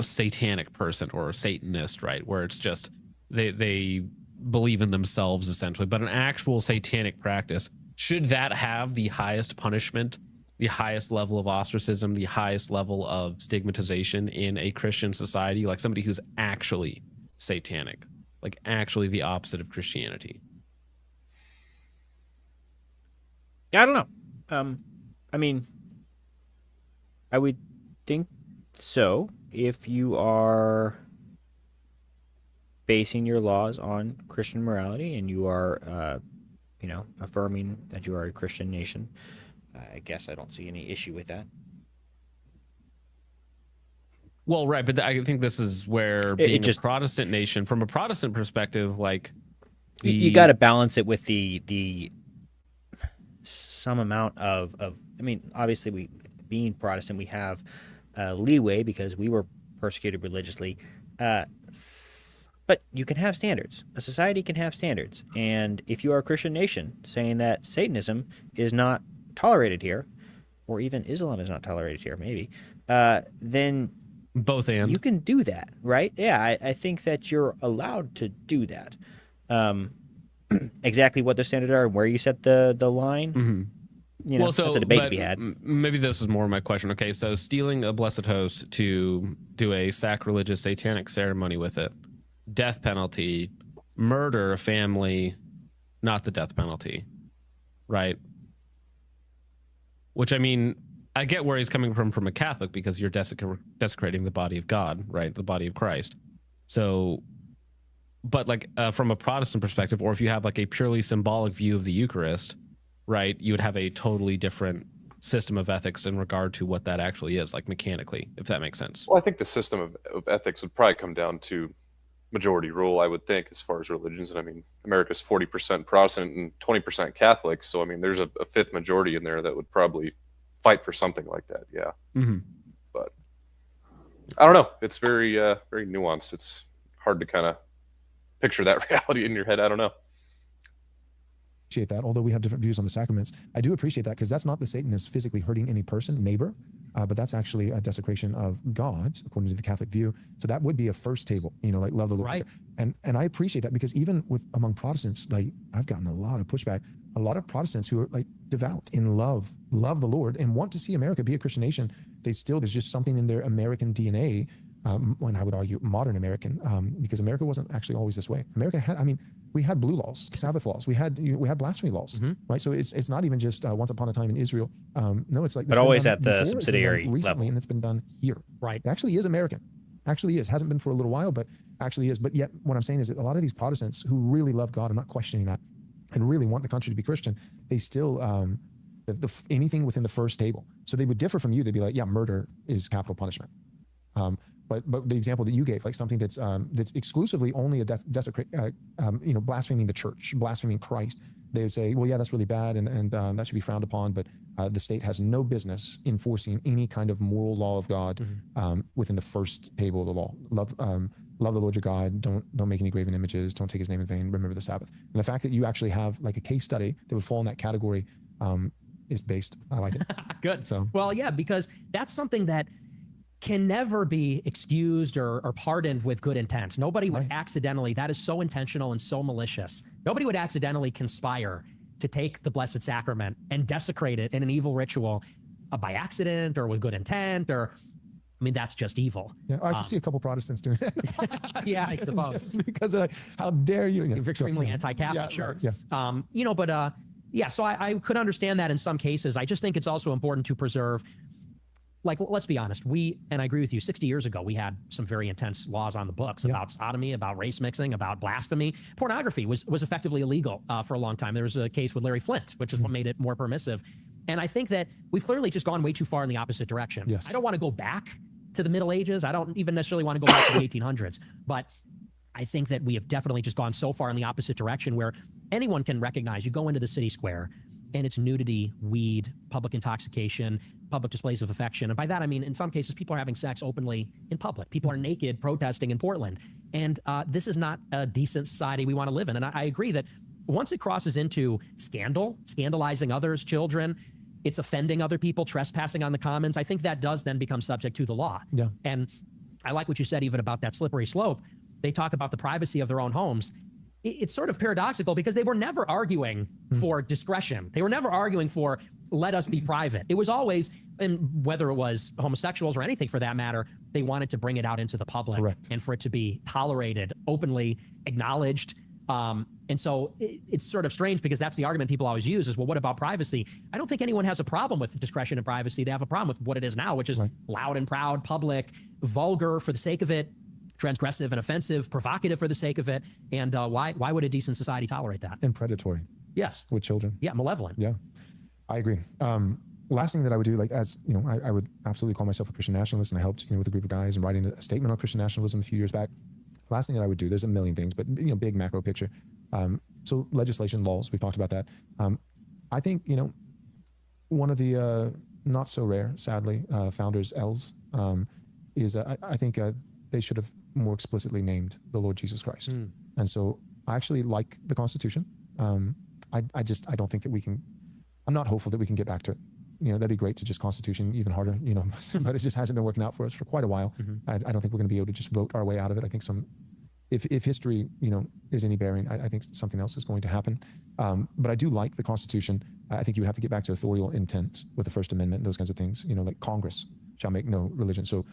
satanic person or a Satanist, right? Where it's just they believe in themselves essentially, but an actual satanic practice, should that have the highest punishment, the highest level of ostracism, the highest level of stigmatization in a Christian society? Like somebody who's actually satanic, like actually the opposite of Christianity. I don't know. I mean, I would think so if you are basing your laws on Christian morality and you are, affirming that you are a Christian nation. I guess I don't see any issue with that. Well, right, but I think this is where being a Protestant nation, from a Protestant perspective, you got to balance it with the some amount of. I mean, obviously, we being Protestant, we have leeway because we were persecuted religiously, but you can have standards. A society can have standards, and if you are a Christian nation saying that Satanism is not tolerated here, or even Islam is not tolerated here, maybe, then both and you can do that, right? Yeah, I think that you're allowed to do that. Exactly what the standards are and where you set the line. Mm-hmm. That's a debate to be had. Maybe this is more my question. Okay, so stealing a blessed host to do a sacrilegious satanic ceremony with it, death penalty, murder a family, not the death penalty, right? Which, I mean, I get where he's coming from a Catholic, because you're desecrating the body of God, right? The body of Christ. So, but from a Protestant perspective, or if you have a purely symbolic view of the Eucharist, right, you would have a totally different system of ethics in regard to what that actually is, mechanically, if that makes sense. Well, I think the system of ethics would probably come down to majority rule, I would think, as far as religions. And I mean, America's 40% Protestant and 20% Catholic. So, I mean, there's a fifth majority in there that would probably fight for something like that. Yeah. Mm-hmm. But I don't know. It's very, very nuanced. It's hard to kind of picture that reality in your head. I don't know. Appreciate that. Although we have different views on the sacraments, I do appreciate that, because that's not the Satanist physically hurting any person, neighbor. but that's actually a desecration of God, according to the Catholic view. So that would be a first table, like love the Lord. Right. And I appreciate that, because even among Protestants, like I've gotten a lot of pushback. A lot of Protestants who are like devout in love the Lord and want to see America be a Christian nation. There's just something in their American DNA, when I would argue modern American, because America wasn't actually always this way. America had, we had blue laws, Sabbath laws, we had blasphemy laws, right? So it's not even just once upon a time in Israel. No, it's like, but always at the subsidiary recently, level, and it's been done here. Right. It actually is American. Actually is. Hasn't been for a little while, but actually is. But yet, what I'm saying is that a lot of these Protestants who really love God, I'm not questioning that, and really want the country to be Christian, they still anything within the first table. So they would differ from you. They'd be like, yeah, murder is capital punishment. But the example that you gave, like something that's exclusively only a blaspheming the church, blaspheming Christ, they would say, well, yeah, that's really bad, and that should be frowned upon. But the state has no business enforcing any kind of moral law of God within the first table of the law. Love the Lord your God. Don't make any graven images. Don't take his name in vain. Remember the Sabbath. And the fact that you actually have like a case study that would fall in that category is based. I like it. Good. So, well, yeah, because that's something that can never be excused or pardoned with good intent. Nobody would accidentally, that is so intentional and so malicious. Nobody would accidentally conspire to take the Blessed Sacrament and desecrate it in an evil ritual by accident or with good intent, or that's just evil. Yeah, I can see a couple Protestants doing that. Yeah, I suppose. Just because they're like, how dare you? You're extremely anti-Catholic, sure. Yeah. So I could understand that in some cases. I just think it's also important to preserve, like, let's be honest, and I agree with you, 60 years ago, we had some very intense laws on the books about sodomy, about race mixing, about blasphemy. Pornography was effectively illegal for a long time. There was a case with Larry Flint, which is what made it more permissive. And I think that we've clearly just gone way too far in the opposite direction. Yes. I don't want to go back to the Middle Ages. I don't even necessarily want to go back to the 1800s. But I think that we have definitely just gone so far in the opposite direction where anyone can recognize, you go into the city square and it's nudity, weed, public intoxication, public displays of affection. And by that, I mean, in some cases, people are having sex openly in public. People are naked protesting in Portland. And this is not a decent society we want to live in. And I agree that once it crosses into scandalizing others, children, it's offending other people, trespassing on the commons, I think that does then become subject to the law. Yeah. And I like what you said even about that slippery slope. They talk about the privacy of their own homes. It's sort of paradoxical because they were never arguing for discretion. They were never arguing for let us be private. It was always, and whether it was homosexuals or anything for that matter, they wanted to bring it out into the public. Correct. And for it to be tolerated, openly acknowledged. And so it's sort of strange because that's the argument people always use is, well, what about privacy? I don't think anyone has a problem with discretion and privacy. They have a problem with what it is now, which is loud and proud, public, vulgar for the sake of it, transgressive and offensive, provocative for the sake of it. And why would a decent society tolerate that? And predatory. Yes. With children. Yeah, malevolent. Yeah, I agree. Last thing that I would do, like, as you know, I would absolutely call myself a Christian nationalist, and I helped, with a group of guys in writing a statement on Christian nationalism a few years back. Last thing that I would do, there's a million things, but big macro picture. So legislation, laws, we've talked about that. I think, one of the not so rare, sadly, founders, L's, is I think they should have more explicitly named the Lord Jesus Christ. And so I actually like the Constitution. I don't think that we can, I'm not hopeful that we can get back to it. That'd be great to just Constitution even harder, but it just hasn't been working out for us for quite a while. I don't think we're going to be able to just vote our way out of it. I think if history, is any bearing, I think something else is going to happen. But I do like the Constitution. I think you would have to get back to authorial intent with the First Amendment and those kinds of things, like Congress shall make no religion. So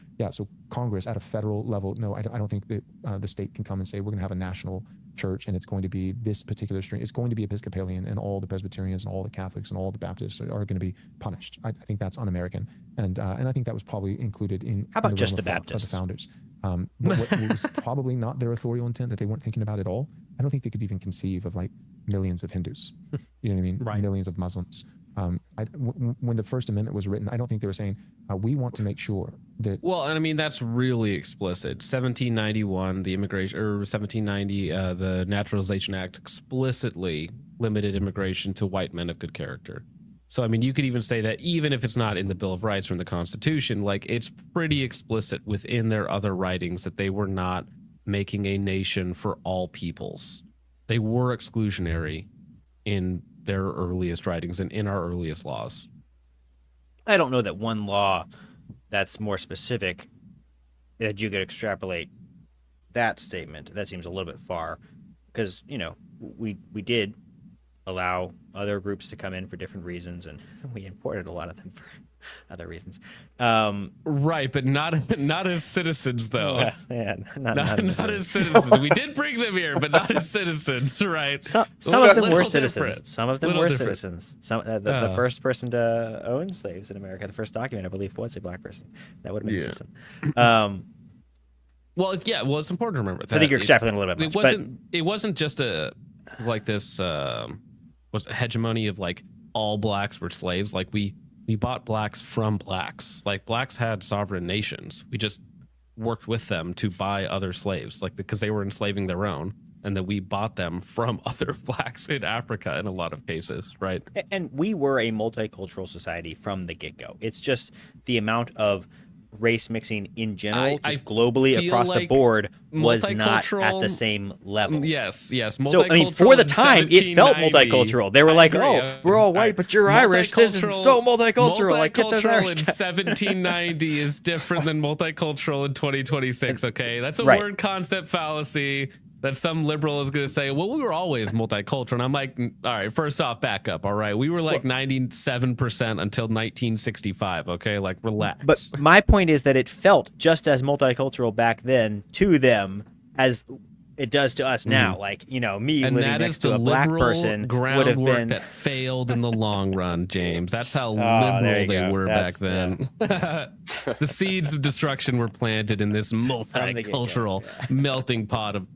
Congress at a federal level, no, I don't think that the state can come and say, we're going to have a national church and it's going to be this particular stream. It's going to be Episcopalian, and all the Presbyterians and all the Catholics and all the Baptists are going to be punished. I think that's un-American. And I think that was probably included in How about in the just realm the of Baptists? of the founders. But what was probably not their authorial intent, that they weren't thinking about at all. I don't think they could even conceive of like millions of Hindus. You know what I mean? Right. Millions of Muslims. When the First Amendment was written, I don't think they were saying, we want to make sure that... Well, and I mean, that's really explicit. 1791, the immigration, or 1790, the Naturalization Act explicitly limited immigration to white men of good character. So, I mean, you could even say that even if it's not in the Bill of Rights or in the Constitution, like, it's pretty explicit within their other writings that they were not making a nation for all peoples. They were exclusionary in their earliest writings and in our earliest laws. I don't know that one law that's more specific, that you could extrapolate that statement. That seems a little bit far, because we did allow other groups to come in for different reasons, and we imported a lot of them for other reasons. Right, but not as citizens, though. Yeah, not as citizens. We did bring them here, but not as citizens, right? Some of them were citizens. Different. Some of them were citizens. The first person to own slaves in America, the first document, I believe, was a black person. That would have been a citizen. Well, it's important to remember that. So I think you're extrapolating a little bit much. It wasn't just this was a hegemony of like all blacks were slaves. Like we bought blacks from blacks. Like blacks had sovereign nations. We just worked with them to buy other slaves, like because they were enslaving their own, and then we bought them from other blacks in Africa in a lot of cases, right? And we were a multicultural society from the get-go. It's just the amount of race mixing in general, just globally across the board, was not at the same level. Yes. So, I mean, for the time, it felt multicultural. They were like, we're all white, but you're Irish. This is so multicultural. Like, get those Irish guys. 1790 is different than multicultural in 2026, okay? That's a word concept fallacy that some liberal is going to say, well, we were always multicultural. And I'm like, all right, first off, back up, all right? We were like 97% until 1965, okay? Like, relax. But my point is that it felt just as multicultural back then to them as it does to us now. Like, me and living next to a black person would have been... that failed in the long run, James. That's how liberal they were back then. Yeah. The seeds of destruction were planted in this multicultural melting pot of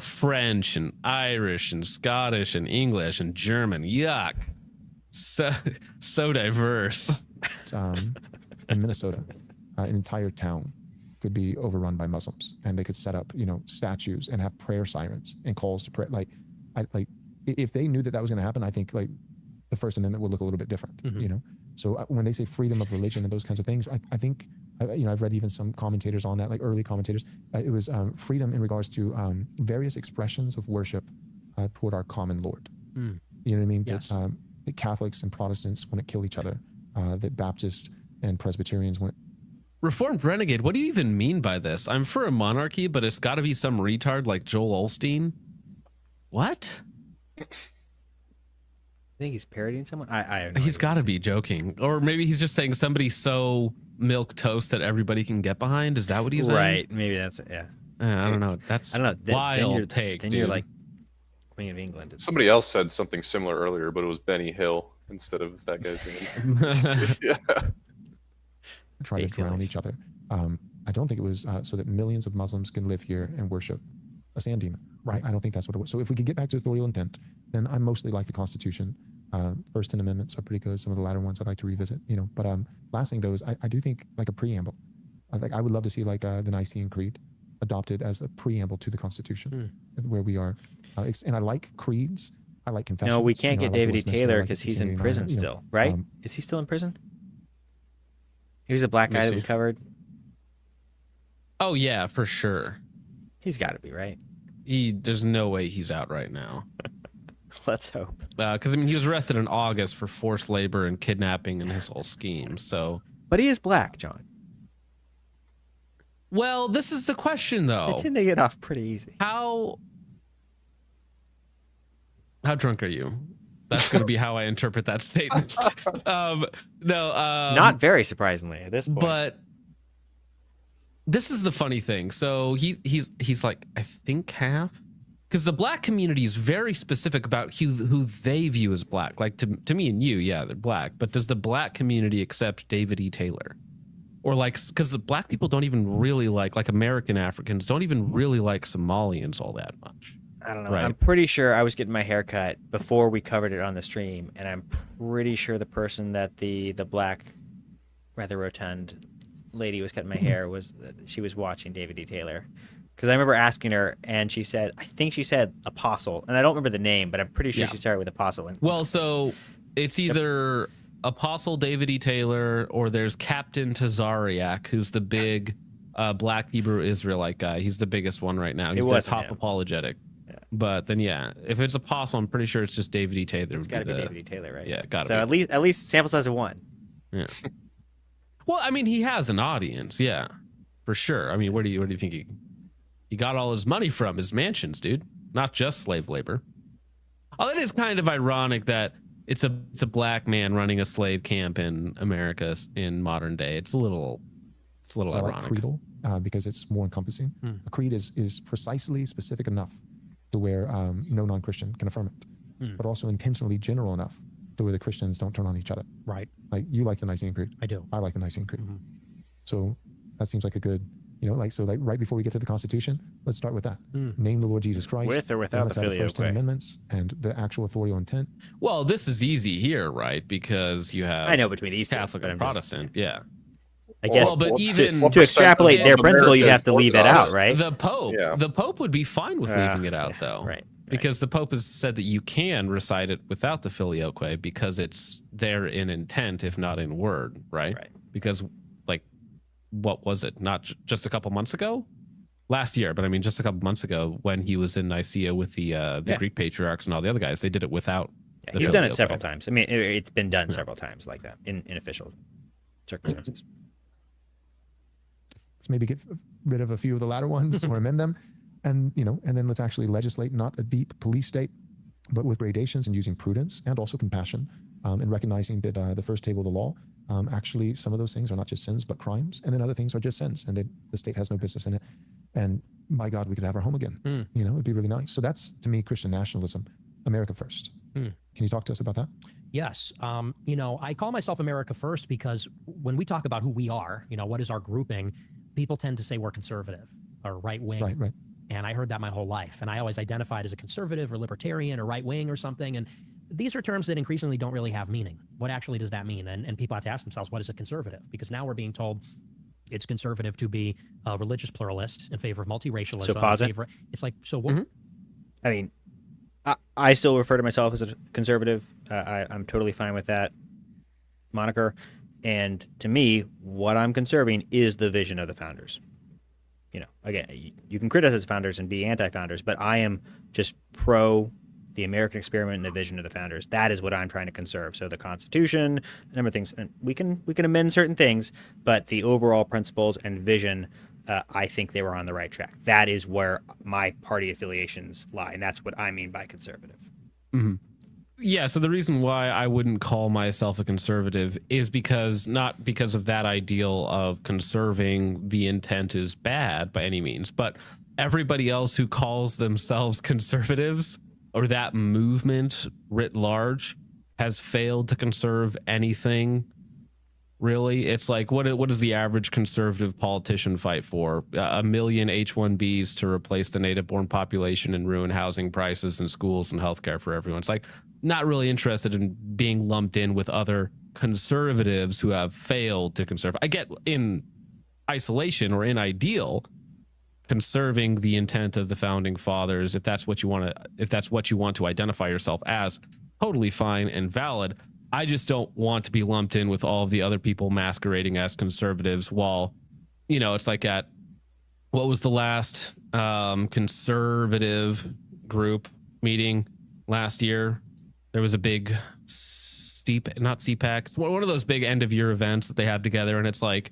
French and Irish and Scottish and English and German. Yuck. So diverse. In Minnesota, an entire town could be overrun by Muslims, and they could set up, statues and have prayer sirens and calls to pray. If they knew that was going to happen, I think the First Amendment would look a little bit different. So when they say freedom of religion and those kinds of things, I think, I've read even some commentators on that, like early commentators. It was freedom in regards to various expressions of worship toward our common Lord. You know what I mean? Yes. That Catholics and Protestants want to kill each other. That Baptists and Presbyterians want. Reformed renegade, what do you even mean by this? I'm for a monarchy, but it's got to be some retard like Joel Osteen. What? I think he's parodying someone. He's got to be joking, or maybe he's just saying somebody so milk toast that everybody can get behind. Is that what he's saying? Right. Maybe that's it. Yeah. I don't know. That's wild take. Then dude. you're like Queen of England. Somebody else said something similar earlier, but it was Benny Hill instead of that guy's name. Yeah. Try to drown each other. I don't think it was so that millions of Muslims can live here and worship a sand demon. Right. I don't think that's what it was. So if we could get back to authorial intent, then I mostly like the Constitution. First 10 amendments are pretty good. Some of the latter ones I'd like to revisit. But last thing though is I do think like a preamble. I would love to see like the Nicene Creed adopted as a preamble to the Constitution, where we are. And I like creeds. I like confessions. No, we can't get David E. Taylor because he's in prison still, right? Is he still in prison? He was a black guy that we covered. Oh yeah, for sure. He's got to be, right? There's no way he's out right now. Let's hope. Because he was arrested in August for forced labor and kidnapping and his whole scheme. So, but he is black, John. Well, this is the question, though. They tend to get off pretty easy. How drunk are you? That's going to be how I interpret that statement. Not very surprisingly at this point. But this is the funny thing. So he's like, I think half, because the black community is very specific about who they view as black. Like to me and you, yeah, they're black. But does the black community accept David E. Taylor? Or like, because the black people don't even really like American Africans don't even really like Somalians all that much. I don't know. Right. I'm pretty sure I was getting my hair cut before we covered it on the stream, and I'm pretty sure the person that the black, rather rotund lady was cutting my hair she was watching David E. Taylor, because I remember asking her, and I think she said Apostle, and I don't remember the name, but I'm pretty sure she started with Apostle. Well, so it's either Apostle David E. Taylor or there's Captain Tazariak, who's the big black Hebrew Israelite guy. He's the biggest one right now. He's the top apologetic. But then, if it's Apostle, I'm pretty sure it's just David E. Taylor. It's got to be David E. Taylor, right? Yeah, got to be. So at least sample size of 1. Yeah. Well, I mean, he has an audience, yeah, for sure. I mean, where do you think he got all his money from? His mansions, dude, not just slave labor. Oh, it is kind of ironic that it's a black man running a slave camp in America in modern day. It's a little ironic. Like creedal because it's more encompassing. A creed is precisely specific enough to where no non-Christian can affirm it, but also intentionally general enough to where the Christians don't turn on each other. Right. Like you like the Nicene Creed. I do. I like the Nicene Creed. So that seems like a good, like right before we get to the Constitution, let's start with that. Name the Lord Jesus Christ. With or without the first 10 filioque. amendments and the actual authorial intent. Well, this is easy here, right? Because you have I know between these two, Catholic but and I'm just- Protestant, yeah. I guess Well, but even to extrapolate their principle, you'd have to leave it out, right? The Pope would be fine with leaving it out, though, right? Because the Pope has said that you can recite it without the filioque because it's there in intent, if not in word, right? Because, like, what was it? Not just a couple months ago, last year, but I mean, just a couple months ago when he was in Nicaea with the Greek patriarchs and all the other guys, they did it without. Yeah, he's done it several times. I mean, it's been done several times like that in official circumstances. Let's maybe get rid of a few of the latter ones or amend them. And, and then let's actually legislate not a deep police state, but with gradations and using prudence and also compassion and recognizing that the first table of the law, actually some of those things are not just sins, but crimes. And then other things are just sins and the state has no business in it. And by God, we could have our home again. It'd be really nice. So that's, to me, Christian nationalism, America first. Can you talk to us about that? Yes. I call myself America first because when we talk about who we are, what is our grouping, people tend to say we're conservative or right wing. Right. And I heard that my whole life. And I always identified as a conservative or libertarian or right wing or something. And these are terms that increasingly don't really have meaning. What actually does that mean? And people have to ask themselves, what is a conservative? Because now we're being told it's conservative to be a religious pluralist in favor of multiracialism. So posit. It's like, so what? I mean, I still refer to myself as a conservative. I'm totally fine with that moniker. And to me, what I'm conserving is the vision of the founders. Again, you can criticize the founders and be anti-founders, but I am just pro the American experiment and the vision of the founders. That is what I'm trying to conserve. So the Constitution, a number of things, and we can amend certain things, but the overall principles and vision, I think they were on the right track. That is where my party affiliations lie, and that's what I mean by conservative. Yeah, so the reason why I wouldn't call myself a conservative is not because of that ideal of conserving the intent is bad by any means, but everybody else who calls themselves conservatives or that movement writ large has failed to conserve anything. Really, it's like what does the average conservative politician fight for? A million H-1Bs to replace the native-born population and ruin housing prices and schools and healthcare for everyone. It's like not really interested in being lumped in with other conservatives who have failed to conserve. I get in isolation or in ideal conserving the intent of the founding fathers, if that's what you want to identify yourself as, totally fine and valid. I just don't want to be lumped in with all of the other people masquerading as conservatives while, it's like at, what was the last conservative group meeting last year? There was a big not CPAC, it's one of those big end of year events that they have together. And it's like,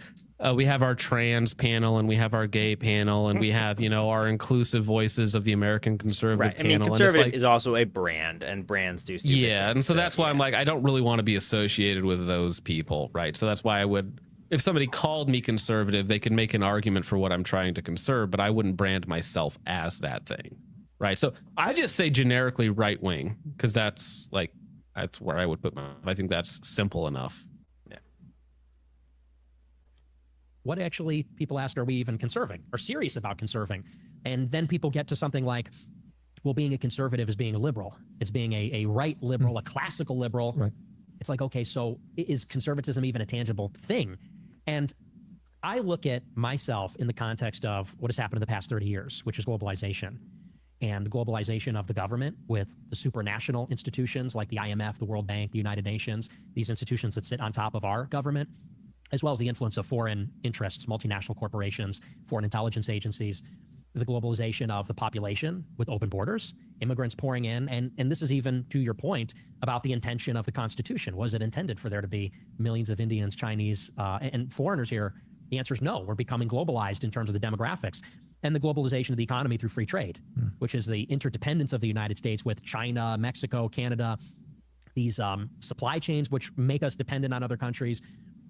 we have our trans panel and we have our gay panel and we have, our inclusive voices of the American conservative panel. I mean, conservative is also a brand and brands do stupid things. And so that's why I'm like, I don't really want to be associated with those people, right? So that's why I would, if somebody called me conservative, they could make an argument for what I'm trying to conserve, but I wouldn't brand myself as that thing, right? So I just say generically right wing because that's where I would put I think that's simple enough. What actually, people ask, are we even conserving or serious about conserving? And then people get to something like, well, being a conservative is being a liberal. It's being a right liberal, a classical liberal. Right. It's like, okay, so is conservatism even a tangible thing? And I look at myself in the context of what has happened in the past 30 years, which is globalization. And globalization of the government with the supranational institutions like the IMF, the World Bank, the United Nations, these institutions that sit on top of our government, as well as the influence of foreign interests, multinational corporations, foreign intelligence agencies. the globalization of the population with open borders, immigrants pouring in. And this is even to your point about the intention of the Constitution. Was it intended for there to be millions of Indians, Chinese, and foreigners here? The answer is no. We're becoming globalized in terms of the demographics and the globalization of the economy through free trade, which is the interdependence of the United States with China, Mexico, Canada, these supply chains which make us dependent on other countries.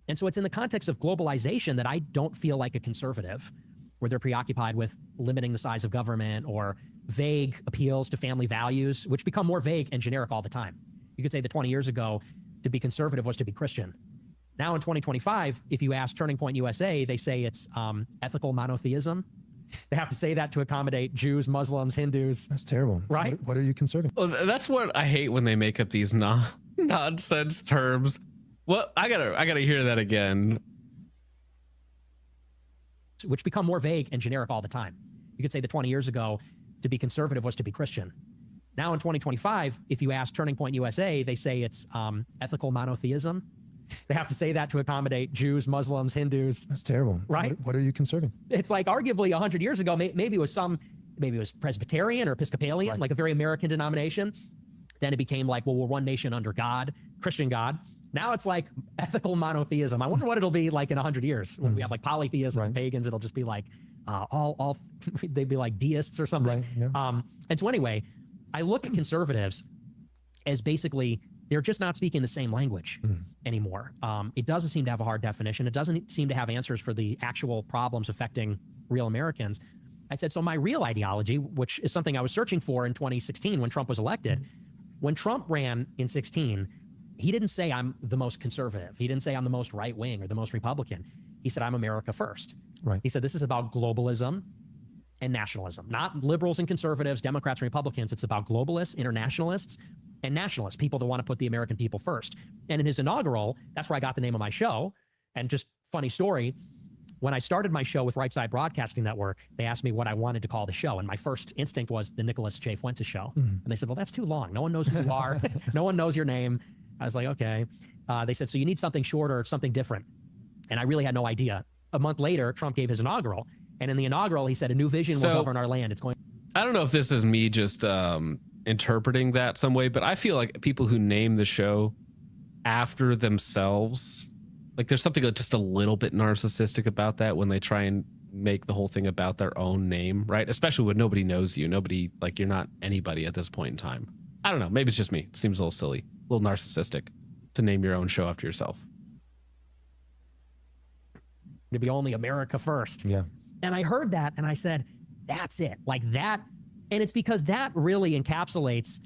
And so it's in the context of globalization that I don't feel like a conservative, where they're preoccupied with limiting the size of government or vague appeals to family values, which become more vague and generic all the time. You could say that 20 years ago, to be conservative was to be Christian. Now in 2025, if you ask Turning Point USA, they say it's ethical monotheism. They have to say that to accommodate Jews, Muslims, Hindus. That's terrible. Right? What are you conserving? Well, that's what I hate when they make up these nonsense terms. Well, I gotta hear that again. Which become more vague and generic all the time. You could say that 20 years ago, to be conservative was to be Christian. Now in 2025, if you ask Turning Point USA, they say it's ethical monotheism. They have to say that to accommodate Jews, Muslims, Hindus. That's terrible. Right? What are you conserving? It's like arguably 100 years ago, maybe it was Presbyterian or Episcopalian, like a very American denomination. Then it became like, well, we're one nation under God, Christian God. Now it's like ethical monotheism. I wonder what it'll be like in 100 years when we have like polytheism and pagans. It'll just be like all they'd be like deists or something. Right, yeah. And so anyway, I look at conservatives as basically they're just not speaking the same language anymore. It doesn't seem to have a hard definition. It doesn't seem to have answers for the actual problems affecting real Americans. I said, so my real ideology, which is something I was searching for in 2016 when Trump was elected, when Trump ran in 16, he didn't say I'm the most conservative. He didn't say I'm the most right wing or the most Republican. He said I'm America first. Right. He said this is about globalism and nationalism, not liberals and conservatives, Democrats and Republicans. It's about globalists, internationalists, and nationalists, people that want to put the American people first. And in his inaugural, that's where I got the name of my show. And just funny story, when I started my show with Right Side Broadcasting Network, they asked me what I wanted to call the show. And my first instinct was the Nicholas J. Fuentes Show. And they said, well, that's too long. No one knows who you are. No one knows your name. I was like, okay. They said, so you need something shorter, something different. And I really had no idea. A month later, Trump gave his inaugural. And in the inaugural, he said, a new vision will govern our land. It's going. I don't know if this is me just interpreting that some way, but I feel like people who name the show after themselves, like there's something just a little bit narcissistic about that when they try and make the whole thing about their own name, right? Especially when nobody knows you. Nobody, like you're not anybody at this point in time. I don't know. Maybe it's just me. It seems a little silly, a little narcissistic to name your own show after yourself. To be only America first. Yeah. And I heard that and I said, that's it. Like that. And it's because that really encapsulates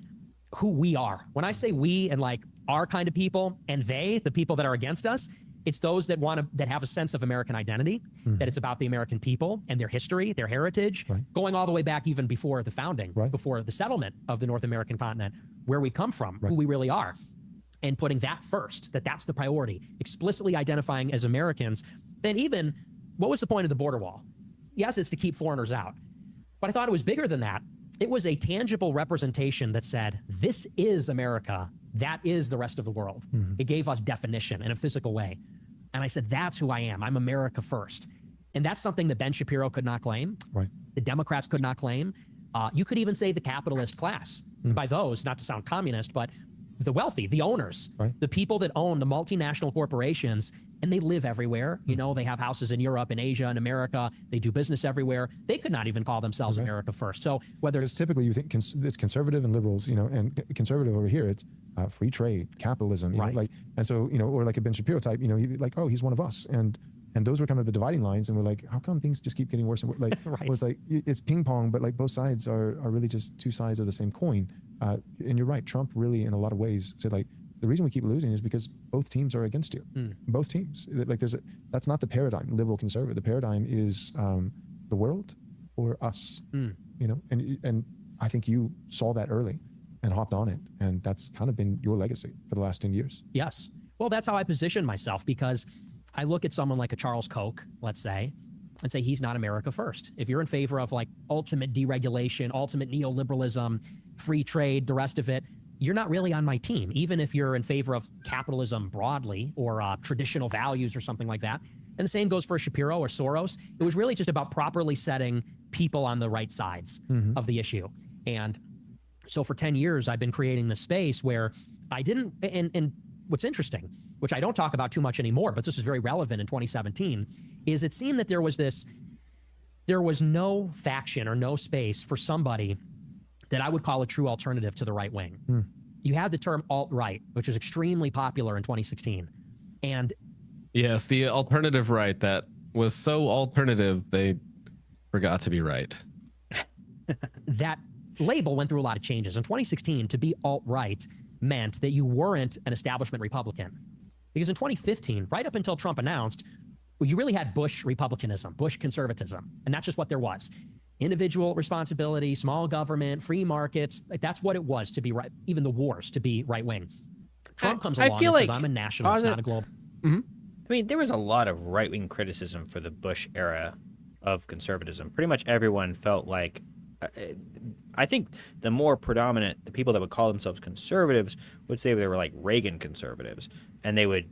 who we are. When I say we and like our kind of people and they, the people that are against us, it's those that that have a sense of American identity, that it's about the American people and their history, their heritage, going all the way back even before the founding, before the settlement of the North American continent, where we come from, who we really are, and putting that first, that's the priority, explicitly identifying as Americans. Then even, what was the point of the border wall? Yes, it's to keep foreigners out. But I thought it was bigger than that. It was a tangible representation that said, this is America. That is the rest of the world. It gave us definition in a physical way. And I said, that's who I am. I'm America first. And that's something that Ben Shapiro could not claim. Right. The Democrats could not claim. You could even say the capitalist class. By those, not to sound communist, but the wealthy, the owners, the people that own the multinational corporations, and they live everywhere. You know, they have houses in Europe and Asia and America. They do business everywhere. They could not even call themselves America first. So whether it's typically you think it's conservative and liberals, you know, and conservative over here, it's free trade, capitalism, you know, like, and so, you know, or like a Ben Shapiro type, you know, like, oh, he's one of us. And those were kind of the dividing lines. And we're like, how come things just keep getting worse? And worse? Like, it's like, it's ping pong, but like both sides are really just two sides of the same coin. And you're right. Trump really, in a lot of ways, said like, the reason we keep losing is because both teams are against you. Both teams. Like that's not the paradigm, liberal conservative. The paradigm is the world or us. You know, and I think you saw that early and hopped on it, and that's kind of been your legacy for the last 10 years. Yes. Well, that's how I position myself, because I look at someone like a Charles Koch, let's say, and say he's not America first. If you're in favor of like ultimate deregulation, ultimate neoliberalism, free trade, the rest of it, you're not really on my team, even if you're in favor of capitalism broadly or traditional values or something like that. And the same goes for Shapiro or Soros. It was really just about properly setting people on the right sides of the issue. And so for 10 years, I've been creating this space where I didn't, and what's interesting, which I don't talk about too much anymore, but this is very relevant in 2017, is it seemed that there was no faction or no space for somebody that I would call a true alternative to the right wing. You had the term alt-right, which was extremely popular in 2016. And yes, the alternative right that was so alternative, they forgot to be right. That label went through a lot of changes. In 2016, to be alt-right meant that you weren't an establishment Republican. Because in 2015, right up until Trump announced, you really had Bush Republicanism, Bush conservatism. And that's just what there was. Individual responsibility, small government, free markets. Like, that's what it was to be right. Even the wars to be right wing. Trump comes along and says, I'm a nationalist, not a global. I mean, there was a lot of right wing criticism for the Bush era of conservatism. Pretty much everyone felt like, I think the more predominant, the people that would call themselves conservatives would say they were like Reagan conservatives, and they would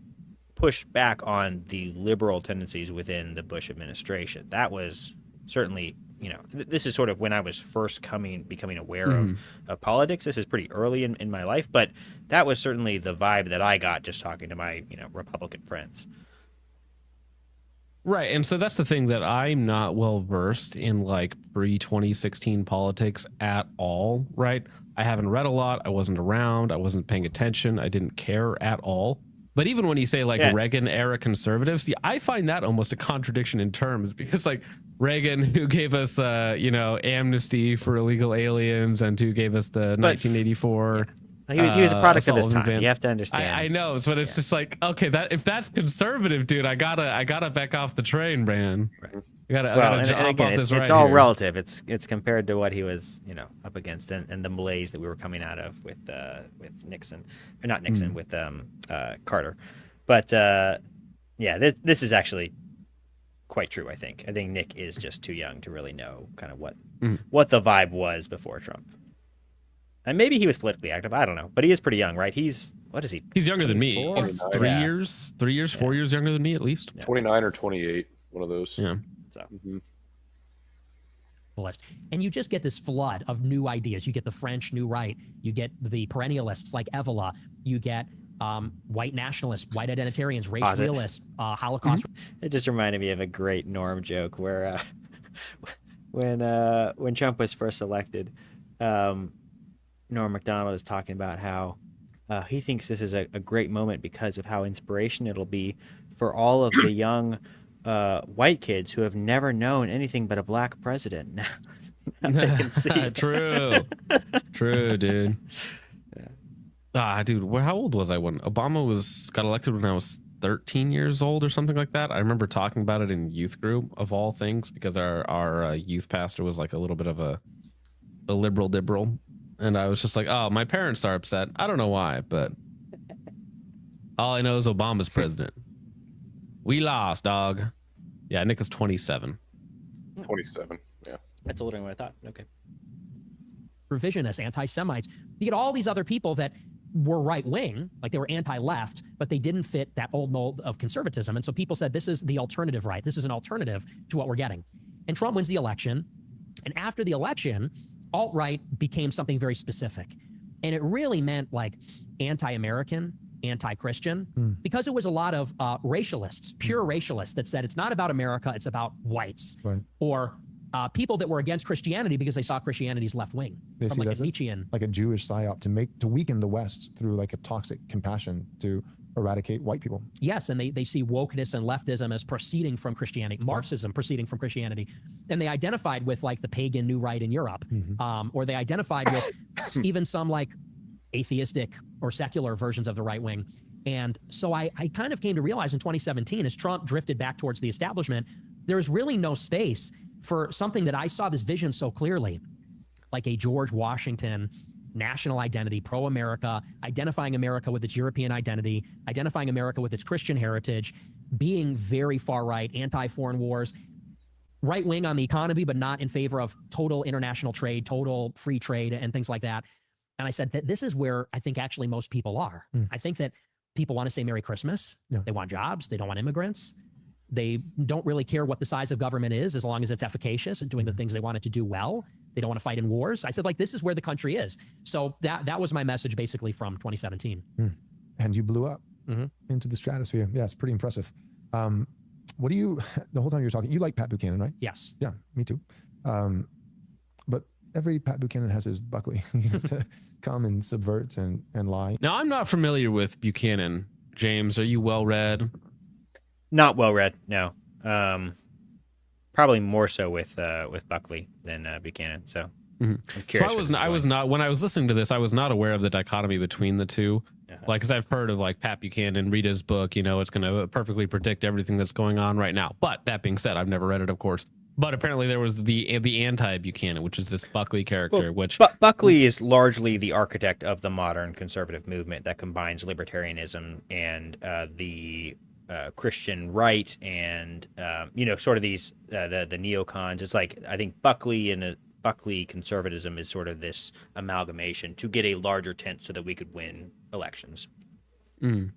push back on the liberal tendencies within the Bush administration. That was certainly, you know, this is sort of when I was first becoming aware of politics. This is pretty early in my life, but that was certainly the vibe that I got just talking to my, you know, Republican friends. Right. And so that's the thing, that I'm not well versed in like pre-2016 politics at all. Right. I haven't read a lot. I wasn't around. I wasn't paying attention. I didn't care at all. But even when you say like Reagan era conservatives, I find that almost a contradiction in terms, because like Reagan, who gave us, you know, amnesty for illegal aliens, and who gave us the 1984. He was a product of his time. You have to understand. I know, but it's just like, okay, that if that's conservative, dude, I gotta back off the train, man. Right. I gotta jump off this. It's all relative. It's compared to what he was, you know, up against, and the malaise that we were coming out of with Nixon, or not Nixon, with Carter. But yeah, this is actually quite true. I think Nick is just too young to really know kind of what the vibe was before Trump. And maybe he was politically active. I don't know, but he is pretty young, right? What is he? He's younger than me. He's 4 years younger than me at least. Yeah. 29 or 28, one of those. Yeah. So. And you just get this flood of new ideas. You get the French New Right. You get the perennialists like Evola. You get white nationalists, white identitarians, race realists, Holocaust. It just reminded me of a great Norm joke where when Trump was first elected, Norm Macdonald is talking about how he thinks this is a great moment because of how inspirational it'll be for all of the young white kids who have never known anything but a black president. Now they can see. True, dude. Dude, how old was I when Obama got elected? When I was 13 years old or something like that. I remember talking about it in youth group, of all things, because our youth pastor was like a little bit of a liberal. And I was just like, oh, my parents are upset. I don't know why, but all I know is Obama's president. We lost, dog. Yeah, Nick is 27. 27, yeah. That's older than what I thought. Okay. Revisionists, anti-Semites. You get all these other people that were right-wing, like they were anti-left, but they didn't fit that old mold of conservatism. And so people said, this is the alternative right. This is an alternative to what we're getting. And Trump wins the election. And after the election, alt-right became something very specific. And it really meant like anti-American, anti-Christian, because it was a lot of racialists, pure racialists, that said it's not about America, it's about whites. Right. Or people that were against Christianity because they saw Christianity's left wing. They from see like a Nietzschean. Like a Jewish psyop to weaken the West through like a toxic compassion to eradicate white people. Yes, and they see wokeness and leftism as proceeding from Christianity, Marxism proceeding from Christianity. And they identified with like the pagan New Right in Europe, or they identified with even some like atheistic or secular versions of the right wing. And so I kind of came to realize in 2017, as Trump drifted back towards the establishment, there was really no space for something that I saw this vision so clearly, like a George Washington national identity, pro-America, identifying America with its European identity, identifying America with its Christian heritage, being very far-right, anti-foreign wars, right-wing on the economy, but not in favor of total international trade, total free trade, and things like that. And I said that this is where I think actually most people are. I think that people want to say Merry Christmas. Yeah. They want jobs. They don't want immigrants. They don't really care what the size of government is as long as it's efficacious and doing the things they want it to do well. They don't want to fight in wars. I said, like, this is where the country is. So that was my message basically from 2017. And you blew up into the stratosphere. Yeah, it's pretty impressive. What do you, the whole time you were talking, you like Pat Buchanan, right? Yes. Yeah, me too. But every Pat Buchanan has his Buckley to come and subvert and lie. Now, I'm not familiar with Buchanan. James, are you well read? Not well read, no. Probably more so with Buckley than Buchanan. So I'm curious. So I was not when I was listening to this, I was not aware of the dichotomy between the two. Like, because I've heard of like Pat Buchanan, read his book, it's going to perfectly predict everything that's going on right now. But that being said, I've never read it, of course. But apparently there was the anti-Buchanan, which is this Buckley character. Buckley is largely the architect of the modern conservative movement that combines libertarianism and the Christian right and sort of these the neocons. It's like, I think Buckley conservatism is sort of this amalgamation to get a larger tent so that we could win elections. And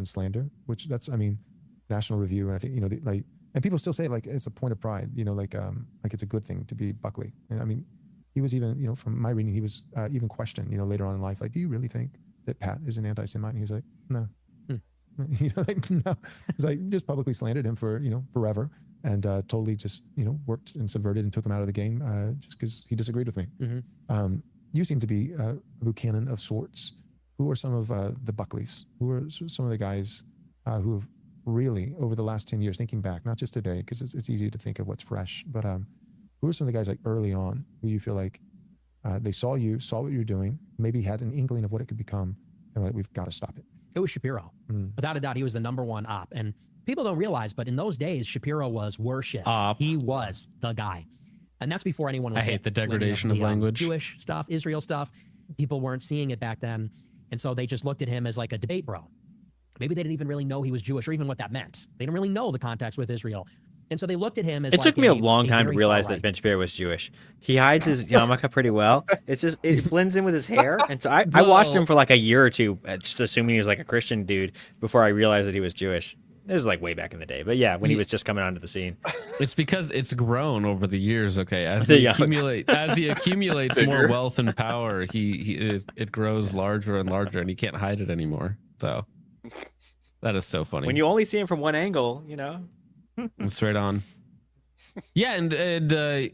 slander, which that's, National Review, and I think and people still say like it's a point of pride, like it's a good thing to be Buckley. And he was even, from my reading, he was even questioned, later on in life, like, do you really think that Pat is an anti-Semite? And he was like, no. No. He's like, just publicly slandered him for, forever, and totally just, worked and subverted and took him out of the game just because he disagreed with me. You seem to be a Buchanan of sorts. Who are some of the Buckleys? Who are some of the guys who have really, over the last 10 years, thinking back, not just today, because it's easy to think of what's fresh, but who are some of the guys like early on who you feel like they saw what you're doing, maybe had an inkling of what it could become, and were like, we've got to stop it? It was Shapiro. Without a doubt, he was the #1 op. And people don't realize, but in those days, Shapiro was worshipped. He was the guy. And that's before anyone was. I hate the degradation of language. Jewish stuff, Israel stuff. People weren't seeing it back then. And so they just looked at him as like a debate bro. Maybe they didn't even really know he was Jewish or even what that meant. They didn't really know the context with Israel. And so they looked at him as It took me a long time to realize that Ben Shapiro was Jewish. He hides his yarmulke pretty well. It blends in with his hair. And so I watched him for like a year or two, just assuming he was like a Christian dude before I realized that he was Jewish. This is like way back in the day. But yeah, when he was just coming onto the scene. It's because it's grown over the years, okay? As he accumulates more wealth and power, it grows larger and larger, and he can't hide it anymore. So that is so funny. When you only see him from one angle, Straight on. Yeah, and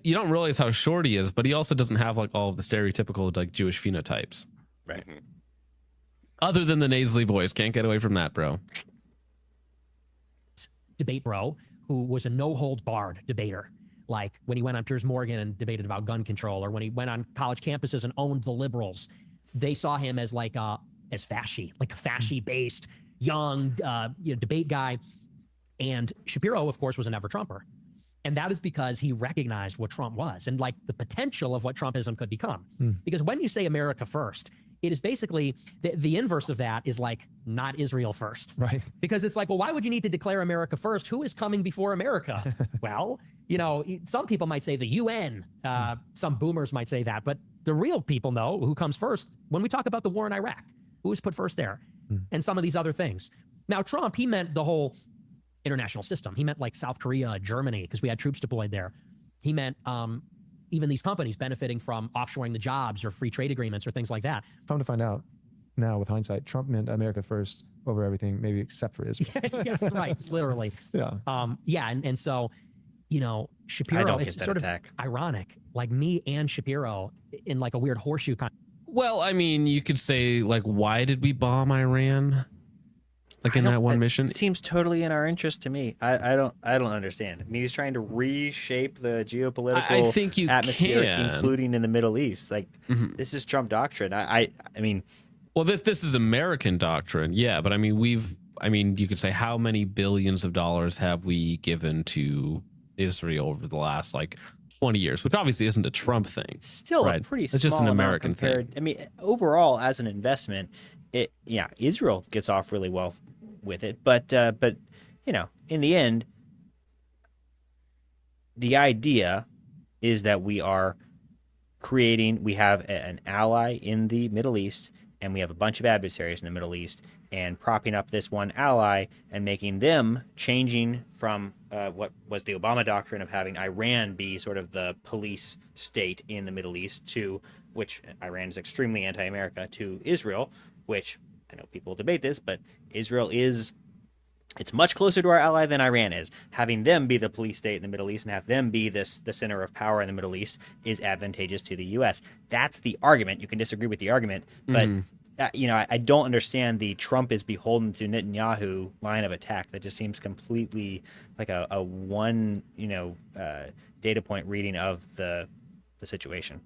you don't realize how short he is, but he also doesn't have like all of the stereotypical like Jewish phenotypes. Right. Other than the nasally voice. Can't get away from that, bro. Debate bro, who was a no-hold-barred debater. Like when he went on Piers Morgan and debated about gun control, or when he went on college campuses and owned the liberals, they saw him as like as fashy, like a fashy-based young debate guy. And Shapiro, of course, was a never-Trumper. And that is because he recognized what Trump was and like the potential of what Trumpism could become. Because when you say America first, it is basically the inverse of that is like not Israel first. Right. Because it's like, well, why would you need to declare America first? Who is coming before America? Well, some people might say the UN. Some boomers might say that. But the real people know who comes first when we talk about the war in Iraq. Who was put first there? And some of these other things. Now, Trump, he meant the whole international system. He meant like South Korea, Germany, because we had troops deployed there. He meant even these companies benefiting from offshoring the jobs or free trade agreements or things like that. Come to find out now with hindsight, Trump meant America first over everything, maybe except for Israel. Yes, right, literally. Yeah. And so, Shapiro, it's sort of ironic, like me and Shapiro in like a weird horseshoe kind. Well, I mean, you could say like, why did we bomb Iran? Like in that one mission, it seems totally in our interest to me. I don't understand. I mean, he's trying to reshape the geopolitical atmosphere, including in the Middle East. Like this is Trump doctrine. I mean, well, this is American doctrine, yeah. But I mean, you could say how many billions of dollars have we given to Israel over the last like 20 years, which obviously isn't a Trump thing. Still right? a pretty it's small just an American thing. I mean, overall, as an investment, Israel gets off really well with it, but in the end, the idea is that we have an ally in the Middle East, and we have a bunch of adversaries in the Middle East, and propping up this one ally and making them changing from what was the Obama doctrine of having Iran be sort of the police state in the Middle East to which Iran is extremely anti-America, to Israel, which I know people debate this, but Israel is, it's much closer to our ally than Iran is. Having them be the police state in the Middle East and have them be the center of power in the Middle East is advantageous to the U.S. That's the argument. You can disagree with the argument, but I don't understand the Trump is beholden to Netanyahu line of attack. That just seems completely like a one data point reading of the situation.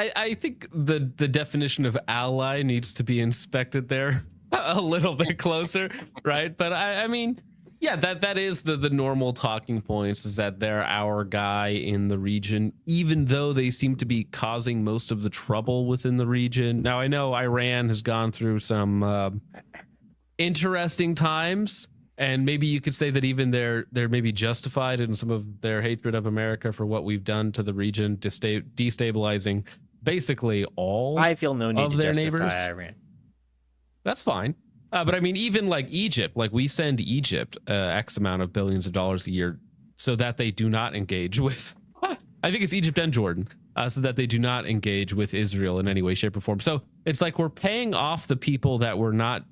I think the definition of ally needs to be inspected there a little bit closer, right? But I mean, yeah, that is the normal talking points, is that they're our guy in the region, even though they seem to be causing most of the trouble within the region. Now, I know Iran has gone through some interesting times, and maybe you could say that even they're maybe justified in some of their hatred of America for what we've done to the region, destabilizing basically all I feel no need of to their justify neighbors. Iran. That's fine. But I mean, even like Egypt, like we send Egypt X amount of billions of dollars a year so that they do not engage with, I think it's Egypt and Jordan, so that they do not engage with Israel in any way, shape, or form. So it's like we're paying off the people that we're not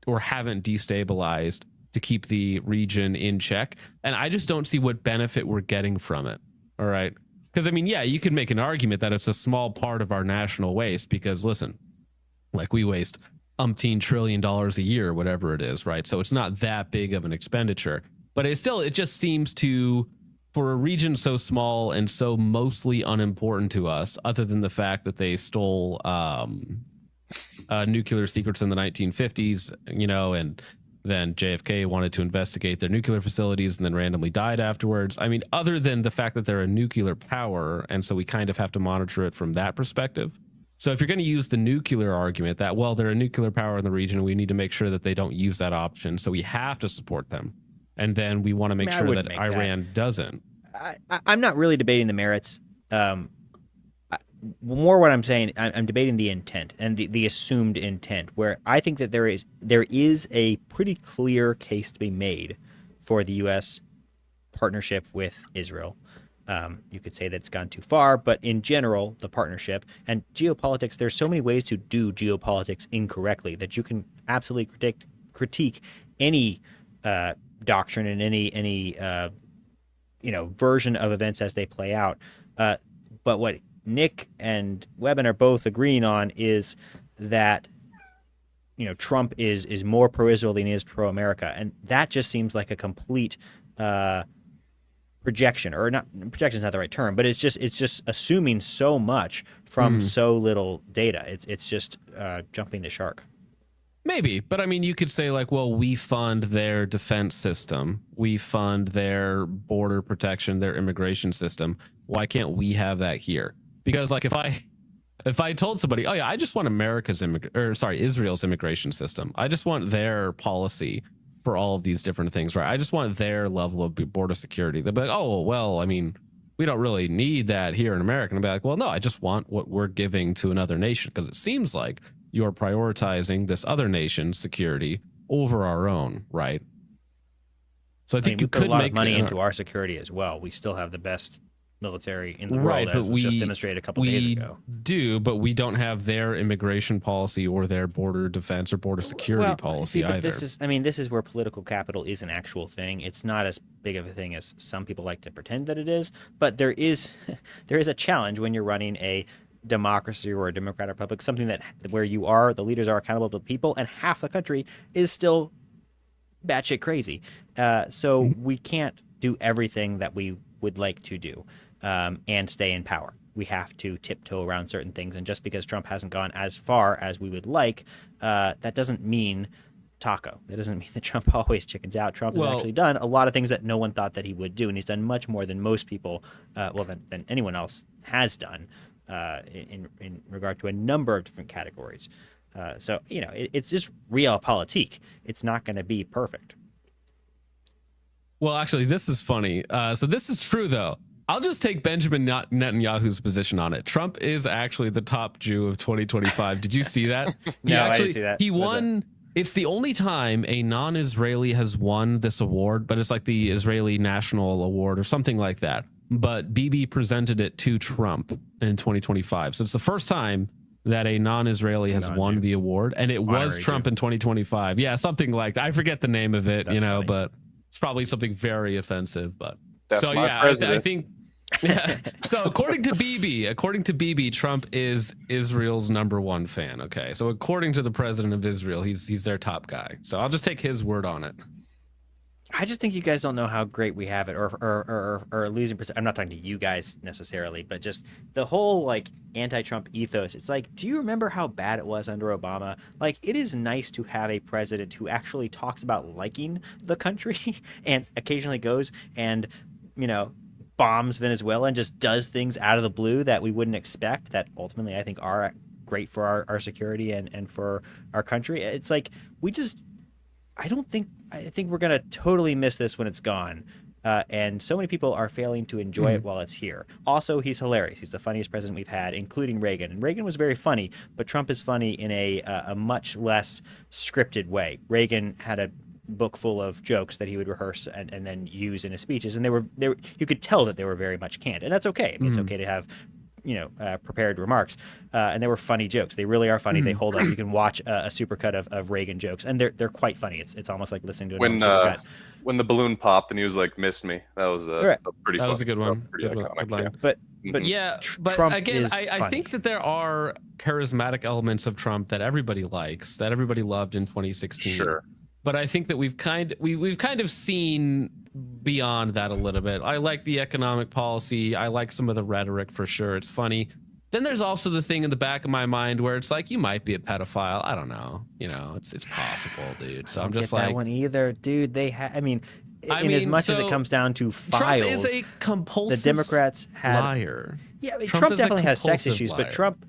or haven't destabilized to keep the region in check. And I just don't see what benefit we're getting from it. All right. Because, I mean, yeah, you could make an argument that it's a small part of our national waste because, listen, like we waste umpteen $1 trillion a year, whatever it is, right? So it's not that big of an expenditure. But it just seems to, for a region so small and so mostly unimportant to us, other than the fact that they stole nuclear secrets in the 1950s, and then JFK wanted to investigate their nuclear facilities and then randomly died afterwards. I mean, other than the fact that they're a nuclear power, and so we kind of have to monitor it from that perspective. So if you're going to use the nuclear argument that, well, they're a nuclear power in the region, we need to make sure that they don't use that option, so we have to support them. And then we want to make sure that Iran doesn't. I'm not really debating the merits. More what I'm saying, I'm debating the intent and the assumed intent, where I think that there is a pretty clear case to be made for the U.S. partnership with Israel. You could say that it's gone too far, but in general, the partnership and geopolitics, there's so many ways to do geopolitics incorrectly that you can absolutely critique any doctrine and any version of events as they play out. But what Nick and Webben are both agreeing on is that Trump is more pro-Israel than he is pro-America, and that just seems like a complete projection, or not. Projection is not the right term, but it's just assuming so much from so little data. It's just jumping the shark. Maybe, but I mean, you could say like, well, we fund their defense system, we fund their border protection, their immigration system. Why can't we have that here? Because like if I told somebody, oh yeah, I just want Israel's immigration system. I just want their policy for all of these different things, right? I just want their level of border security. They'll be like, oh, well, I mean, we don't really need that here in America. And I'll be like, well, no, I just want what we're giving to another nation, because it seems like you're prioritizing this other nation's security over our own, right? So I think you could put a lot make of money into our security as well. We still have the best military in the world, right, as was just demonstrated a couple days ago. We do, but we don't have their immigration policy or their border defense or border security policy either. This is where political capital is an actual thing. It's not as big of a thing as some people like to pretend that it is, but there is a challenge when you're running a democracy or a democratic republic, something where the leaders are accountable to the people, and half the country is still batshit crazy. So we can't do everything that we would like to do and stay in power. We have to tiptoe around certain things, and just because Trump hasn't gone as far as we would like, that doesn't mean taco. That doesn't mean that Trump always chickens out. Trump has actually done a lot of things that no one thought that he would do, and he's done much more than most people, than anyone else has done in regard to a number of different categories. So it's just realpolitik. It's not going to be perfect. Well, actually, this is funny. So this is true, though. I'll just take Benjamin Netanyahu's position on it. Trump is actually the top Jew of 2025. Did you see that? No, I didn't see that. He won. It's the only time a non-Israeli has won this award, but it's like the Israeli National Award or something like that. But Bibi presented it to Trump in 2025. So it's the first time that a non-Israeli has won the award, and it was Trump in 2025. Yeah, something like that. I forget the name of it, funny. But it's probably something very offensive. But that's so yeah, I think. Yeah. So according to Bibi, Trump is Israel's #1 fan. Okay, so according to the president of Israel, he's their top guy. So I'll just take his word on it. I just think you guys don't know how great we have it, or losing percent. I'm not talking to you guys necessarily, but just the whole like anti-Trump ethos. It's like, do you remember how bad it was under Obama? Like, it is nice to have a president who actually talks about liking the country and occasionally goes and, bombs Venezuela and just does things out of the blue that we wouldn't expect, that ultimately I think are great for our security and for our country. It's like, I think we're going to totally miss this when it's gone. And so many people are failing to enjoy it while it's here. Also, he's hilarious. He's the funniest president we've had, including Reagan. And Reagan was very funny, but Trump is funny in a much less scripted way. Reagan had a book full of jokes that he would rehearse and then use in his speeches, and they were you could tell that they were very much canned, and that's okay. I mean, it's okay to have prepared remarks, and they were funny jokes. They really are funny. They hold up. You can watch a supercut of Reagan jokes, and they're quite funny. It's almost like listening to an supercut. When the balloon popped and he was like, "Missed me." That was pretty. That was a good one. Good line. But Trump again, I think that there are charismatic elements of Trump that everybody likes, that everybody loved in 2016. Sure. But I think that we've kind of seen beyond that a little bit. I like the economic policy. I like some of the rhetoric for sure. It's funny. Then there's also the thing in the back of my mind where it's like, you might be a pedophile. I don't know. It's possible, dude. So I'm just like, that one either, dude. As much as it comes down to files, Trump is a compulsive the Democrats had liar. Yeah, Trump definitely has sex issues, but Trump,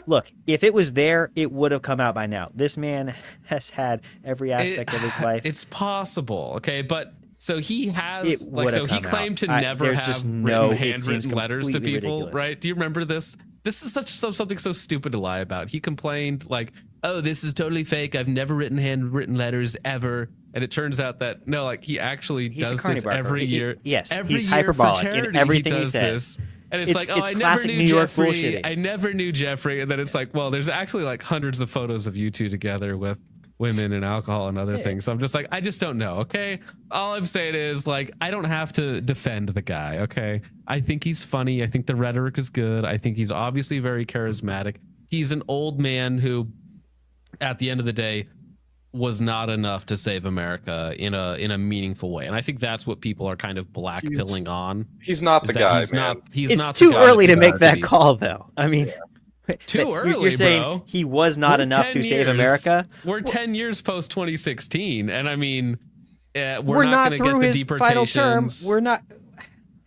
look, if it was there, it would have come out by now. This man has had every aspect of his life. It's possible, okay, but so he has, he claimed to never have handwritten letters to people, ridiculous. Right? Do you remember this? This is something so stupid to lie about. He complained like, "Oh, this is totally fake. I've never written handwritten letters ever." And it turns out that no, like he actually does this every year. Yes, every he's year hyperbolic for charity, in everything he does he says. This. And it's like, it's I never knew Jeffrey. Bullshitting. I never knew Jeffrey. And then it's like, well, there's actually like hundreds of photos of you two together with women and alcohol and other things. So I'm just like, I just don't know. Okay. All I'm saying is like, I don't have to defend the guy. Okay. I think he's funny. I think the rhetoric is good. I think he's obviously very charismatic. He's an old man who, at the end of the day, was not enough to save America in a meaningful way, and I think that's what people are kind of blackpilling on. He's not the guy, man. It's too early to make that call, though. I mean, too early. You're saying bro. He was not enough to save America. We're 10 years post 2016, and I mean, we're not going to get the deportations. Final term. We're not.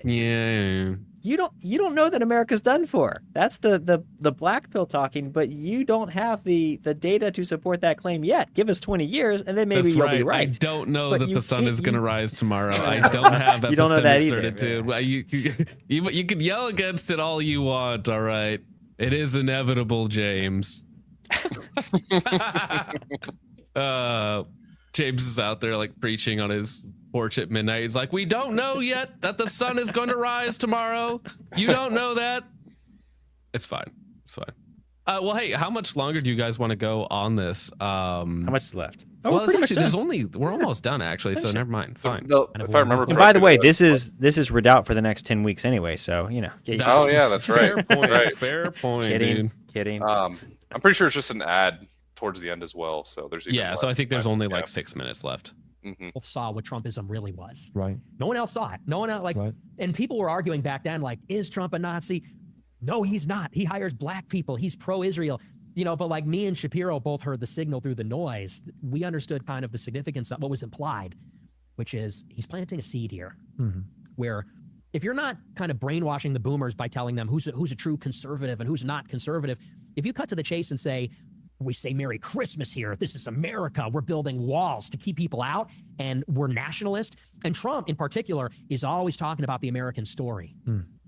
Yeah. You don't know that America's done for. That's the black pill talking, but you don't have the data to support that claim yet. Give us 20 years, and then maybe you'll be right. I don't know that the sun is going to rise tomorrow. I don't have epistemic don't know that certitude. You can yell against it all you want. All right, it is inevitable, James. James is out there like preaching on his porch at midnight. He's like, we don't know yet that the sun is going to rise tomorrow. You don't know that. It's fine. It's fine. Well, hey, how much longer do you guys want to go on this? How much is left? Oh, well, we're almost done actually. So never mind. Fine. If I remember. And by the way, this is Redoubt for the next 10 weeks anyway. So that's right. Fair point. Right. Fair point. Kidding. I'm pretty sure it's just an ad towards the end as well. So there's so I think there's only like 6 minutes left. Both saw what Trumpism really was. Right. No one else saw it. No one else and people were arguing back then, like, is Trump a Nazi? No, he's not. He hires black people. He's pro-Israel. But like me and Shapiro both heard the signal through the noise. We understood kind of the significance of what was implied, which is he's planting a seed here where if you're not kind of brainwashing the boomers by telling them who's a true conservative and who's not conservative, if you cut to the chase and say, we say Merry Christmas here. This is America. We're building walls to keep people out, and we're nationalist. And Trump, in particular, is always talking about the American story.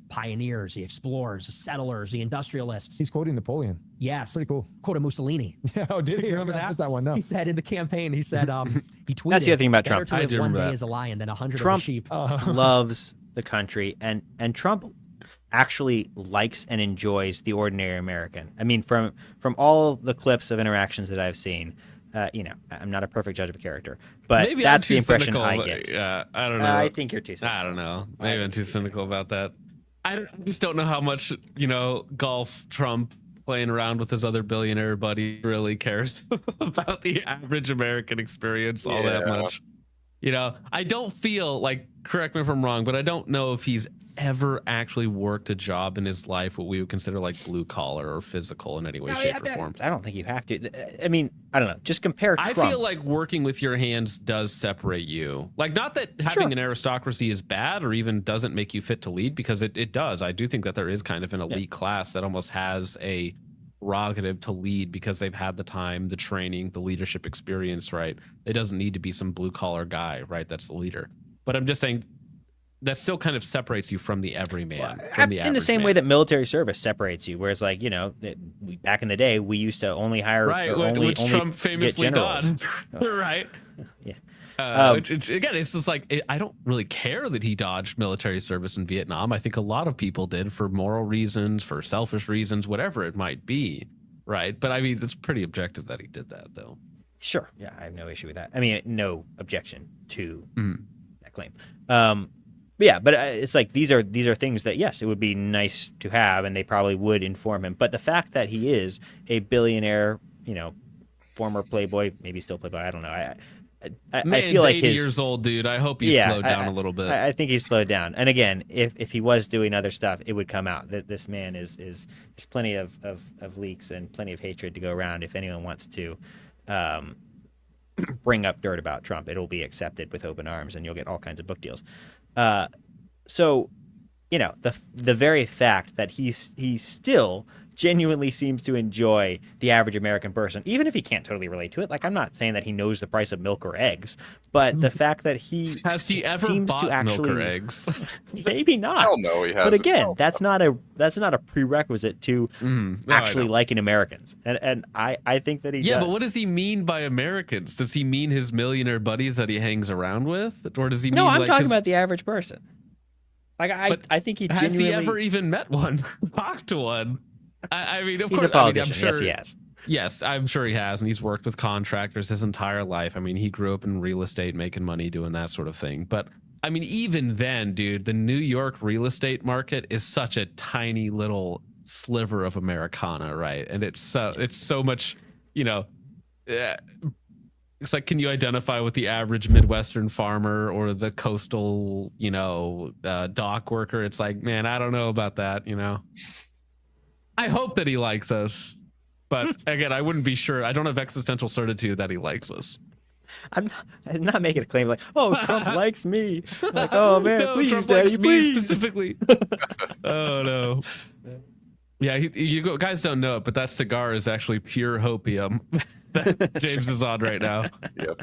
Pioneers, the explorers, the settlers, the industrialists. He's quoting Napoleon. Yes. Pretty cool. Quoted Mussolini. Yeah, oh, did he? Remember that? I missed that one, no. He said in the campaign, he said, he tweeted, That's the other thing about "Better Trump. to I live do one remember day that. as a lion than 100 Trump as a sheep." loves the country, and Trump actually likes and enjoys the ordinary American. I mean, from all the clips of interactions that I've seen, you know, I'm not a perfect judge of a character, but Maybe that's the I'm too impression cynical, I but, get. Yeah, I don't know. I think you're too cynical. I don't know. Maybe I'm too cynical about that. I just don't know how much, you know, golf Trump playing around with his other billionaire buddy really cares about the average American experience all that much. You know, I don't feel like, correct me if I'm wrong, but I don't know if he's ever actually worked a job in his life what we would consider like blue collar or physical in any way, shape, or form. I don't think you have to. I mean, I don't know. Just compare Trump. I feel like working with your hands does separate you. Like, not that having an aristocracy is bad or even doesn't make you fit to lead, because it does. I do think that there is kind of an elite class that almost has a prerogative to lead because they've had the time, the training, the leadership experience, right? It doesn't need to be some blue collar guy, right? That's the leader. But I'm just saying that still kind of separates you from the everyman. In the same way that military service separates you, whereas, like, you know, back in the day, we used to only hire, right, which Trump famously done, right? Yeah. Again, it's just like, I don't really care that he dodged military service in Vietnam. I think a lot of people did for moral reasons, for selfish reasons, whatever it might be, right? But I mean, it's pretty objective that he did that, though. Sure. Yeah, I have no issue with that. I mean, no objection to that claim. But yeah, but it's like these are things that, yes, it would be nice to have, and they probably would inform him. But the fact that he is a billionaire, you know, former playboy, maybe still playboy, I don't know. I feel like 80 years old, dude. I hope he's slowed down a little bit. I think he's slowed down. And again, if he was doing other stuff, it would come out that this man is there's plenty of leaks and plenty of hatred to go around. If anyone wants to bring up dirt about Trump, it'll be accepted with open arms, and you'll get all kinds of book deals. So, you know, the very fact that he still genuinely seems to enjoy the average American person, even if he can't totally relate to it. Like, I'm not saying that he knows the price of milk or eggs, but the fact that he has he ever seems bought to actually, milk or eggs? Maybe not. Hell no, he hasn't. But again, that's not a prerequisite to actually know. liking Americans, and I think that he does. But what does he mean by Americans? Does he mean his millionaire buddies that he hangs around with, or does he mean? No, I'm like talking about the average person. Like, I think he genuinely... Has he ever even met one? Talked to one? I mean, of he's course, a politician. I'm sure, yes, he has. Yes, I'm sure he has, and he's worked with contractors his entire life. I mean, he grew up in real estate, making money, doing that sort of thing. But I mean, even then, dude, the New York real estate market is such a tiny little sliver of Americana, right? And it's so much, you know. It's like, can you identify with the average Midwestern farmer or the coastal, you know, dock worker? It's like, man, I don't know about that, you know. I hope that he likes us, but again, I wouldn't be sure. I don't have existential certitude that he likes us. I'm not making a claim like, oh, Trump likes me. Like, oh man, no, please, Trump Daddy, likes please. me specifically. Oh no. Yeah, you guys don't know it, but that cigar is actually pure hopium that James is on right now. Yep.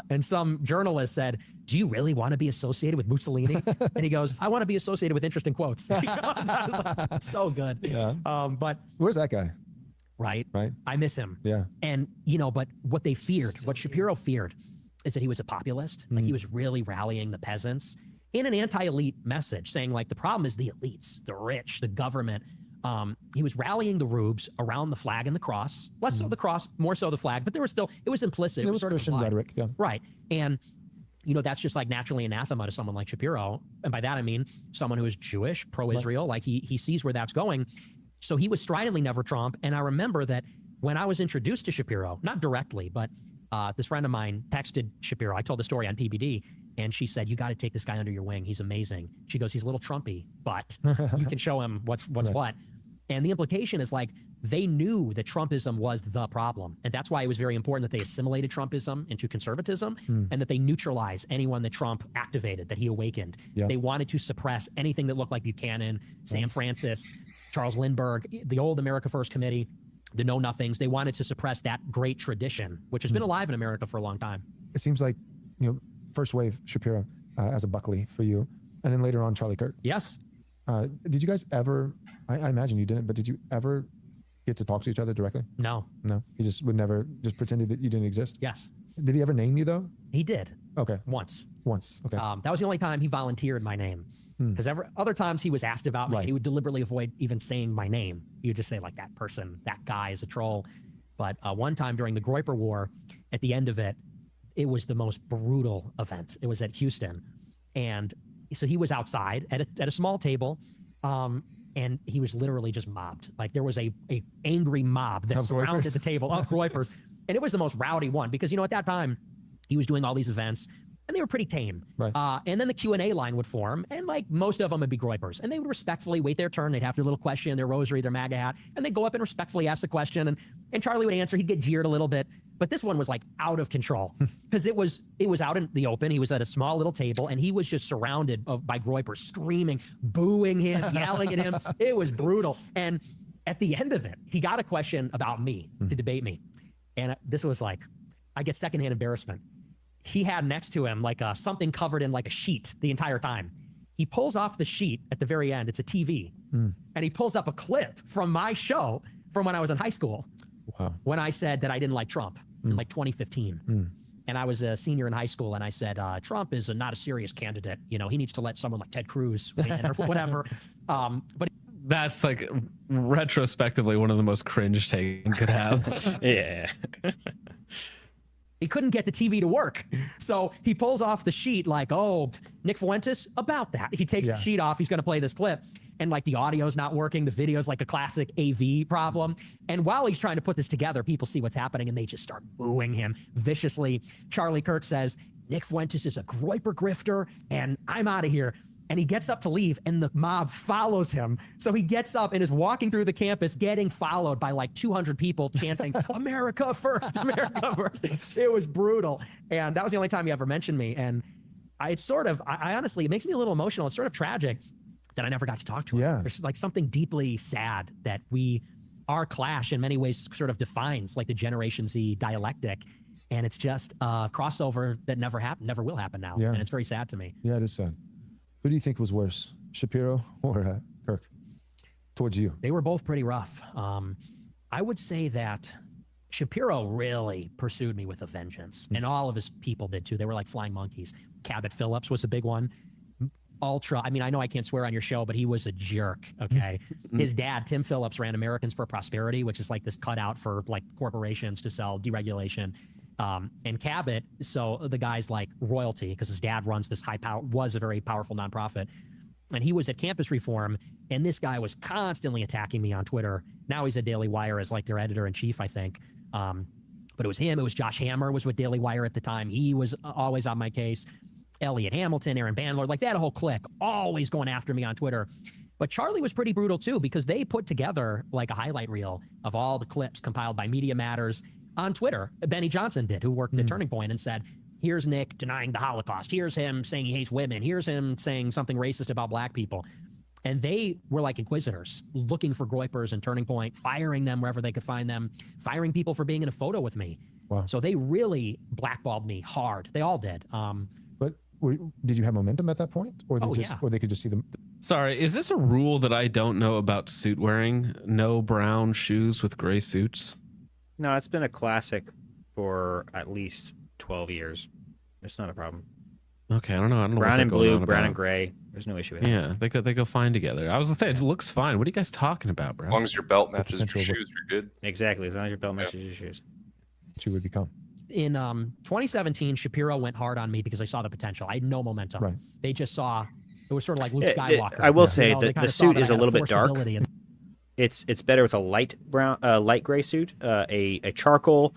And some journalist said, "Do you really want to be associated with Mussolini?" And he goes, "I want to be associated with interesting quotes." So good. Yeah. But where's that guy? Right. I miss him. Yeah. And you know, but what they feared, what Shapiro feared, is that he was a populist. Like, he was really rallying the peasants in an anti-elite message, saying, like, the problem is the elites, the rich, the government. He was rallying the rubes around the flag and the cross, less so the cross, more so the flag, but there was still, it was implicit. It was sort of Christian implied. rhetoric, yeah. Right. And, you know, that's just like naturally anathema to someone like Shapiro. And by that, I mean someone who is Jewish, pro-Israel, like he sees where that's going. So he was stridently never Trump. And I remember that when I was introduced to Shapiro, not directly, but this friend of mine texted Shapiro. I told the story on PBD, and she said, "You got to take this guy under your wing. He's amazing." She goes, "He's a little Trumpy, but you can show him what's Right. what." And the implication is, like, they knew that Trumpism was the problem. And that's why it was very important that they assimilated Trumpism into conservatism and that they neutralize anyone that Trump activated, that he awakened. Yeah. They wanted to suppress anything that looked like Buchanan, Sam Francis, Charles Lindbergh, the old America First Committee. the know nothings. They wanted to suppress that great tradition, which has been alive in America for a long time. It seems like, first wave Shapiro as a Buckley for you, and then later on Charlie Kirk. Yes. Did you guys ever, I imagine you didn't, but did you ever get to talk to each other directly? No. No? He just would never, just pretended that you didn't exist? Yes. Did he ever name you though? He did. Okay. Once. Okay. That was the only time he volunteered my name. Because other times he was asked about me, he would deliberately avoid even saying my name. He would just say like, that person, that guy is a troll. But one time during the Groyper War, at the end of it, it was the most brutal event. It was at Houston. And so he was outside at a small table, and he was literally just mobbed. Like there was a angry mob that surrounded the table of Groypers. And it was the most rowdy one because, at that time, he was doing all these events, and they were pretty tame. Right. And then the Q&A line would form, and like most of them would be Groypers. And they would respectfully wait their turn. They'd have their little question, their rosary, their MAGA hat, and they'd go up and respectfully ask the question, and Charlie would answer. He'd get jeered a little bit. But this one was like out of control because it was out in the open. He was at a small little table, and he was just surrounded by Groypers screaming, booing him, yelling at him. It was brutal. And at the end of it, he got a question about me to debate me. And this was like, I get secondhand embarrassment. He had next to him like something covered in like a sheet the entire time. He pulls off the sheet at the very end. It's a TV. And he pulls up a clip from my show from when I was in high school. Wow. When I said that I didn't like Trump in like 2015. And I was a senior in high school, and I said, Trump is not a serious candidate. He needs to let someone like Ted Cruz win or whatever. But that's like retrospectively one of the most cringe takes you could have. Yeah. he couldn't get the TV to work. So he pulls off the sheet like, oh, Nick Fuentes, about that. He takes the sheet off. He's going to play this clip. And like the audio's not working. The video's like a classic AV problem. And while he's trying to put this together, people see what's happening and they just start booing him viciously. Charlie Kirk says, Nick Fuentes is a Groyper grifter and I'm out of here. And he gets up to leave and the mob follows him. So he gets up and is walking through the campus getting followed by like 200 people chanting, America first, America first. It was brutal. And that was the only time he ever mentioned me. And I honestly, it makes me a little emotional. It's sort of tragic that I never got to talk to him. Yeah. There's like something deeply sad that our clash in many ways sort of defines like the Generation Z dialectic. And it's just a crossover that never happened, never will happen now. Yeah. And it's very sad to me. Yeah, it is sad. Who do you think was worse, Shapiro or Kirk, towards you? They were both pretty rough. I would say that Shapiro really pursued me with a vengeance, and all of his people did too. They were like flying monkeys. Cabot Phillips was a big one. Ultra. I mean, I know I can't swear on your show, but he was a jerk. Okay. His dad, Tim Phillips, ran Americans for Prosperity, which is like this cutout for like corporations to sell deregulation. And Cabot, so the guy's like royalty because his dad runs this was a very powerful nonprofit. And he was at Campus Reform, and this guy was constantly attacking me on Twitter. Now he's at Daily Wire as like their editor-in-chief, I think. But it was him. It was Josh Hammer was with Daily Wire at the time. He was always on my case. Elliot Hamilton, Aaron Bandler, like they had a whole clique, always going after me on Twitter. But Charlie was pretty brutal too, because they put together like a highlight reel of all the clips compiled by Media Matters on Twitter. Benny Johnson did, who worked at Turning Point, and said, here's Nick denying the Holocaust. Here's him saying he hates women. Here's him saying something racist about black people. And they were like inquisitors, looking for Groypers and Turning Point, firing them wherever they could find them, firing people for being in a photo with me. Wow. So they really blackballed me hard. They all did. But did you have momentum at that point? Or or they could just see them? Sorry, is this a rule that I don't know about suit wearing? No brown shoes with gray suits? No, it's been a classic for at least 12 years. It's not a problem. Okay, I don't know. Brown and blue, brown and gray. There's no issue with that. Yeah, they go fine together. I was gonna say it looks fine. What are you guys talking about, bro? As long as your belt matches your shoes, you're good. Exactly. As long as your belt matches your shoes. What you would become. In 2017, Shapiro went hard on me because I saw the potential. I had no momentum. Right. They just saw it was sort of like Luke Skywalker. I will say they that kinda the saw suit that is I a had little bit dark. forceability and- It's better with a light gray suit. A charcoal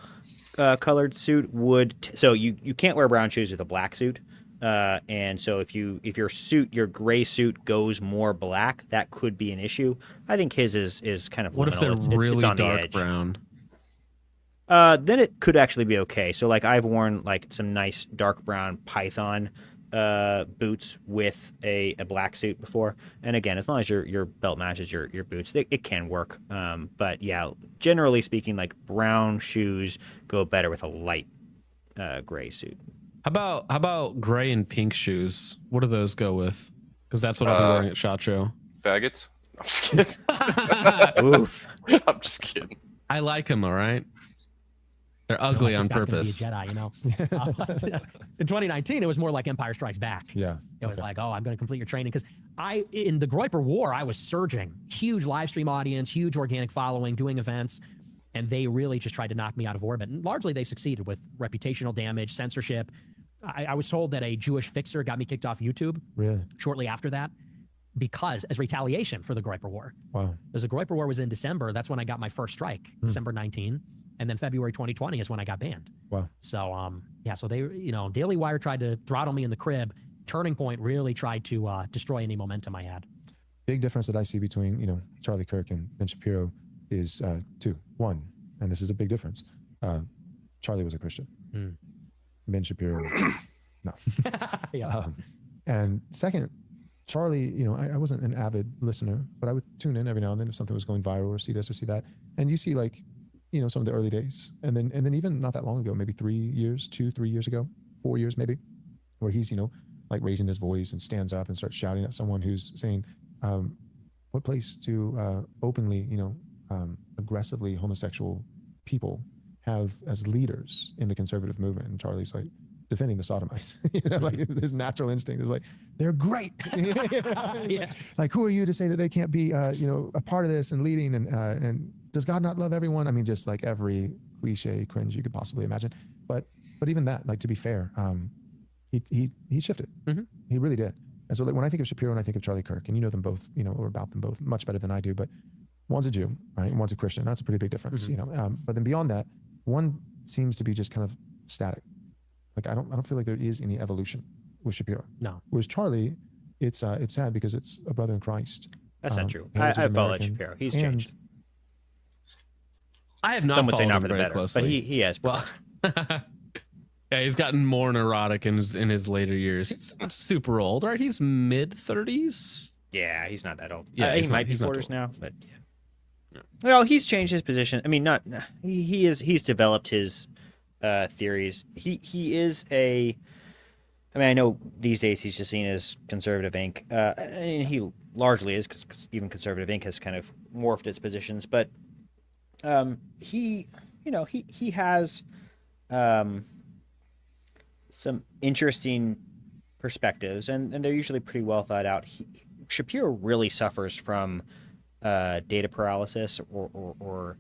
colored suit would so you can't wear brown shoes with a black suit. And so if your gray suit goes more black, that could be an issue. I think his is kind of what if liminal. they're really it's on dark the edge. brown? Then it could actually be okay. So like I've worn like some nice dark brown Python boots with a black suit before, and again, as long as your belt matches your boots, it can work. But yeah, generally speaking, like brown shoes go better with a light gray suit. How about gray and pink shoes? What do those go with? Because that's what I'll be wearing at SHOT Show. Faggots. I'm just kidding. Oof. I'm just kidding. I like them. All right. They're ugly on purpose. Be a Jedi, you know. In 2019, it was more like Empire Strikes Back. Yeah. It was like, oh, I'm going to complete your training. Because in the Groiper War, I was surging. Huge live stream audience, huge organic following, doing events. And they really just tried to knock me out of orbit. And largely they succeeded with reputational damage, censorship. I was told that a Jewish fixer got me kicked off YouTube. Really? Shortly after that. Because as retaliation for the Groiper War. Wow. Because the Groiper War was in December. That's when I got my first strike, December 19. And then February 2020 is when I got banned. Wow. So, so they, Daily Wire tried to throttle me in the crib. Turning Point really tried to destroy any momentum I had. Big difference that I see between, Charlie Kirk and Ben Shapiro is two. One, and this is a big difference. Charlie was a Christian. Ben Shapiro, no. Yeah. And second, Charlie, I wasn't an avid listener, but I would tune in every now and then if something was going viral or see this or see that. And you see some of the early days. And then even not that long ago, maybe 3 years, 3 years ago, 4 years maybe, where he's, raising his voice and stands up and starts shouting at someone who's saying, what place do openly, aggressively homosexual people have as leaders in the conservative movement? And Charlie's like defending the sodomites. His natural instinct is like, they're great. Yeah. Like, who are you to say that they can't be, a part of this and leading and does God not love everyone? I mean, just like every cliche cringe you could possibly imagine. But even that, to be fair, he shifted. He really did. And so when I think of Shapiro and I think of Charlie Kirk, and you know them both, or about them both much better than I do, but one's a Jew, right? And one's a Christian. That's a pretty big difference, but then beyond that, one seems to be just kind of static. Like, I don't feel like there is any evolution with Shapiro. No. Whereas Charlie, it's sad because it's a brother in Christ. That's not true. I followed Shapiro. He's changed. I have not Some would say followed not him for the very better, closely. but he has. Well, yeah, he's gotten more neurotic in his later years. He's not super old, right? He's mid-30s. Yeah, he's not that old. Yeah, he might be 40s now, but yeah. Well, he's changed his position. I mean, he's developed his theories. He is a. I mean, I know these days he's just seen as Conservative Inc. And he largely is, because even Conservative Inc. has kind of morphed its positions. But he has some interesting perspectives, and they're usually pretty well thought out. Shapiro really suffers from data paralysis, or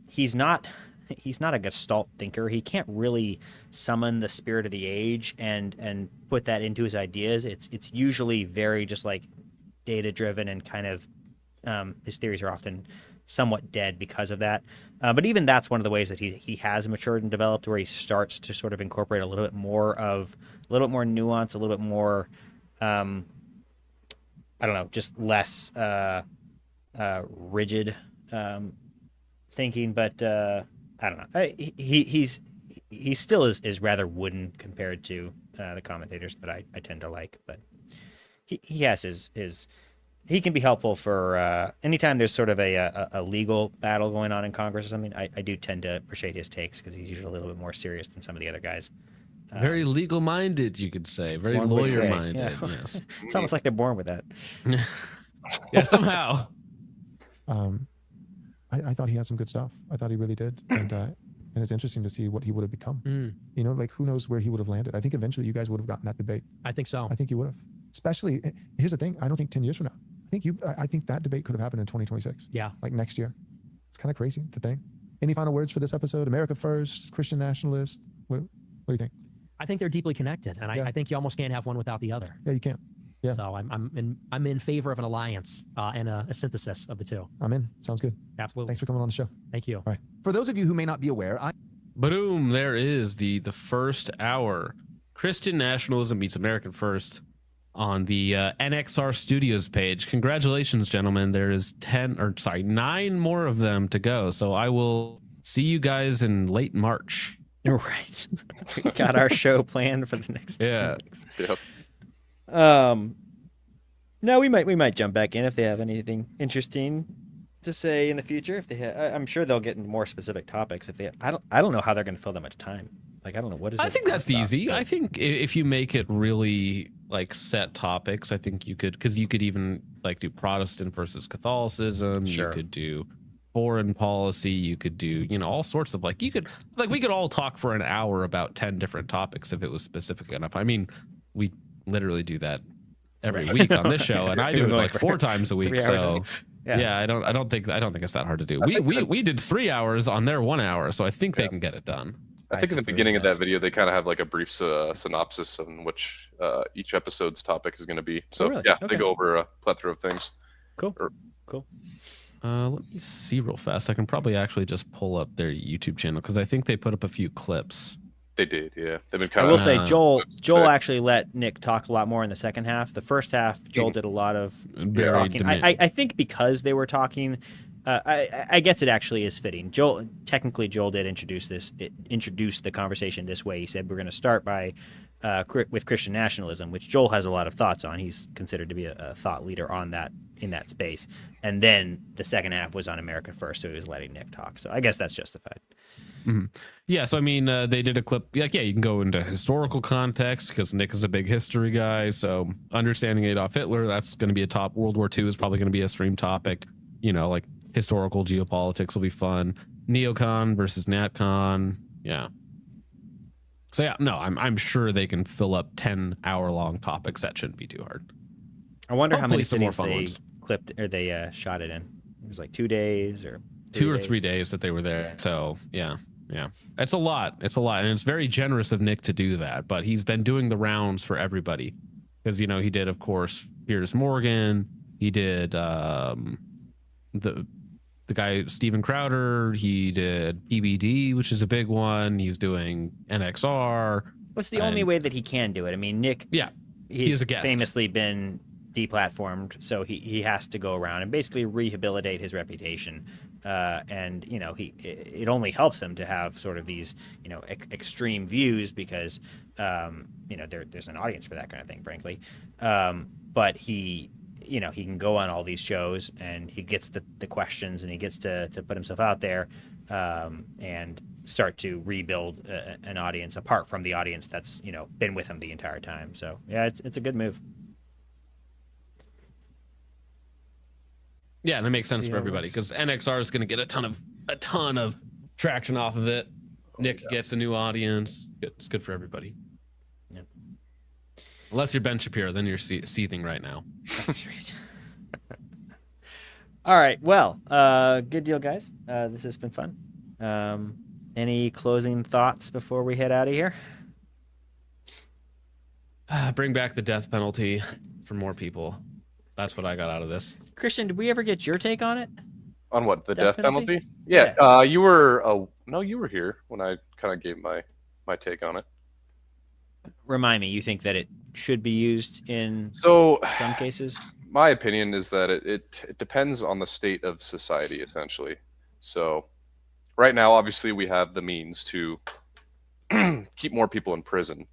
he's not a Gestalt thinker. He can't really summon the spirit of the age and put that into his ideas. It's usually very just like data driven, and kind of his theories are often somewhat dead because of that. But even that's one of the ways that he has matured and developed, where he starts to sort of incorporate a little bit more nuance, a little bit more, I don't know, just less rigid thinking. But I don't know. He still is rather wooden compared to the commentators that I tend to like. But he has his he can be helpful for anytime there's sort of a legal battle going on in Congress or something. I do tend to appreciate his takes, because he's usually a little bit more serious than some of the other guys. Very legal-minded, you could say. Very lawyer-minded, yeah. Yes. It's almost like they're born with that. Yeah, somehow. I thought he had some good stuff. I thought he really did. And it's interesting to see what he would have become. Who knows where he would have landed. I think eventually you guys would have gotten that debate. I think so. I think you would have. Especially, here's the thing, I don't think 10 years from now. I think that debate could have happened in 2026. Yeah. Like next year. It's kind of crazy to think. Any final words for this episode? America first, Christian nationalist. What do you think? I think they're deeply connected, and I think you almost can't have one without the other. Yeah, you can't. Yeah. So I'm in favor of an alliance and a synthesis of the two. I'm in. Sounds good. Absolutely. Thanks for coming on the show. Thank you. All right. For those of you who may not be aware, Boom, there is the first hour. Christian nationalism meets American first on the NXR Studios page. Congratulations, gentlemen. There is 9 more of them to go. So I will see you guys in late March. Right. We got our show planned for the next weeks. Yep. No, we might jump back in if they have anything interesting to say in the future. If they have, I'm sure they'll get into more specific topics. If they, I don't know how they're going to fill that much time. Like, I don't know what is. I think that's easy. I think if you make it really like set topics, I think you could, because you could even like do Protestant versus Catholicism. Sure. You could do foreign policy. You could do, all sorts of like, we could all talk for an hour about 10 different topics if it was specific enough. I mean, we literally do that every week on this show, and I do it like 4 times a week. So yeah, I don't think it's that hard to do. We did 3 hours on their 1 hour, so I think they can get it done. I think in the beginning of that video, they kind of have like a brief synopsis on which each episode's topic is going to be. So they go over a plethora of things. Cool. Cool. Let me see real fast. I can probably actually just pull up their YouTube channel because I think they put up a few clips. They did, yeah. They've been kind I will say Joel actually let Nick talk a lot more in the second half. The first half, Joel did a lot of talking. I think because they were talking, I guess it actually is fitting. Joel did introduce the conversation this way. He said we're going to start by with Christian nationalism, which Joel has a lot of thoughts on. He's considered to be a thought leader on that in that space. And then the second half was on America First, so he was letting Nick talk. So I guess that's justified. Mm-hmm. Yeah, so I mean, they did a clip. Like, you can go into historical context because Nick is a big history guy. So understanding Adolf Hitler, that's going to be a top. World War II is probably going to be a stream topic. Like historical geopolitics will be fun. Neocon versus NatCon, yeah. So yeah, no, I'm sure they can fill up 10-hour-long topics. That shouldn't be too hard. I wonder Hopefully how many some more cities fun they ones. clipped or they shot it in. It was like 2 days or 2 or 3 days that they were there. So yeah. It's a lot. And it's very generous of Nick to do that. But he's been doing the rounds for everybody because he did, of course, Piers Morgan. He did the guy Steven Crowder. He did PBD, which is a big one. He's doing NXR. What's the only way that he can do it? I mean, Nick. Yeah, he's a guest. Famously been deplatformed, so he has to go around and basically rehabilitate his reputation. And it only helps him to have sort of these extreme views because there's an audience for that kind of thing, frankly. But he can go on all these shows and he gets the questions and he gets to put himself out there and start to rebuild an audience apart from the audience that's been with him the entire time. So yeah, it's a good move. Yeah, and it makes sense for everybody because NXR is going to get a ton of traction off of it. Nick gets a new audience. It's good for everybody. Yeah. Unless you're Ben Shapiro, then you're seething right now. That's right. All right. Well, good deal, guys. This has been fun. Any closing thoughts before we head out of here? Bring back the death penalty for more people. That's what I got out of this. Christian, did we ever get your take on it? On what, the death penalty? Yeah. You were you were here when I kind of gave my take on it. Remind me, you think that it should be used in some cases? My opinion is that it depends on the state of society, essentially. So right now, obviously, we have the means to keep more people in prison.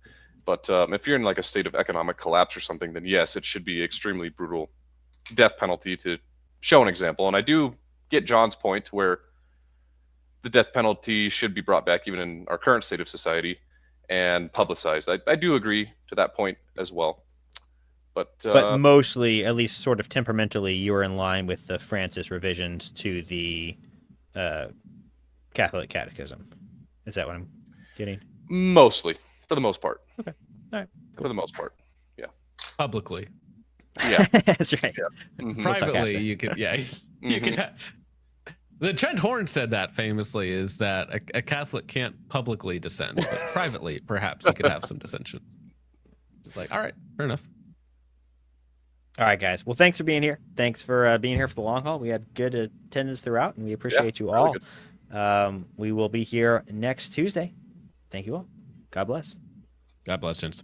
But if you're in like a state of economic collapse or something, then yes, it should be extremely brutal death penalty to show an example. And I do get John's point where the death penalty should be brought back even in our current state of society and publicized. I do agree to that point as well. But mostly, at least sort of temperamentally, you are in line with the Francis revisions to the Catholic Catechism. Is that what I'm getting? Mostly, for the most part. Okay. All right. Cool. For the most part, yeah. Publicly. Yeah. That's right. Yeah. Mm-hmm. Privately, you could, yeah. You could. The Trent Horn said that famously is that a Catholic can't publicly dissent, but privately, perhaps he could have some dissensions. It's like, all right, fair enough. All right, guys. Well, thanks for being here. Thanks for being here for the long haul. We had good attendance throughout, and we appreciate you all. We will be here next Tuesday. Thank you all. God bless. God bless, gents.